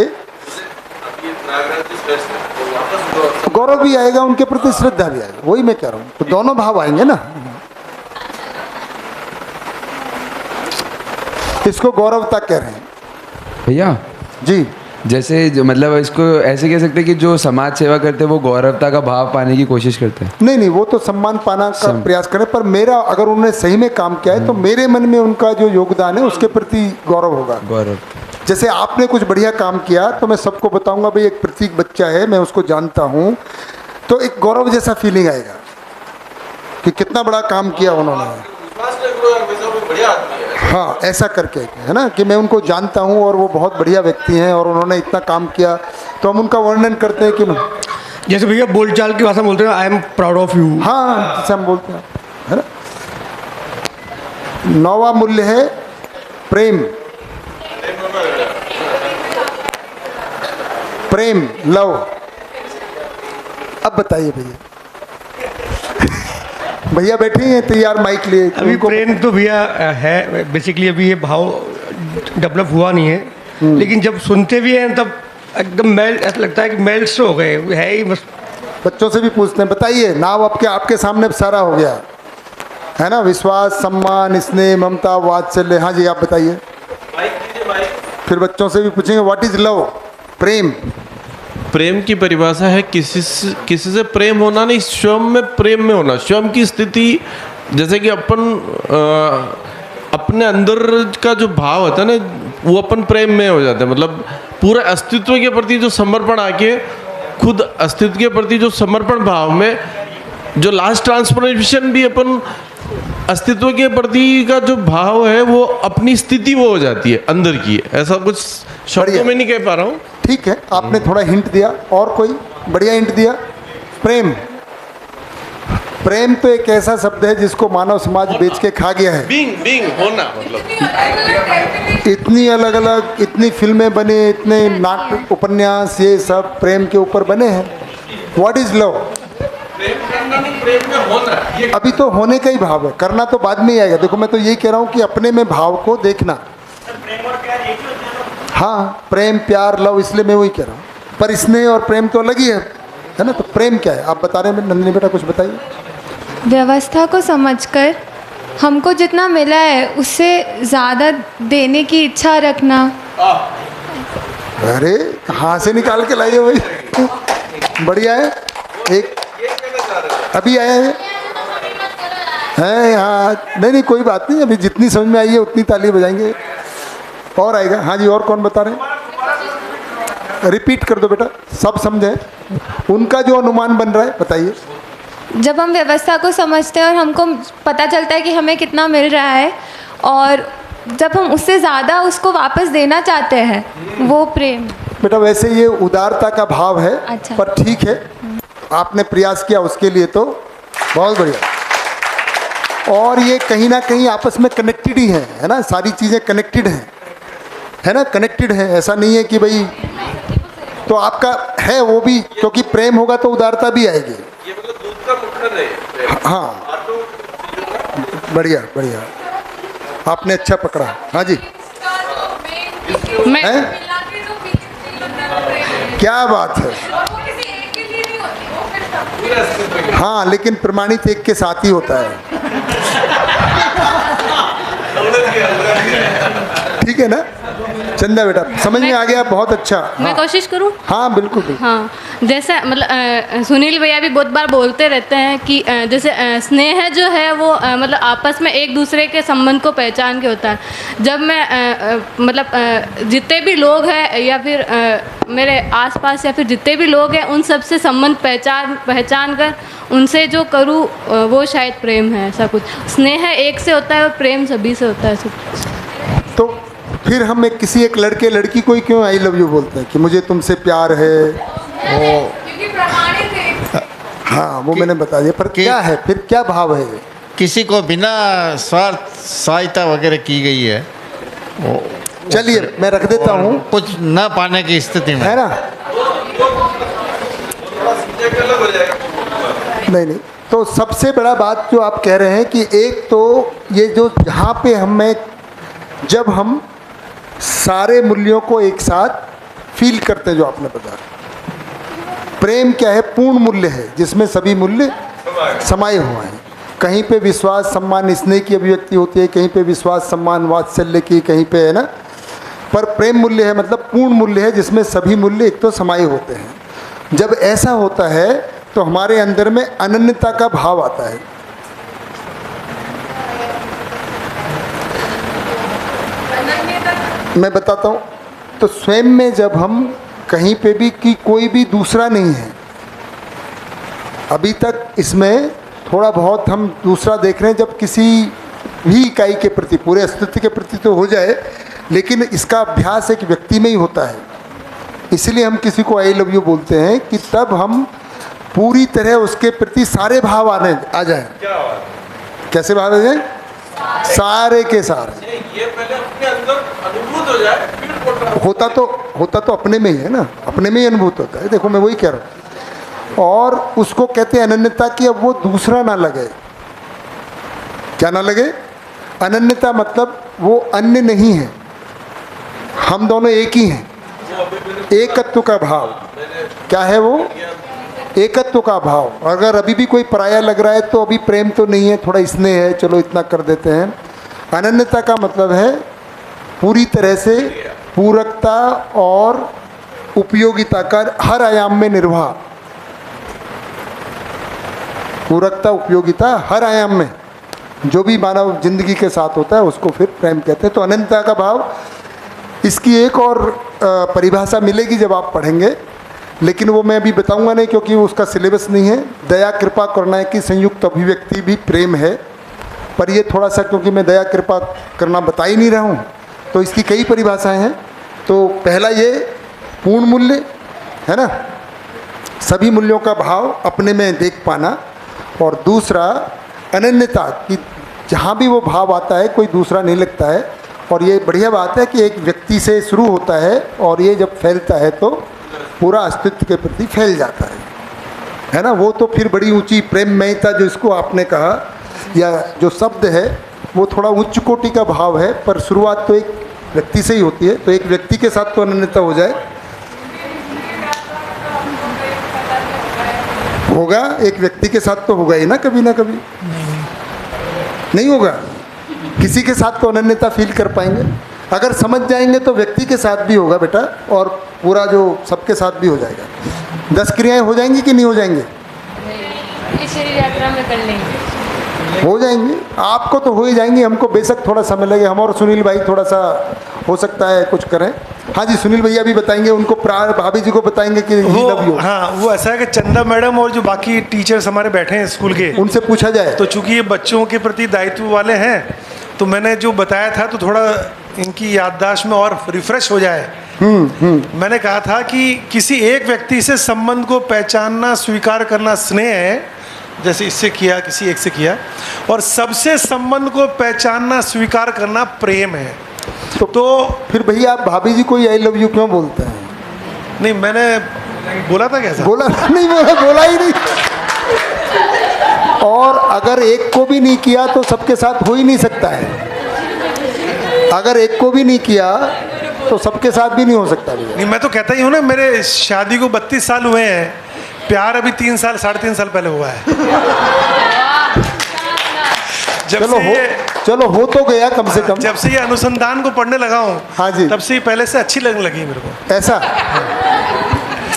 गौरव भी आएगा उनके प्रति, श्रद्धा भी आएगा, वही मैं कह रहा हूँ, तो दोनों भाव आएंगे ना। इसको गौरवता कह रहे हैं भैया जी। जैसे जो मतलब इसको ऐसे कह सकते हैं कि जो समाज सेवा करते हैं वो गौरवता का भाव पाने की कोशिश करते हैं। नहीं, वो तो सम्मान पाना का प्रयास करें, पर मेरा अगर उन्होंने सही में काम किया है तो मेरे मन में उनका जो योगदान है उसके प्रति गौरव होगा। गौरव, जैसे आपने कुछ बढ़िया काम किया तो मैं सबको बताऊंगा भाई एक प्रतीक बच्चा है, मैं उसको जानता हूँ, तो एक गौरव जैसा फीलिंग आएगा कि कितना बड़ा काम किया उन्होंने। हाँ, ऐसा करके है ना, कि मैं उनको जानता हूँ और वो बहुत बढ़िया व्यक्ति हैं और उन्होंने इतना काम किया, तो हम उनका वर्णन करते हैं कि जैसे भैया बोलचाल की भाषा बोलते हैं, I am proud of you. हाँ, जैसे हम बोलते हैं, है ना। 9वां मूल्य है प्रेम। प्रेम, लव। अब बताइए भैया, भैया बैठे हैं तैयार माइक लिए। अभी प्रेम तो भैया है, बेसिकली अभी ये भाव डेवलप हुआ नहीं है, लेकिन जब सुनते भी हैं तब एकदम मेल्ट, ऐसा लगता है कि मेल्ट से हो गए है ही बस। बच्चों से भी पूछते हैं, बताइए नाम आपके सामने सारा हो गया है ना, विश्वास, सम्मान, स्नेह, ममता, वात्सल्य। हाँ जी, आप बताइए। फिर बच्चों से भी पूछेंगे व्हाट इज लव, प्रेम। प्रेम की परिभाषा है किसी से प्रेम होना नहीं, स्वयं में प्रेम में होना, स्वयं की स्थिति। जैसे कि अपन अपने अंदर का जो भाव होता है ना, वो अपन प्रेम में हो जाता है, मतलब पूरा अस्तित्व के प्रति जो समर्पण आके, खुद अस्तित्व के प्रति जो समर्पण भाव में जो लास्ट ट्रांसफॉर्मेशन भी अपन अस्तित्व के प्रति का जो भाव है वो अपनी स्थिति वो हो जाती है अंदर की। ऐसा कुछ शब्दों में नहीं कह पा रहा हूँ। ठीक है, आपने थोड़ा हिंट दिया, और कोई बढ़िया हिंट दिया। प्रेम, प्रेम तो एक ऐसा शब्द है जिसको मानव समाज बेच के खा गया है। बीइंग होना, मतलब इतनी अलग अलग, इतनी फिल्में बने, इतने नाटक, उपन्यास, ये सब प्रेम के ऊपर बने हैं। What is love? प्रेम में होना, अभी तो होने का ही भाव है, करना तो बाद में ही आएगा। देखो, मैं तो यही कह रहा हूँ कि अपने में भाव को देखना। हाँ, प्रेम, प्यार, लव, इसलिए मैं वही कह रहा हूँ, पर स्नेह और प्रेम तो अलग ही है ना। तो प्रेम क्या है, आप बता रहे हैं नंदिनी बेटा, कुछ बताइए। व्यवस्था को समझकर हमको जितना मिला है उससे ज़्यादा देने की इच्छा रखना। अरे कहाँ से निकाल के लाइए भाई, बढ़िया है। एक अभी आया है हाँ, नहीं कोई बात नहीं, अभी जितनी समझ में आई है उतनी ताली बजाएंगे, और आएगा। हाँ जी, और कौन बता रहे हैं? रिपीट कर दो बेटा, सब समझे, उनका जो अनुमान बन रहा है बताइए। जब हम व्यवस्था को समझते हैं और हमको पता चलता है कि हमें कितना मिल रहा है, और जब हम उससे ज़्यादा उसको वापस देना चाहते हैं, वो प्रेम। बेटा वैसे ये उदारता का भाव है। अच्छा। पर ठीक है, आपने प्रयास किया उसके लिए तो बहुत बढ़िया। और ये कहीं ना कहीं आपस में कनेक्टेड ही है ना, सारी चीज़ें कनेक्टेड हैं, है ना, कनेक्टेड है। ऐसा नहीं है कि भाई, तो आपका है वो भी, क्योंकि प्रेम होगा तो उदारता भी आएगी। ये मतलब दूध का मुखर है। हाँ, बढ़िया बढ़िया, आपने अच्छा पकड़ा। हाँ जी, है? क्या बात है। हाँ, लेकिन प्रमाणित एक के साथ ही होता है। ठीक है ना चंदा बेटा, समझ में आ गया, बहुत अच्छा। मैं हाँ कोशिश करूं? हाँ बिल्कुल बिल्कुल। हाँ, जैसे मतलब सुनील भैया भी बहुत बार बोलते रहते हैं कि जैसे स्नेह जो है वो मतलब आपस में एक दूसरे के संबंध को पहचान के होता है। जब मैं मतलब जितने भी लोग हैं या फिर मेरे आसपास या फिर जितने भी लोग हैं उन सब से संबंध पहचान कर उनसे जो करूँ वो शायद प्रेम है। ऐसा कुछ स्नेह एक से होता है और प्रेम सभी से होता है। तो फिर हम किसी एक लड़के लड़की को ही क्यों आई लव यू बोलते हैं कि मुझे तुमसे प्यार है? वो हाँ वो मैंने बता दिया, पर क्या है फिर, क्या भाव है ये? किसी को बिना स्वार्थ सहायता वगैरह की गई है वो। चलिए मैं रख देता हूँ, कुछ न पाने की स्थिति में, है ना? नहीं, तो सबसे बड़ा बात जो आप कह रहे हैं कि एक तो ये जो जहाँ पे जब हम सारे मूल्यों को एक साथ फील करते हैं, जो आपने बताया, प्रेम क्या है? पूर्ण मूल्य है जिसमें सभी मूल्य समाये हुए हैं। कहीं पे विश्वास सम्मान स्नेह की अभिव्यक्ति होती है, कहीं पे विश्वास सम्मान वात्सल्य की, कहीं पे है ना, पर प्रेम मूल्य है मतलब पूर्ण मूल्य है जिसमें सभी मूल्य एक तो समाये होते हैं। जब ऐसा होता है तो हमारे अंदर में अनन्यता का भाव आता है। मैं बताता हूँ, तो स्वयं में जब हम कहीं पे भी कि कोई भी दूसरा नहीं है, अभी तक इसमें थोड़ा बहुत हम दूसरा देख रहे हैं, जब किसी भी इकाई के प्रति, पूरे अस्तित्व के प्रति तो हो जाए, लेकिन इसका अभ्यास एक व्यक्ति में ही होता है। इसलिए हम किसी को आई लव यू बोलते हैं कि तब हम पूरी तरह उसके प्रति सारे भाव आ जाएं। कैसे भाव आ जाएं? सारे के सारे। ये पहले अपने अंदर अनुभूत हो जाए, फिर होता तो अपने में ही है ना, अपने में ही अनुभूत होता है। देखो मैं वही कह रहा हूँ, और उसको कहते हैं अनन्यता की। अब वो दूसरा ना लगे, क्या ना लगे? अनन्यता मतलब वो अन्य नहीं है, हम दोनों एक ही हैं। एकत्व का भाव क्या है? वो एकत्व का भाव। अगर अभी भी कोई पराया लग रहा है तो अभी प्रेम तो नहीं है, थोड़ा स्नेह है, चलो इतना कर देते हैं। अनन्यता का मतलब है पूरी तरह से पूरकता और उपयोगिता का हर आयाम में निर्वाह। पूरकता उपयोगिता हर आयाम में जो भी मानव जिंदगी के साथ होता है उसको फिर प्रेम कहते हैं। तो अनन्यता का भाव, इसकी एक और परिभाषा मिलेगी जब आप पढ़ेंगे, लेकिन वो मैं अभी बताऊंगा नहीं क्योंकि उसका सिलेबस नहीं है। दया कृपा करुणा की संयुक्त अभिव्यक्ति भी प्रेम है, पर ये थोड़ा सा क्योंकि मैं दया कृपा करना बता ही नहीं रहा हूँ तो इसकी कई परिभाषाएं हैं। तो पहला ये पूर्ण मूल्य है ना, सभी मूल्यों का भाव अपने में देख पाना, और दूसरा अनन्यता कि जहाँ भी वो भाव आता है कोई दूसरा नहीं लगता है। और ये बढ़िया बात है कि एक व्यक्ति से शुरू होता है और ये जब फैलता है तो पूरा अस्तित्व के प्रति फैल जाता है ना। वो तो फिर बड़ी ऊंची प्रेममयता जो इसको आपने कहा, या जो शब्द है वो थोड़ा उच्च कोटि का भाव है, पर शुरुआत तो एक व्यक्ति से ही होती है। तो एक व्यक्ति के साथ तो अनन्यता हो जाए, होगा, एक व्यक्ति के साथ तो होगा ही ना कभी नहीं होगा। किसी के साथ तो अनन्यता फील कर पाएंगे, अगर समझ जाएंगे तो व्यक्ति के साथ भी होगा बेटा, और पूरा जो सबके साथ भी हो जाएगा। 10 क्रियाएं हो जाएंगी कि नहीं हो जाएंगे? इस शरीर यात्रा में कर लेंगे, हो जाएंगी। आपको तो हो ही जाएंगी, हमको बेशक थोड़ा समय लगे। हम और सुनील भाई थोड़ा सा हो सकता है कुछ करें। हाँ जी, सुनील भैया भी बताएंगे, उनको भाभी जी को बताएंगे कि लव यू। हाँ, वो ऐसा है कि चंदा मैडम और जो बाकी टीचर्स हमारे बैठे हैं स्कूल के, उनसे पूछा जाए। तो चूंकि ये बच्चों के प्रति दायित्व वाले हैं, तो मैंने जो बताया था तो थोड़ा इनकी याददाश्त में और रिफ्रेश हो जाए। मैंने कहा था कि किसी एक व्यक्ति से संबंध को पहचानना, स्वीकार करना स्नेह है, जैसे इससे किया, किसी एक से किया, और सबसे संबंध को पहचानना, स्वीकार करना प्रेम है। तो फिर भैया आप भाभी जी को आई लव यू क्यों बोलते हैं? नहीं, मैंने बोला था कैसा? बोला नहीं, बोला ही नहीं। और अगर एक को भी नहीं किया तो सबके साथ हो ही नहीं सकता है। अगर एक को भी नहीं किया तो सबके साथ भी नहीं हो सकता भैया। नहीं, मैं तो कहता ही हूँ ना, मेरे शादी को 32 साल हुए हैं, प्यार अभी 3 साल 3.5 साल पहले हुआ है। चलो हो तो गया कम से कम। जब से ये अनुसंधान को पढ़ने लगा हूँ, हाँ जी, तब से ही पहले से अच्छी लगने लगी मेरे को। ऐसा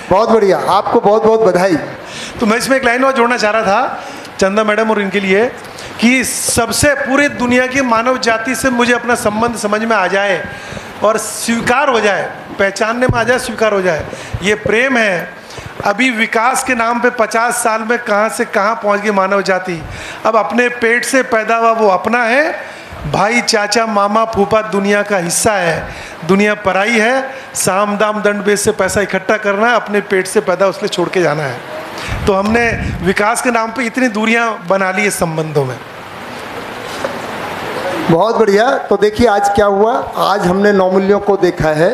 बहुत बढ़िया, आपको बहुत बहुत बधाई। तो मैं इसमें एक लाइन और जोड़ना चाह रहा था चंदा मैडम और इनके लिए, कि सबसे पूरी दुनिया की मानव जाति से मुझे अपना संबंध समझ में आ जाए और स्वीकार हो जाए, पहचानने में आ जाए, स्वीकार हो जाए, ये प्रेम है। अभी विकास के नाम पे 50 साल में कहाँ से कहाँ पहुँच गई मानव जाति। अब अपने पेट से पैदा हुआ वो अपना है, भाई चाचा मामा फूफा दुनिया का हिस्सा है, दुनिया पराई है। साम दाम दंड भेद से पैसा इकट्ठा करना है, अपने पेट से पैदा उसके छोड़ के जाना है। तो हमने विकास के नाम पे इतनी दूरियां बना ली इस संबंधों में। बहुत बढ़िया। तो देखिए आज क्या हुआ, आज हमने 9 मूल्यों को देखा है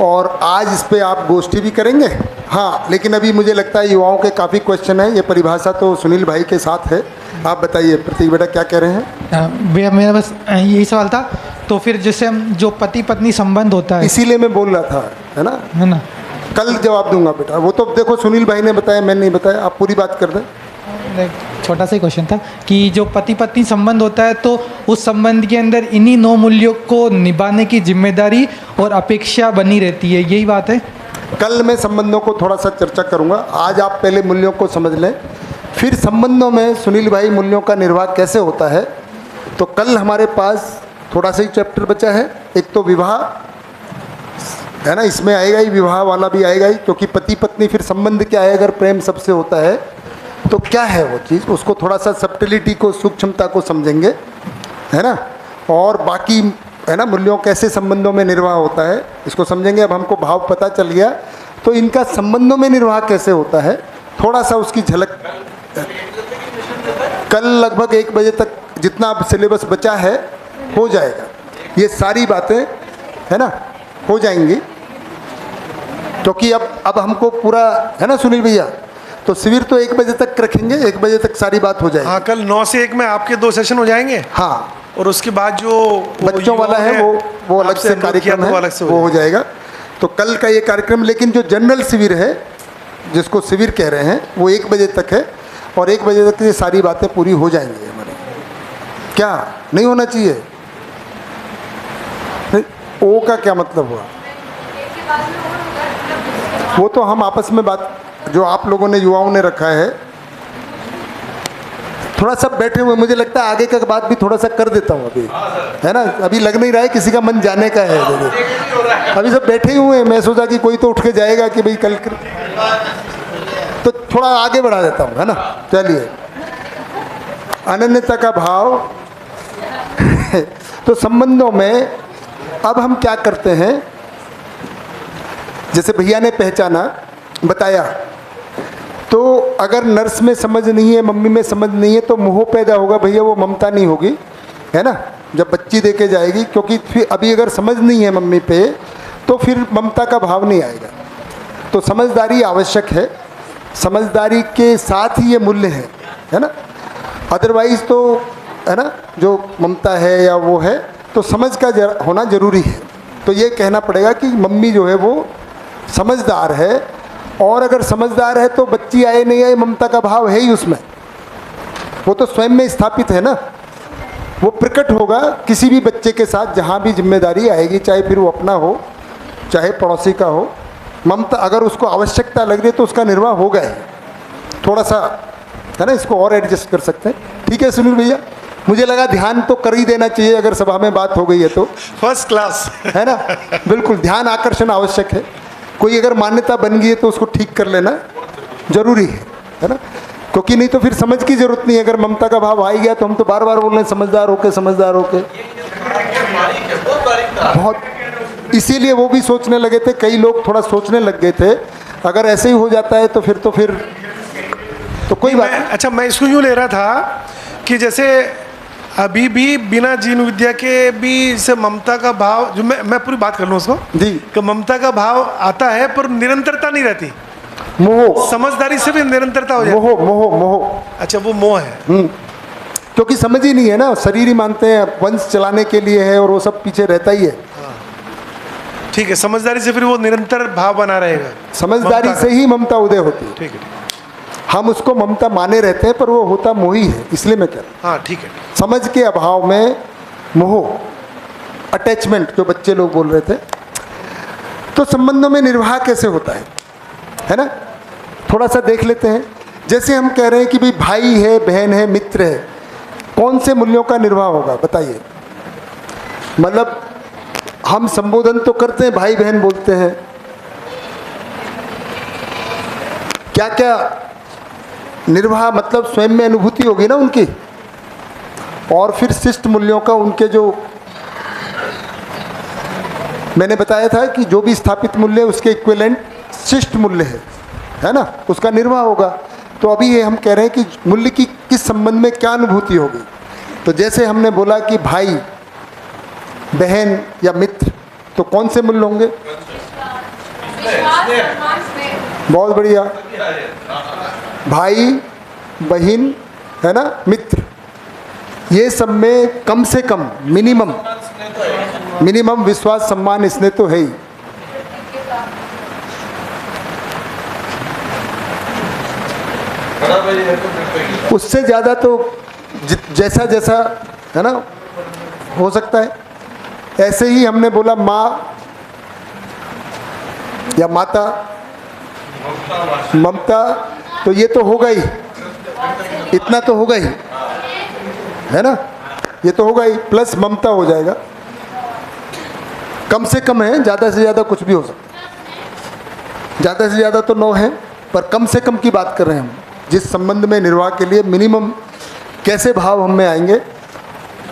और आज इस पे आप गोष्ठी भी करेंगे। हाँ, लेकिन अभी मुझे लगता है युवाओं के काफ़ी क्वेश्चन है, ये परिभाषा तो सुनील भाई के साथ है। आप बताइए प्रतीक बेटा क्या कह रहे हैं। भैया मेरा बस यही सवाल था, तो फिर जैसे हम जो पति पत्नी संबंध होता है, इसीलिए मैं बोल रहा था, है ना, कल जवाब दूंगा बेटा। वो तो देखो सुनील भाई ने बताया, मैंने नहीं बताया, आप पूरी बात कर दें। छोटा सा ही क्वेश्चन था कि जो पति पत्नी संबंध होता है, तो उस संबंध के अंदर इन्हीं 9 मूल्यों को निभाने की जिम्मेदारी और अपेक्षा बनी रहती है, यही बात है। कल मैं संबंधों को थोड़ा सा चर्चा करूंगा, आज आप पहले मूल्यों को समझ लें, फिर संबंधों में सुनील भाई मूल्यों का निर्वाह कैसे होता है। तो कल हमारे पास थोड़ा सा ही चैप्टर बचा है, एक तो विवाह है ना, इसमें आएगा ही, विवाह वाला भी आएगा ही, क्योंकि पति पत्नी फिर संबंध क्या है, अगर प्रेम सबसे होता है तो क्या है वो चीज़, उसको थोड़ा सा सब्टिलिटी को, सूक्ष्मता को समझेंगे, है ना। और बाकी है ना मूल्यों कैसे संबंधों में निर्वाह होता है इसको समझेंगे। अब हमको भाव पता चल गया, तो इनका संबंधों में निर्वाह कैसे होता है थोड़ा सा उसकी झलक कल लगभग 1 बजे तक जितना सिलेबस बचा है हो जाएगा, ये सारी बातें है ना हो जाएंगी, क्योंकि अब हमको पूरा है ना सुनील भैया, तो शिविर तो 1 बजे तक रखेंगे, 1 बजे तक सारी बात हो जाएगी। हाँ, कल 9 से 1 में आपके 2 सेशन हो जाएंगे। हाँ, और उसके बाद जो बच्चों वाला है वो अलग से कार्यक्रम है, वो हो जाएगा। तो कल का ये कार्यक्रम, लेकिन जो जनरल शिविर है जिसको शिविर कह रहे हैं वो 1 बजे तक है, और 1 बजे तक ये सारी बातें पूरी हो जाएंगी हमारी। क्या नहीं होना चाहिए? ओ का क्या मतलब हुआ? वो तो हम आपस में बात, जो आप लोगों ने युवाओं ने रखा है, थोड़ा सा बैठे हुए, मुझे लगता है आगे का बात भी थोड़ा सा कर देता हूँ अभी, है ना। अभी लग नहीं रहा है किसी का मन जाने का है, अभी सब बैठे ही हुए हैं। मैं सोचा कि कोई तो उठ के जाएगा कि भाई कल तो थोड़ा आगे बढ़ा देता हूँ, है ना। चलिए, अनन्यता का भाव तो संबंधों में अब हम क्या करते हैं, जैसे भैया ने पहचाना बताया, तो अगर नर्स में समझ नहीं है, मम्मी में समझ नहीं है, तो मोह पैदा होगा भैया, वो ममता नहीं होगी, है ना, जब बच्ची देके जाएगी। क्योंकि फिर अभी अगर समझ नहीं है मम्मी पे, तो फिर ममता का भाव नहीं आएगा। तो समझदारी आवश्यक है, समझदारी के साथ ही ये मूल्य है ना। अदरवाइज़ तो है ना जो ममता है या वो है, तो समझ का होना ज़रूरी है। तो ये कहना पड़ेगा कि मम्मी जो है वो समझदार है, और अगर समझदार है तो बच्ची आए नहीं आए ममता का भाव है ही उसमें, वो तो स्वयं में स्थापित है ना, वो प्रकट होगा किसी भी बच्चे के साथ जहाँ भी जिम्मेदारी आएगी, चाहे फिर वो अपना हो चाहे पड़ोसी का हो। ममता अगर उसको आवश्यकता लग रही है तो उसका निर्वाह होगा ही, थोड़ा सा है ना, इसको और एडजस्ट कर सकते हैं। ठीक है सुनील भैया, मुझे लगा ध्यान तो कर ही देना चाहिए, अगर सभा में बात हो गई है तो फर्स्ट क्लास है ना। बिल्कुल, ध्यान आकर्षण आवश्यक है। कोई अगर मान्यता बन गई है तो उसको ठीक कर लेना जरूरी है ना, क्योंकि नहीं तो फिर समझ की जरूरत नहीं है। अगर ममता का भाव आ ही गया तो हम तो बार बार बोल रहे हैं समझदार होके समझदार होके, बहुत, इसीलिए वो भी सोचने लगे थे, कई लोग थोड़ा सोचने लग गए थे अगर ऐसे ही हो जाता है तो फिर तो कोई बात नहीं। अच्छा, मैं इसको यूँ ले रहा था कि जैसे अभी भी बिना जीवन विद्या के भी से ममता का भाव, जो मैं पूरी बात कर लूँ उसको जी, कि ममता का भाव आता है पर निरंतरता नहीं रहती। मोह, समझदारी से भी निरंतरता हो जाती है। मोह। अच्छा, वो मोह है। क्योंकि समझ ही नहीं है ना, शरीर ही मानते हैं वंश चलाने के लिए है, और वो सब पीछे रहता ही है। ठीक है, समझदारी से फिर वो निरंतर भाव बना रहेगा, समझदारी से ही ममता उदय होती है। ठीक है। हम उसको ममता माने रहते हैं, पर वो होता मोही है, इसलिए मैं कह रहा हूँ। हाँ ठीक है। समझ के अभाव में मोह, अटैचमेंट जो बच्चे लोग बोल रहे थे। तो संबंधों में निर्वाह कैसे होता है ना? थोड़ा सा देख लेते हैं। जैसे हम कह रहे हैं कि भाई भाई है, बहन है, मित्र है, कौन से मूल्यों का निर्वाह होगा बताइए? मतलब हम संबोधन तो करते हैं, भाई बहन बोलते हैं, क्या क्या निर्वाह मतलब स्वयं में अनुभूति होगी ना उनकी। और फिर शिष्ट मूल्यों का, उनके जो मैंने बताया था कि जो भी स्थापित मूल्य है उसके इक्विवेलेंट शिष्ट मूल्य है ना, उसका निर्वाह होगा। तो अभी ये हम कह रहे हैं कि मूल्य की किस संबंध में क्या अनुभूति होगी। तो जैसे हमने बोला कि भाई, बहन या मित्र, तो कौन से मूल्य होंगे? बहुत बढ़िया। भाई, बहन, है ना, मित्र, ये सब में कम से कम मिनिमम विश्वास, सम्मान, स्नेह तो है ही। उससे ज़्यादा तो जैसा जैसा है ना हो सकता है। ऐसे ही हमने बोला माँ या माता, ममता, तो ये तो होगा ही, इतना तो होगा ही, है ना, ये तो होगा ही, प्लस ममता हो जाएगा। कम से कम है, ज़्यादा से ज़्यादा कुछ भी हो सकता है। ज़्यादा से ज़्यादा तो 9 है, पर कम से कम की बात कर रहे हैं हम। जिस संबंध में निर्वाह के लिए मिनिमम कैसे भाव हम में आएंगे।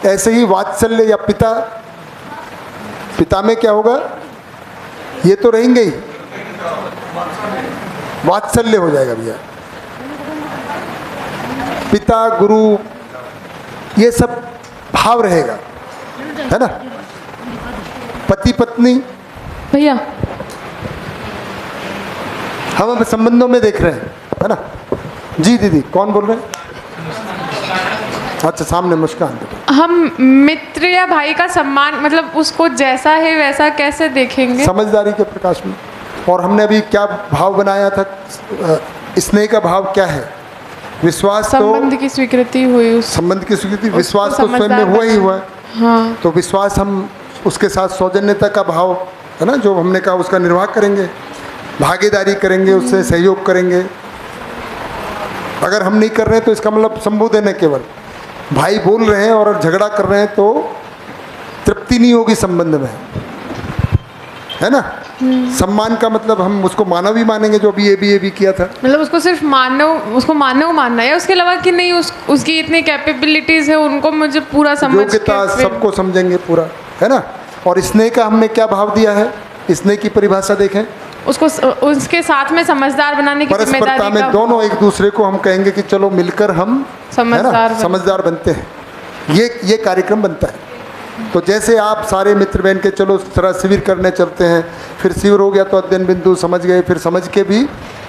ऐसे ही वात्सल्य या पिता में क्या होगा? ये तो रहेंगे ही, वात्सल्य हो जाएगा भैया। पिता, गुरु, ये सब भाव रहेगा, है ना। पति पत्नी, भैया हम अब संबंधों में देख रहे हैं, है ना। जी दीदी, कौन बोल रहे हैं? अच्छा, सामने मुस्कान। हम मित्र या भाई का सम्मान, मतलब उसको जैसा है वैसा कैसे देखेंगे? समझदारी के प्रकाश में। और हमने अभी क्या भाव बनाया था? स्नेह का भाव क्या है? विश्वास, संबंध की स्वीकृति हुई, उस संबंध की स्वीकृति। विश्वास तो स्वयं में हुआ ही हुआ है। हाँ। तो विश्वास, हम उसके साथ सौजन्यता का भाव, है ना, जो हमने कहा उसका निर्वाह करेंगे, भागीदारी करेंगे, उससे सहयोग करेंगे। अगर हम नहीं कर रहे हैं तो इसका मतलब संबोधन है केवल। भाई बोल रहे हैं और झगड़ा कर रहे हैं तो तृप्ति नहीं होगी संबंध में, है ना। सम्मान का मतलब हम उसको मानव ही मानेंगे, जो अभी ये भी किया था। मतलब उसको सिर्फ उसको मानव मानना है, उसके अलावा कि नहीं उसकी इतनी कैपेबिलिटीज है, उनको मुझे पूरा समझ के योग्यता, सबको समझेंगे पूरा, है ना। और स्नेह का हमने क्या भाव दिया है? स्नेह की परिभाषा देखें, उसको उसके साथ में समझदार बनाने की परस्परता में दोनों एक दूसरे को हम कहेंगे कि चलो मिलकर हम समझदार बनते हैं। ये कार्यक्रम बनता है। तो जैसे आप सारे मित्र बहन के चलो थोड़ा शिविर करने चलते हैं, फिर शिविर हो गया तो अध्ययन बिंदु समझ गए, फिर समझ के भी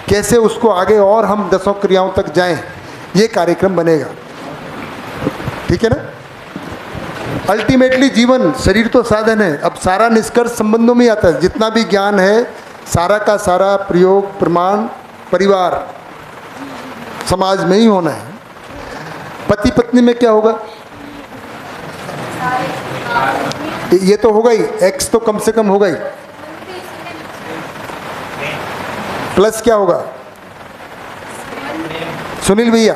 कैसे उसको आगे और हम 10 क्रियाओं तक जाएं, ये कार्यक्रम बनेगा। ठीक है ना। अल्टीमेटली जीवन, शरीर तो साधन है। अब सारा निष्कर्ष संबंधों में आता है। जितना भी ज्ञान है, सारा का सारा प्रयोग, प्रमाण परिवार, समाज में ही होना है। पति पत्नी में क्या होगा? ये तो होगा ही, एक्स तो कम से कम होगा ही, प्लस क्या होगा? सुनील भैया,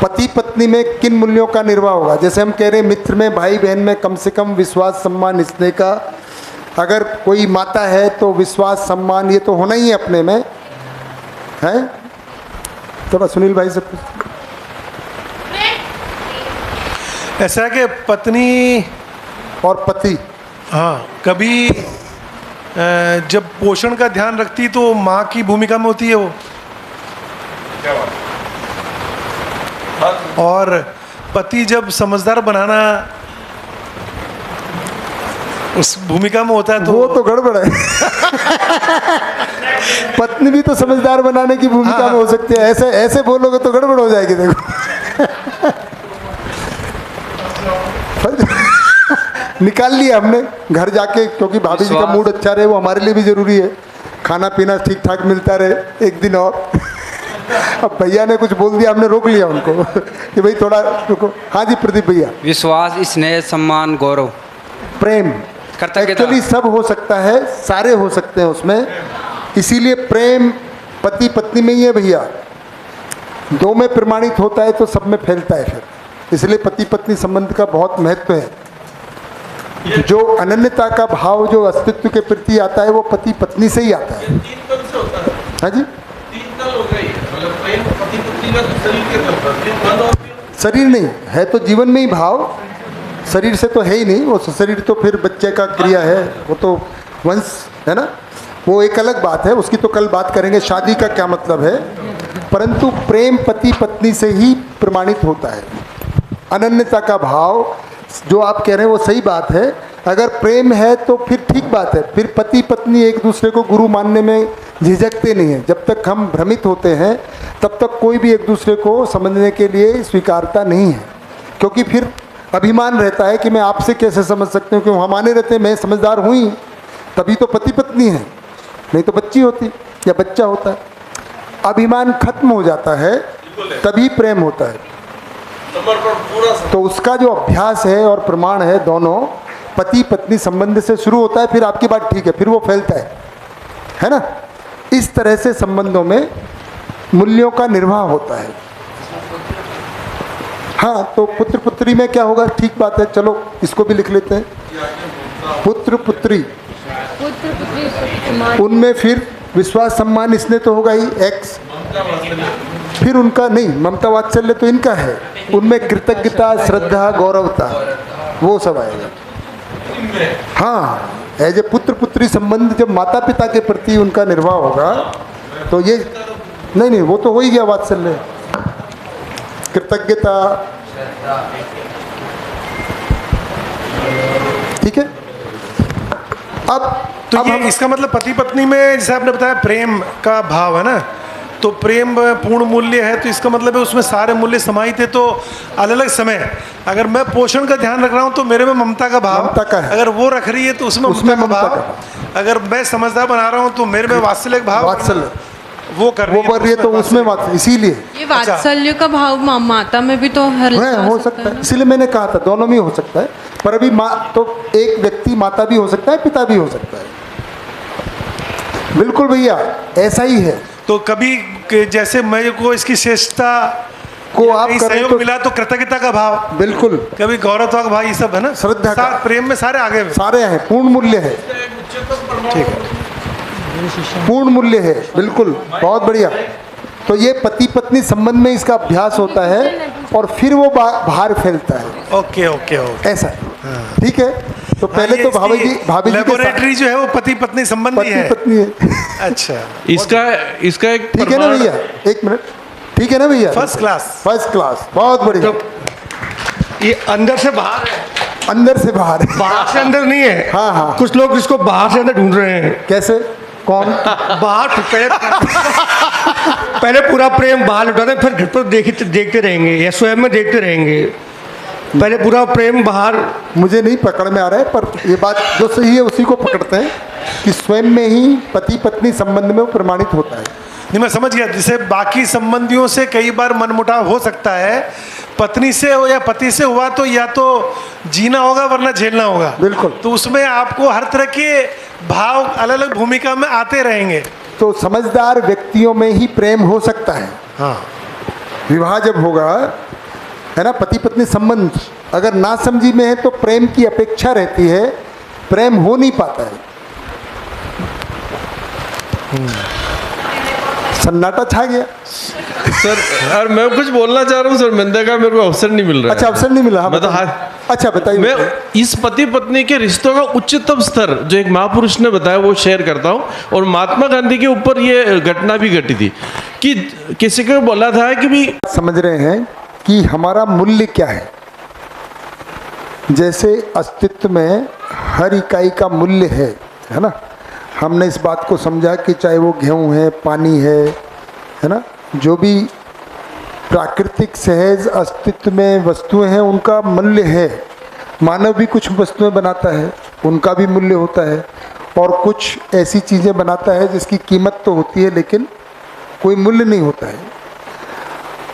पति पत्नी में किन मूल्यों का निर्वाह होगा? जैसे हम कह रहे हैं मित्र में, भाई बहन में कम से कम विश्वास, सम्मान, स्नेह का। अगर कोई माता है तो विश्वास, सम्मान, ये तो होना ही है अपने में, है। थोड़ा सुनील भाई से ऐसा है कि पत्नी और पति, हाँ, कभी जब पोषण का ध्यान रखती तो माँ की भूमिका में होती है वो, और पति जब समझदार बनाना उस भूमिका में होता है तो वो तो गड़बड़ है। पत्नी भी तो समझदार बनाने की भूमिका में हो सकती है। ऐसे ऐसे बोलोगे तो गड़बड़ हो जाएगी। देखो निकाल लिया हमने घर जाके, क्योंकि भाभी जी का मूड अच्छा रहे, वो हमारे लिए भी जरूरी है। खाना पीना ठीक ठाक मिलता रहे एक दिन और। अब भैया ने कुछ बोल दिया, हमने रोक लिया उनको कि भाई थोड़ा रुको। हाँ जी प्रदीप भैया। विश्वास, स्नेह, सम्मान, गौरव, प्रेम, एक्चुअली सब हो सकता है, सारे हो सकते हैं उसमें। इसीलिए प्रेम पति पत्नी में ही है भैया, दो में प्रमाणित होता है तो सब में फैलता है फिर। इसलिए पति पत्नी संबंध का बहुत महत्व है। जो अनन्यता का भाव जो अस्तित्व के प्रति आता है वो पति पत्नी से ही आता है। हाँ जी, शरीर नहीं है तो जीवन में ही भाव, शरीर से तो है ही नहीं। वो शरीर तो फिर बच्चे का क्रिया है, वो तो वंश है ना, वो एक अलग बात है, उसकी तो कल बात करेंगे शादी का क्या मतलब है। परंतु प्रेम पति पत्नी से ही प्रमाणित होता है। अनन्यता का भाव जो आप कह रहे हैं वो सही बात है। अगर प्रेम है तो फिर ठीक बात है, फिर पति पत्नी एक दूसरे को गुरु मानने में झिझकते नहीं हैं। जब तक हम भ्रमित होते हैं तब तक कोई भी एक दूसरे को समझने के लिए स्वीकारता नहीं है, क्योंकि फिर अभिमान रहता है कि मैं आपसे कैसे समझ सकते हूँ, क्यों हम माने रहते हैं मैं समझदार हुई, तभी तो पति पत्नी है, नहीं तो बच्ची होती या बच्चा होता है। अभिमान खत्म हो जाता है तभी प्रेम होता है। तो उसका जो अभ्यास है और प्रमाण है दोनों पति पत्नी संबंध से शुरू होता है, फिर आपकी बात ठीक है, फिर वो फैलता है ना। इस तरह से संबंधों में मूल्यों का निर्वाह होता है। हाँ, तो पुत्र पुत्री में क्या होगा, ठीक बात है, चलो इसको भी लिख लेते हैं। पुत्र पुत्री, उनमें फिर विश्वास सम्मान स्नेह तो होगा ही, एक्स। फिर उनका नहीं, ममता वात्सल्य तो इनका है, उनमें कृतज्ञता श्रद्धा गौरवता वो सब आएगा। हाँ, एज ए पुत्र पुत्री संबंध जब माता पिता के प्रति उनका निर्वाह होगा तो ये नहीं वो तो हो ही गया वात्सल्य, कृतज्ञता, ठीक है। अब तो ये इसका मतलब पति पत्नी में जैसे आपने बताया प्रेम का भाव है ना, तो प्रेम पूर्ण मूल्य है, तो इसका मतलब है उसमें सारे मूल्य समाहित है। तो अलग अलग समय अगर मैं पोषण का ध्यान रख रहा हूँ तो मेरे में ममता का भाव, अगर वो रख रही है तो उसमें ममता का भाव, अगर मैं समझदार बना रहा हूँ तो मेरे में वात्सल्य का भाव, वात्सल्य वो कर रही है तो उसमें इसीलिए ये वात्सल्य का भाव माता में भी तो हो सकता है। इसीलिए मैंने कहा था दोनों में हो सकता है, पर अभी माँ तो एक व्यक्ति माता भी हो सकता है पिता भी हो सकता है। बिल्कुल भैया ऐसा ही है। तो कभी जैसे मेरे को इसकी श्रेष्ठता को आप सहयोग तो मिला तो कृतज्ञता का भाव, बिल्कुल, कभी गौरवता का भाव, ये सब है ना, श्रद्धा का, प्रेम में सारे आगे सारे हैं, पूर्ण मूल्य है। ठीक है, पूर्ण मूल्य है, बिल्कुल, बहुत बढ़िया। तो ये पति पत्नी संबंध में इसका अभ्यास होता है और फिर वो बाहर फैलता है। ओके ओके ओके, ऐसा ठीक है। तो पहले तो भाभी जी लेबोरेटरी जो है वो पति पत्नी संबंधी है, पत्नी है। अच्छा, इसका एक ठीक है ना भैया, एक मिनट, ठीक है ना भैया, फर्स्ट क्लास, फर्स्ट क्लास, बहुत बढ़िया। ये अंदर से बाहर है, अंदर से बाहर है, बाहर से अंदर नहीं है। हाँ हाँ, कुछ लोग इसको बाहर से अंदर ढूंढ रहे हैं। कैसे, कौन बाहर पहले पूरा प्रेम बाहर लुटाते फिर घर पर देखते रहेंगे या स्वयं में देखते रहेंगे। पहले पूरा प्रेम बाहर, मुझे नहीं पकड़ में आ रहा है, पर ये बात जो सही है उसी को पकड़ते हैं कि स्वयं में ही पति पत्नी संबंध में वो प्रमाणित होता है। नहीं, मैं समझ गया। जैसे बाकी संबंधियों से कई बार मनमुटाव हो सकता है, पत्नी से हो या पति से हुआ तो या तो जीना होगा वरना झेलना होगा। बिल्कुल, तो उसमें आपको हर तरह के भाव अलग अलग भूमिका में आते रहेंगे। तो समझदार व्यक्तियों में ही प्रेम हो सकता है। हाँ, विवाह जब होगा है ना, पति पत्नी संबंध अगर ना समझी में है तो प्रेम की अपेक्षा रहती है, प्रेम हो नहीं पाता है। सन्नाटा छा गया सर। यार मैं कुछ बोलना चाह रहा हूँ सर, मिंदा का मेरे को अवसर नहीं मिल रहा है। अच्छा, अवसर नहीं मिला, मैं तो अच्छा बताइए। मैं इस पति पत्नी के रिश्तों का उच्चतम स्तर जो एक महापुरुष ने बताया वो शेयर करता हूँ। और महात्मा गांधी के ऊपर ये घटना भी घटी थी कि किसी को बोला था कि भी समझ रहे हैं कि हमारा मूल्य क्या है। जैसे अस्तित्व में हर इकाई का मूल्य है ना। हमने इस बात को समझा कि चाहे वो गेहूँ है, पानी है ना, जो भी प्राकृतिक सहज अस्तित्व में वस्तुएं हैं उनका मूल्य है। मानव भी कुछ वस्तुएं बनाता है, उनका भी मूल्य होता है। और कुछ ऐसी चीज़ें बनाता है जिसकी कीमत तो होती है लेकिन कोई मूल्य नहीं होता है।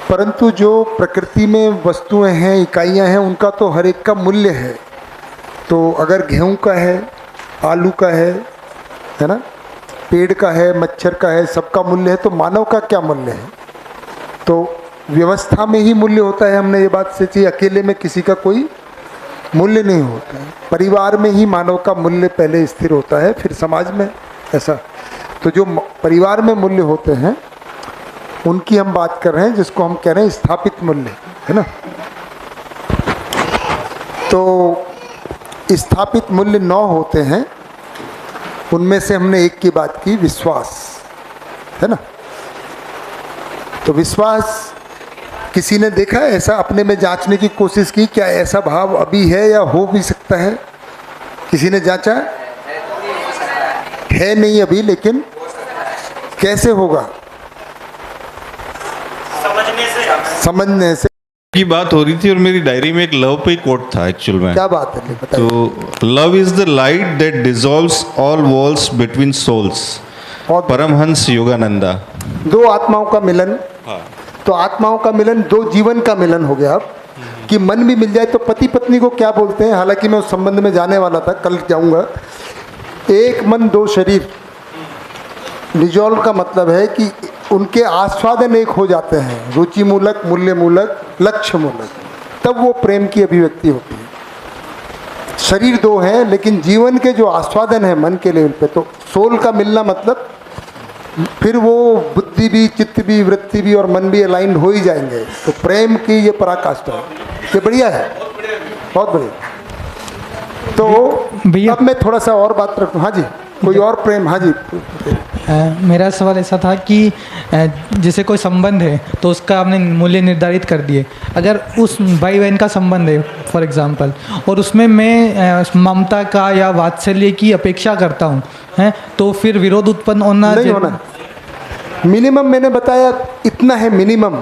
परंतु जो प्रकृति में वस्तुएं हैं, इकाइयां हैं, उनका तो हर एक का मूल्य है। तो अगर गेहूं का है, आलू का है ना, पेड़ का है, मच्छर का है, सबका मूल्य है, तो मानव का क्या मूल्य है? तो व्यवस्था में ही मूल्य होता है। हमने ये बात सोची, अकेले में किसी का कोई मूल्य नहीं होता है। परिवार में ही मानव का मूल्य पहले स्थिर होता है, फिर समाज में ऐसा। तो जो परिवार में मूल्य होते हैं उनकी हम बात कर रहे हैं, जिसको हम कह रहे हैं स्थापित मूल्य, है ना। तो स्थापित मूल्य 9 होते हैं, उनमें से हमने एक की बात की, विश्वास, है ना। तो विश्वास किसी ने देखा ऐसा, अपने में जांचने की कोशिश की, क्या ऐसा भाव अभी है या हो भी सकता है? किसी ने जांचा? है नहीं अभी, लेकिन कैसे होगा? समझने से की बात हो रही थी और मेरी डायरी में एक लव पे कोट था एक्चुअल में। क्या बात है, बताइए। तो love is the light that dissolves all walls between souls, Paramahansa Yogananda. दो आत्माओं का मिलन। तो आत्माओं का मिलन दो जीवन का मिलन हो गया। अब कि मन भी मिल जाए तो पति पत्नी को क्या बोलते हैं, हालांकि मैं उस संबंध में जाने वाला था, कल जाऊंगा। एक मन दो शरीर, डिजॉल्व का मतलब है कि उनके आस्वादन एक हो जाते हैं, रुचि मूलक, मूल्य मूलक, लक्ष्य मूलक, तब वो प्रेम की अभिव्यक्ति होती है। शरीर दो हैं लेकिन जीवन के जो आस्वादन है मन के लेवल पे, तो सोल का मिलना मतलब फिर वो बुद्धि भी, चित्त भी, वृत्ति भी और मन भी अलाइंड हो ही जाएंगे। तो प्रेम की ये पराकाष्ठा है, ये बढ़िया है, बहुत बढ़िया। तो अब मैं थोड़ा सा और बात रखूँ। हाँ जी, कोई और प्रेम? हाँ जी। मेरा सवाल ऐसा था कि जैसे कोई संबंध है तो उसका आपने मूल्य निर्धारित कर दिए। अगर उस भाई बहन का संबंध है फॉर एग्जांपल, और उसमें मैं ममता का या वात्सल्य की अपेक्षा करता हूँ, हैं, तो फिर विरोध उत्पन्न होना नहीं होना। मिनिमम मैंने बताया इतना है, मिनिमम।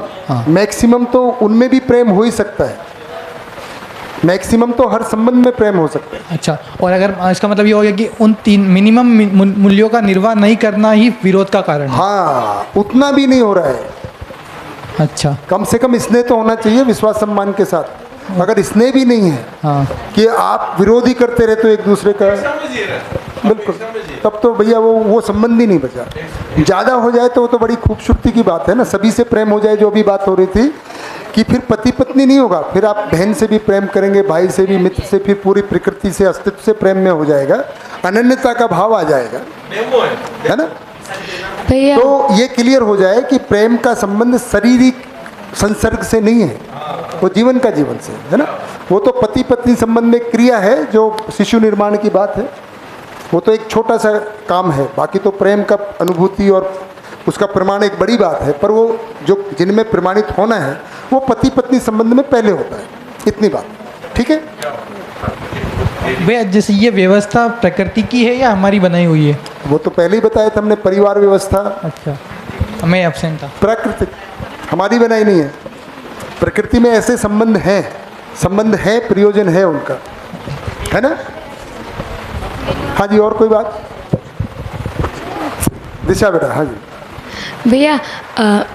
मैक्सिमम तो उनमें भी प्रेम हो ही सकता है, मैक्सिमम तो हर संबंध में प्रेम हो सकता है। अच्छा, और अगर इसका मतलब ये हो गया कि उन 3 मिनिमम मूल्यों का निर्वाह नहीं करना ही विरोध का कारण है। हाँ, उतना भी नहीं हो रहा है। अच्छा, कम से कम स्नेह तो होना चाहिए विश्वास सम्मान के साथ। अगर स्नेह भी नहीं है, हाँ, कि आप विरोधी करते रहते हो एक दूसरे का, बिल्कुल, तब तो भैया वो संबंध ही नहीं बचा। ज़्यादा हो जाए तो वो तो बड़ी खूबसूरती की बात है ना, सभी से प्रेम हो जाए, जो अभी बात हो रही थी कि फिर पति पत्नी नहीं होगा, फिर आप बहन से भी प्रेम करेंगे, भाई से भी, मित्र से, फिर पूरी प्रकृति से, अस्तित्व से प्रेम में हो जाएगा, अनन्यता का भाव आ जाएगा, है ना। तो ये क्लियर हो जाए कि प्रेम का संबंध शारीरिक संसर्ग से नहीं है, वो जीवन का जीवन से है ना। वो तो पति पत्नी संबंध में क्रिया है, जो शिशु निर्माण की बात है, वो तो एक छोटा सा काम है। बाकी तो प्रेम का अनुभूति और उसका प्रमाण एक बड़ी बात है, पर वो जो जिनमें प्रमाणित होना है वो पति पत्नी संबंध में पहले होता है, इतनी बात, ठीक है भैया। जैसे ये व्यवस्था प्रकृति की है या हमारी बनाई हुई है? वो तो पहले ही बताया था हमने, परिवार व्यवस्था। अच्छा, मैं एब्सेंट था। प्राकृतिक, हमारी बनाई नहीं है। प्रकृति में ऐसे संबंध हैं, प्रयोजन है उनका, है ना। हाँ जी, और कोई बात? दिशा बेटा। हाँ जी भैया,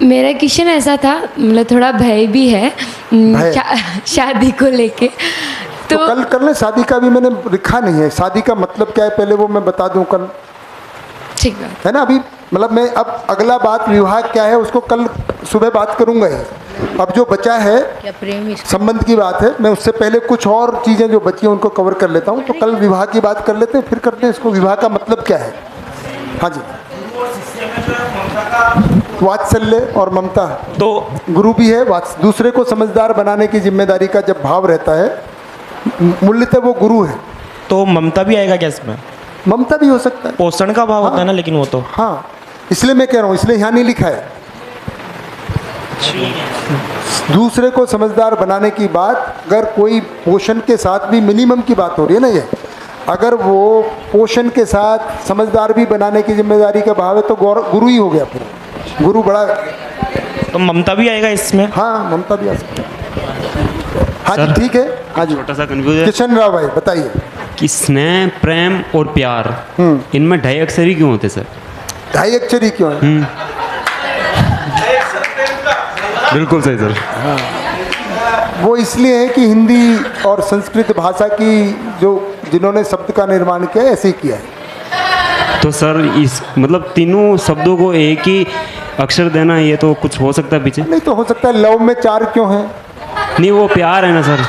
मेरा क्वेश्चन ऐसा था, मतलब थोड़ा भय भी है शादी को लेके। तो कल कर ले, शादी का भी मैंने लिखा नहीं है। शादी का मतलब क्या है पहले वो मैं बता दूं कल, ठीक है ना। अभी मतलब मैं अब अगला बात विवाह क्या है उसको कल सुबह बात करूंगा ही। अब जो बचा है संबंध की बात है, मैं उससे पहले कुछ और चीज़ें जो बची हैं उनको कवर कर लेता हूँ। तो कल विवाह की बात कर लेते हैं, फिर करते हैं इसको, विवाह का मतलब क्या है। हाँ जी, वात्सल्य और ममता तो गुरु भी है। दूसरे को समझदार बनाने की जिम्मेदारी का जब भाव रहता है, मूल्यतः वो गुरु है। तो ममता भी आएगा क्या इसमें? ममता भी हो सकता है, पोषण का भाव होता है ना, लेकिन वो तो हाँ, इसलिए मैं कह रहा हूँ, इसलिए यहाँ नहीं लिखा है। दूसरे को समझदार बनाने की बात, अगर कोई पोषण के साथ भी, मिनिमम की बात हो रही है ना ये, अगर वो पोषण के साथ समझदार भी बनाने की जिम्मेदारी का भाव है तो गुरु ही हो गया। फिर गुरु बड़ा, तो ममता भी आएगा इसमें? हाँ, ममता भी आ सकती है। हाँ जी, ठीक है। हाँ जी, छोटा सा कंफ्यूजन। किशन राव भाई बताइए। कि स्नेह, प्रेम और प्यार, इनमें ढाई अक्षरी क्यों होते सर? ढाई अक्षरी क्यों है? बिल्कुल सही सर। वो इसलिए है कि हिंदी और संस्कृत भाषा की जिन्होंने शब्द का निर्माण किया है, ऐसे ही किया है। तो सर इस मतलब तीनों शब्दों को एक ही अक्षर देना, ये तो कुछ हो सकता है पीछे? नहीं तो हो सकता है। लव में 4 क्यों है? नहीं, वो प्यार है ना सर,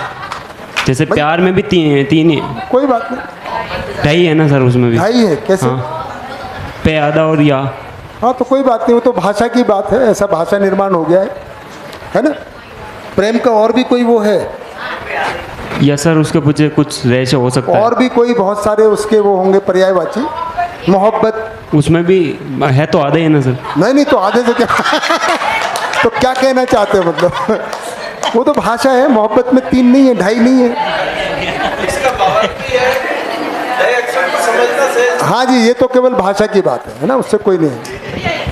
जैसे प्यार में भी तीन ही। कोई बात नहीं, ढाई है ना सर उसमें भी। ढाई है कैसे? हाँ, पे आधा और या। हाँ तो कोई बात नहीं, वो तो भाषा की बात है, ऐसा भाषा निर्माण हो गया है ना। प्रेम का और भी कोई वो है या सर उसके पीछे कुछ रहस्य हो सकता है? और भी कोई बहुत सारे उसके वो होंगे पर्यायवाची। मोहब्बत उसमें भी है तो आधे है ना सर? नहीं तो आधे से क्या तो क्या कहना चाहते हो मतलब? वो तो भाषा है, मोहब्बत में 3 नहीं है, ढाई नहीं है। हाँ जी, ये तो केवल भाषा की बात है ना, उससे कोई नहीं है।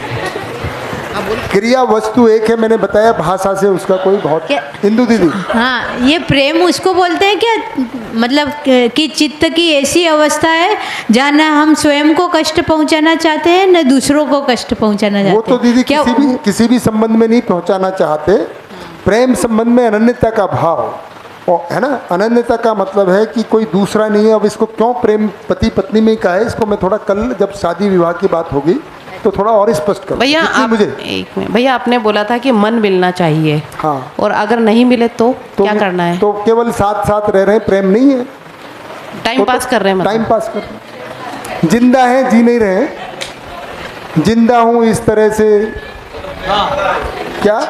क्रिया वस्तु एक है, मैंने बताया, भाषा से उसका कोई बहुत। इंदु दीदी, हाँ, ये प्रेम उसको बोलते हैं क्या, मतलब कि चित्त की ऐसी अवस्था है जहाँ न हम स्वयं को कष्ट पहुँचाना चाहते हैं न दूसरों को कष्ट पहुँचाना चाहते हैं। वो तो दीदी किसी भी संबंध में नहीं पहुँचाना चाहते। प्रेम संबंध में अनन्यता का भाव और है ना। अनन्यता का मतलब है कि कोई दूसरा नहीं है। अब इसको क्यों प्रेम पति पत्नी में कहा है, इसको मैं थोड़ा कल जब शादी विवाह की बात होगी तो थोड़ा और स्पष्ट करूँ। भैया एक मिनट, भैया आपने बोला था कि मन मिलना चाहिए। हाँ, और अगर नहीं मिले तो क्या करना है? तो केवल साथ साथ रह रहे हैं, प्रेम नहीं है। टाइम पास कर रहे हैं, टाइम पास कर रहे हैं। जिंदा है, जी नहीं रहे। जिंदा हूँ इस तरह से, क्या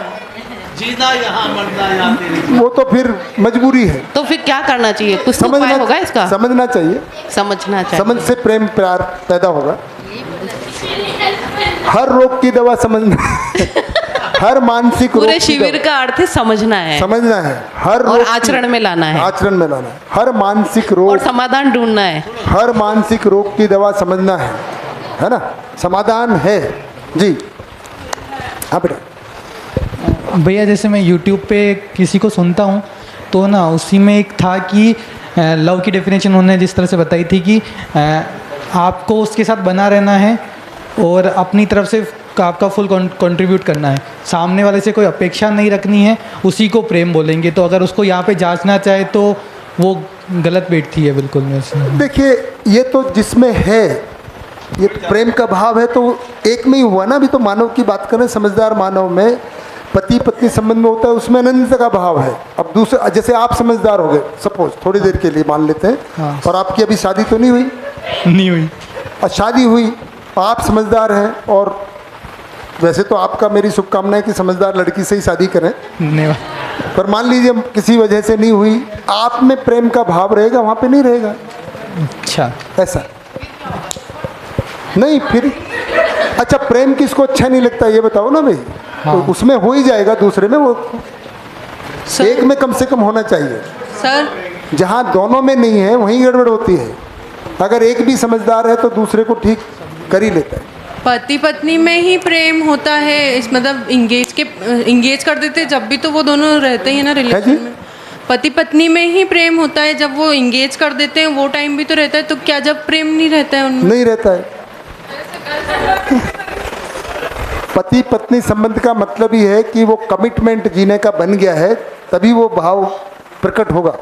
जीना यहाँ मरना यहाँ तेरी। वो तो फिर मजबूरी है। तो फिर क्या करना चाहिए? कुछ तो उपाय होगा इसका? समझना चाहिए। समझना चाहिए। समझ से प्रेम प्यार पैदा होगा। हर रोग की दवा समझना हर मानसिक रोग पूरे शिविर का अर्थ है समझना है। समझना है। हर और आचरण में लाना है। आचरण में लाना है। हर मानसिक रोग और समाधान ढूंढना है। हर मानसिक रोग की दवा समझना है ना। समाधान है जी। हाँ बेटा। भैया जैसे मैं यूट्यूब पे किसी को सुनता हूँ तो ना उसी में एक था कि लव की डेफिनेशन उन्होंने जिस तरह से बताई थी कि आपको उसके साथ बना रहना है और अपनी तरफ से आपका फुल कंट्रीब्यूट करना है, सामने वाले से कोई अपेक्षा नहीं रखनी है, उसी को प्रेम बोलेंगे। तो अगर उसको यहाँ पे जांचना चाहे तो वो गलत बैठती है बिल्कुल। देखिए ये तो जिसमें है ये प्रेम का भाव है तो एक में ही हुआ ना। अभी तो मानव की बात करें, समझदार मानव में पति पत्नी संबंध में होता है, उसमें अनन्यता का भाव है। अब दूसरे जैसे आप समझदार हो गए सपोज, थोड़ी देर के लिए मान लेते हैं। हाँ। और आपकी अभी शादी तो नहीं हुई? नहीं हुई। और शादी हुई, आप समझदार हैं और वैसे तो आपका मेरी शुभकामना है कि समझदार लड़की से ही शादी करें। पर मान लीजिए किसी वजह से नहीं हुई, आप में प्रेम का भाव रहेगा, वहाँ पे नहीं रहेगा। अच्छा, ऐसा नहीं फिर। अच्छा, प्रेम किसको अच्छा नहीं लगता ये बताओ ना भाई। हाँ। तो उसमें हो ही जाएगा, दूसरे में वो एक में कम से कम होना चाहिए। सर जहाँ दोनों में नहीं है वहीं गड़बड़ होती है। अगर एक भी समझदार है तो दूसरे को ठीक कर ही लेता है। पति पत्नी में ही प्रेम होता है, इस मतलब इंगेज कर देते जब भी तो वो दोनों रहते हैं ना रिलेशन में। पति पत्नी में ही प्रेम होता है, जब वो इंगेज कर देते हैं वो टाइम भी तो रहता है। तो क्या जब प्रेम नहीं रहता है उनमें? नहीं रहता है। पति पत्नी संबंध का मतलब ही है कि वो कमिटमेंट जीने का बन गया है, तभी वो भाव प्रकट होगा।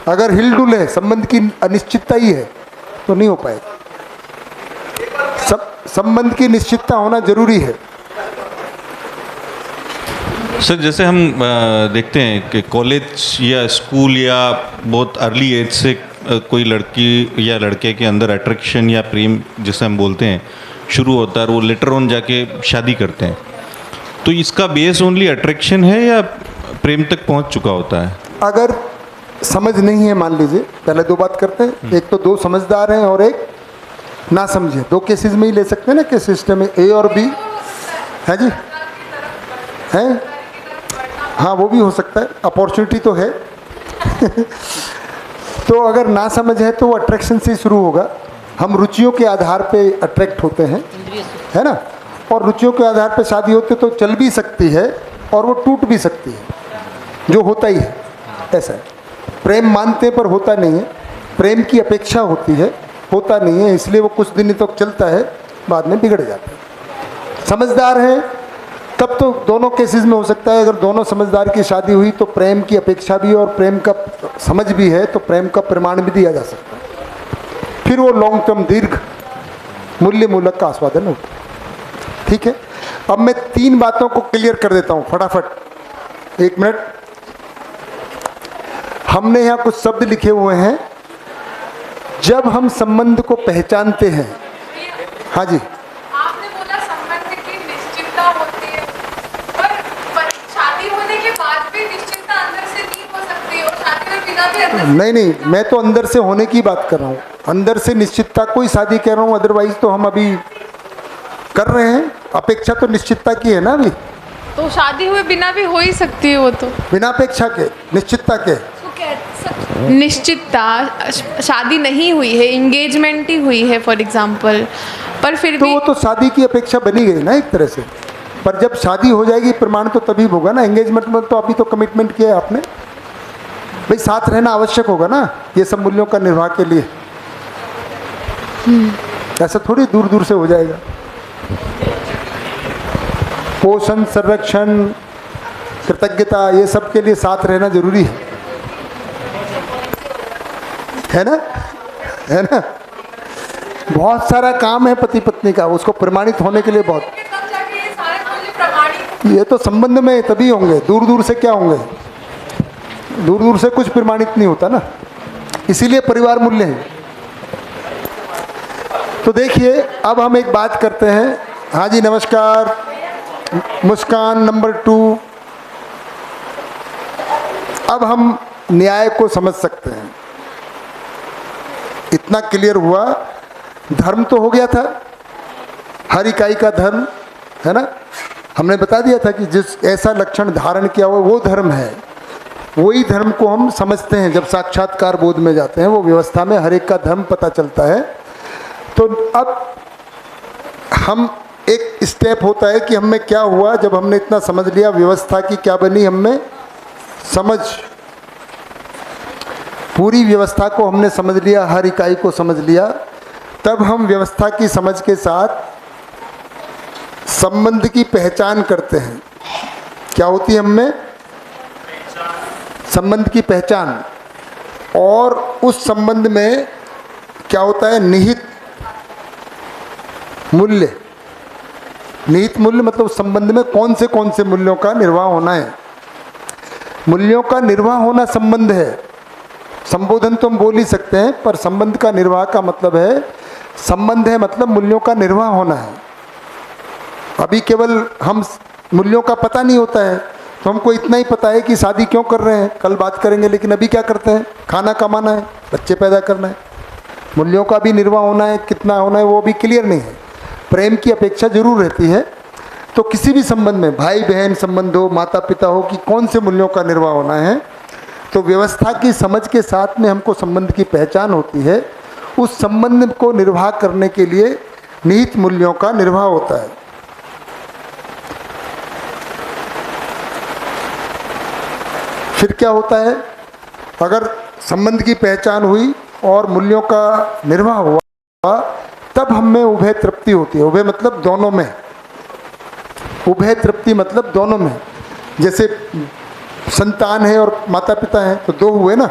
अगर हिलडुल है, संबंध की अनिश्चितता ही है तो नहीं हो पाएगा। संबंध की निश्चितता होना जरूरी है। सर जैसे हम देखते हैं कि कॉलेज या स्कूल या बहुत अर्ली एज से कोई लड़की या लड़के के अंदर अट्रैक्शन या प्रेम जिसे हम बोलते हैं शुरू होता है, और वो लेटर ऑन जाके शादी करते हैं। तो इसका बेस ओनली अट्रैक्शन है या प्रेम तक पहुंच चुका होता है? अगर समझ नहीं है, मान लीजिए, पहले दो बात करते हैं। एक तो दो समझदार हैं और एक ना समझे। दो केसेस में ही ले सकते हैं ना कि सिस्टम में ए और बी है जी, है। हाँ वो भी हो सकता है, अपॉर्चुनिटी तो है। तो अगर ना समझ है तो वो अट्रैक्शन से शुरू होगा। हम रुचियों के आधार पे अट्रैक्ट होते हैं, है ना। और रुचियों के आधार पे शादी होती तो चल भी सकती है और वो टूट भी सकती है, जो होता ही है। ऐसा है, प्रेम मानते पर होता नहीं है। प्रेम की अपेक्षा होती है, होता नहीं है, इसलिए वो कुछ दिन तक चलता है, बाद में बिगड़ जाता है। समझदार हैं तब तो दोनों केसेस में हो सकता है, अगर दोनों समझदार की शादी हुई तो प्रेम की अपेक्षा भी और प्रेम का समझ भी है, तो प्रेम का प्रमाण भी दिया जा सकता है, फिर वो लॉन्ग टर्म दीर्घ मूल्य मूलक का आस्वादन होता है। ठीक है, अब मैं 3 बातों को क्लियर कर देता हूँ फटाफट, 1 मिनट। हमने यहाँ कुछ शब्द लिखे हुए हैं, जब हम संबंध को पहचानते हैं। हाँ जी, आपने बोला संबंध की निश्चितता होती है, पर शादी होने के बाद भी निश्चितता अंदर से नहीं हो सकती और शादी में बिना भी अंदर नहीं नहीं, मैं तो अंदर से होने की बात कर रहा हूँ, अंदर से निश्चितता कोई शादी कह रहा हूँ, अदरवाइज तो हम अभी कर रहे हैं, अपेक्षा तो निश्चितता की है ना अभी। तो शादी हुए बिना भी हो ही सकती है वो तो, बिना अपेक्षा के, निश्चितता के। निश्चितता शादी नहीं हुई है, इंगेजमेंट ही हुई है फॉर एग्जांपल, पर फिर तो भी वो तो शादी की अपेक्षा बनी गई ना एक तरह से, पर जब शादी हो जाएगी प्रमाण तो तभी होगा ना। एंगेजमेंट में तो अभी तो कमिटमेंट किया है आपने, भाई साथ रहना आवश्यक होगा ना ये सब मूल्यों का निर्वाह के लिए, ऐसा थोड़ी दूर दूर से हो जाएगा। पोषण, संरक्षण, कृतज्ञता, ये सब के लिए साथ रहना जरूरी है ना, है ना। बहुत सारा काम है पति पत्नी का, उसको प्रमाणित होने के लिए बहुत, ये तो संबंध में तभी होंगे, दूर दूर से क्या होंगे, दूर दूर से कुछ प्रमाणित नहीं होता ना, इसीलिए परिवार मूल्य है। तो देखिए अब हम एक बात करते हैं। हाँ जी, नमस्कार। मुस्कान नंबर 2। अब हम न्याय को समझ सकते हैं, इतना क्लियर हुआ। धर्म तो हो गया था, हर इकाई का धर्म है ना, हमने बता दिया था कि जिस ऐसा लक्षण धारण किया हुआ वो धर्म है, वही धर्म को हम समझते हैं जब साक्षात्कार बोध में जाते हैं, वो व्यवस्था में हर एक का धर्म पता चलता है। तो अब हम एक स्टेप होता है कि हमें क्या हुआ जब हमने इतना समझ लिया, व्यवस्था की क्या बनी हमें समझ, पूरी व्यवस्था को हमने समझ लिया, हर इकाई को समझ लिया, तब हम व्यवस्था की समझ के साथ संबंध की पहचान करते हैं। क्या होती है हमें संबंध की पहचान, और उस संबंध में क्या होता है निहित मूल्य। निहित मूल्य मतलब उस संबंध में कौन से मूल्यों का निर्वाह होना है। मूल्यों का निर्वाह होना संबंध है, संबोधन तो हम बोल ही सकते हैं, पर संबंध का निर्वाह का मतलब है, संबंध है मतलब मूल्यों का निर्वाह होना है। अभी केवल हम मूल्यों का पता नहीं होता है, तो हमको इतना ही पता है कि शादी क्यों कर रहे हैं, कल बात करेंगे, लेकिन अभी क्या करते हैं, खाना कमाना है, बच्चे पैदा करना है। मूल्यों का भी निर्वाह होना है, कितना होना है वो भी क्लियर नहीं है। प्रेम की अपेक्षा जरूर रहती है। तो किसी भी संबंध में, भाई बहन संबंध हो, माता पिता हो, कि कौन से मूल्यों का निर्वाह होना है, तो व्यवस्था की समझ के साथ में हमको संबंध की पहचान होती है। उस संबंध को निर्वाह करने के लिए निहित मूल्यों का निर्वाह होता है। फिर क्या होता है, अगर संबंध की पहचान हुई और मूल्यों का निर्वाह हुआ, तब हमें उभय तृप्ति होती है। उभय मतलब दोनों में, उभय तृप्ति मतलब दोनों में। जैसे संतान है और माता पिता हैं तो 2 हुए ना,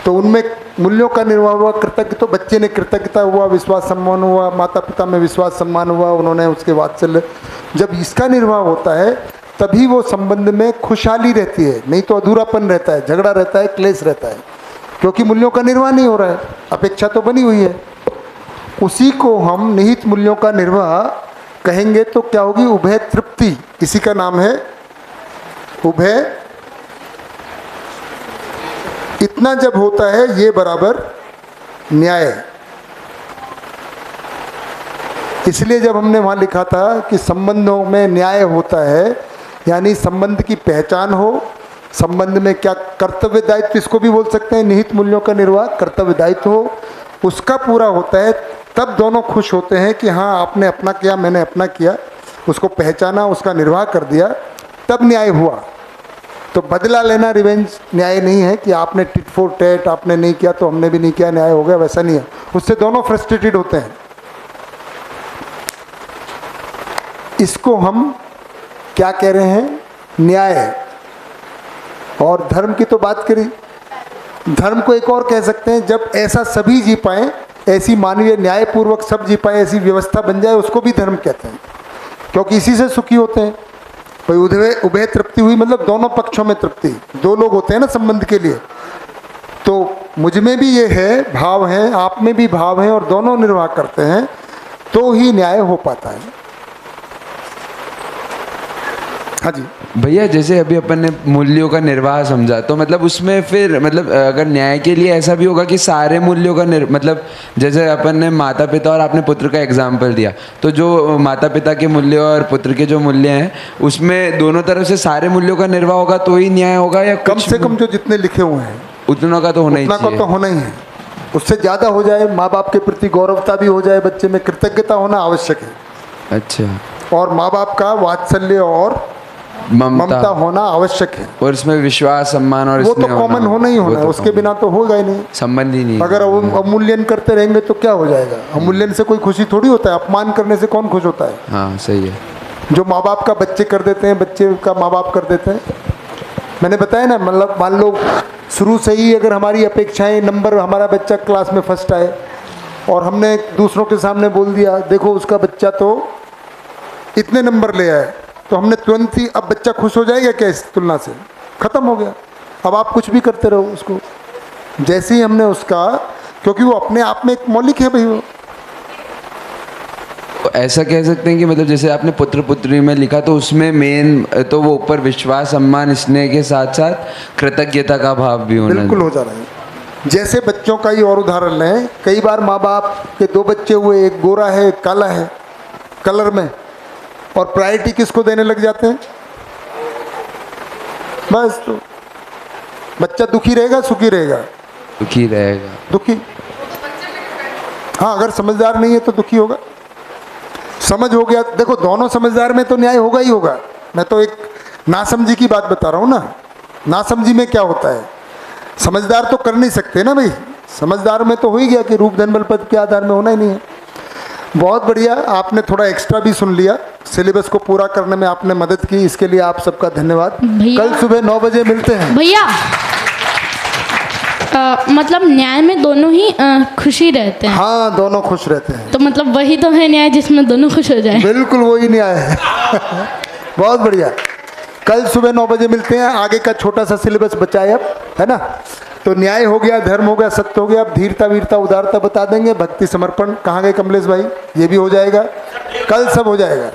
तो उनमें मूल्यों का निर्वाह हुआ, कृतज्ञ, तो बच्चे ने कृतज्ञता हुआ, विश्वास सम्मान हुआ, माता पिता में विश्वास सम्मान हुआ, उन्होंने उसके वात्सल्य। जब इसका निर्वाह होता है तभी वो संबंध में खुशहाली रहती है, नहीं तो अधूरापन रहता है, झगड़ा रहता है, क्लेश रहता है, क्योंकि मूल्यों का निर्वाह नहीं हो रहा है, अपेक्षा तो बनी हुई है। उसी को हम निहित मूल्यों का निर्वाह कहेंगे तो क्या होगी, उभय तृप्ति, इसी का नाम है उभय। इतना जब होता है ये बराबर न्याय। इसलिए जब हमने वहाँ लिखा था कि संबंधों में न्याय होता है, यानी संबंध की पहचान हो, संबंध में क्या कर्तव्य दायित्व, इसको भी बोल सकते हैं निहित मूल्यों का निर्वाह, कर्तव्य दायित्व हो, उसका पूरा होता है, तब दोनों खुश होते हैं कि हाँ आपने अपना किया, मैंने अपना किया, उसको पहचाना, उसका निर्वाह कर दिया, तब न्याय हुआ। तो बदला लेना रिवेंज न्याय नहीं है कि आपने टिट फॉर टैट, आपने नहीं किया तो हमने भी नहीं किया, न्याय हो गया, वैसा नहीं है। उससे दोनों फ्रस्ट्रेटेड होते हैं। इसको हम क्या कह रहे हैं? न्याय। और धर्म की तो बात करी, धर्म को एक और कह सकते हैं, जब ऐसा सभी जी पाए, ऐसी मानवीय न्यायपूर्वक सब जी पाए, ऐसी व्यवस्था बन जाए, उसको भी धर्म कहते हैं, क्योंकि इसी से सुखी होते हैं। भाई उभय तृप्ति हुई, मतलब दोनों पक्षों में तृप्ति। दो लोग होते हैं ना संबंध के लिए, तो मुझ में भी ये है, भाव है, आप में भी भाव है, और दोनों निर्वाह करते हैं, तो ही न्याय हो पाता है। हाँ जी भैया, जैसे अभी अपन ने मूल्यों का निर्वाह समझा, तो मतलब उसमें फिर मतलब अगर न्याय के लिए ऐसा भी होगा कि सारे मूल्यों का मतलब जैसे अपन ने माता पिता और आपने पुत्र का एग्जाम्पल दिया, तो जो माता पिता के मूल्य और पुत्र के जो मूल्य हैं, उसमें दोनों तरफ से सारे मूल्यों का निर्वाह होगा तो ही न्याय होगा, या कम से कम जो जितने लिखे हुए हैं उतना का तो होना ही चाहिए? उतना का तो होना ही है। उससे ज़्यादा हो जाए, माँ बाप के प्रति गौरवता भी हो जाए, बच्चे में कृतज्ञता होना आवश्यक है। अच्छा। और माँ बाप का वात्सल्य और ममता होना आवश्यक है, और इसमें विश्वास, सम्मान और वो तो कॉमन होना ही होना है, उसके बिना तो होगा ही नहीं, संबंध ही नहीं। अगर अवमूल्यन करते रहेंगे तो क्या हो जाएगा? अवमूल्यन से कोई खुशी थोड़ी होता है, अपमान करने से कौन खुश होता है? हाँ सही है। जो माँ बाप का बच्चे कर देते हैं, बच्चे का माँ बाप कर देते हैं। मैंने बताया ना, मतलब मान लो शुरू से ही अगर हमारी अपेक्षाएं, नंबर, हमारा बच्चा क्लास में फर्स्ट आए, और हमने दूसरों के सामने बोल दिया देखो उसका बच्चा तो इतने नंबर ले आए, तो हमने तुरंत ही, अब बच्चा खुश हो जाएगा क्या इस तुलना से? खत्म हो गया। अब आप कुछ भी करते रहो उसको, जैसे ही हमने उसका, क्योंकि वो अपने आप में एक मौलिक है भाई, वो ऐसा कह सकते हैं कि मतलब जैसे आपने पुत्र पुत्री में लिखा, तो उसमें मेन तो वो ऊपर विश्वास, सम्मान, स्नेह के साथ साथ कृतज्ञता का भाव भी होना बिल्कुल हो जा रहा है। जैसे बच्चों का ही और उदाहरण लें, कई बार माँ बाप के दो बच्चे हुए, एक गोरा है एक काला है कलर में, और प्रायोरिटी किसको देने लग जाते हैं? बस तो बच्चा दुखी रहेगा सुखी रहेगा? दुखी रहेगा। दुखी। हाँ, अगर समझदार नहीं है तो दुखी होगा। समझ हो गया, देखो दोनों समझदार में तो न्याय होगा ही होगा। मैं तो एक नासमझी की बात बता रहा हूँ ना, नासमझी में क्या होता है? समझदार तो कर नहीं सकते ना भाई, समझदार में तो हो ही गया कि रूप धन बल पद के आधार में होना ही नहीं है। बहुत बढ़िया, आपने थोड़ा एक्स्ट्रा भी सुन लिया, सिलेबस को पूरा करने में आपने मदद की, इसके लिए आप सबका धन्यवाद। कल सुबह 9 बजे मिलते हैं। भैया मतलब न्याय में दोनों ही खुशी रहते हैं। हाँ, दोनों खुश रहते हैं, तो मतलब वही तो है न्याय जिसमें दोनों खुश हो जाए। बिल्कुल वही न्याय है। बहुत बढ़िया, कल सुबह 9 बजे मिलते हैं। आगे का छोटा सा सिलेबस बचा है अब, है ना? तो न्याय हो गया, धर्म हो गया, सत्य हो गया, अब धीरता वीरता उदारता बता देंगे, भक्ति समर्पण कहाँ गए कमलेश भाई? ये भी हो जाएगा, कल सब हो जाएगा।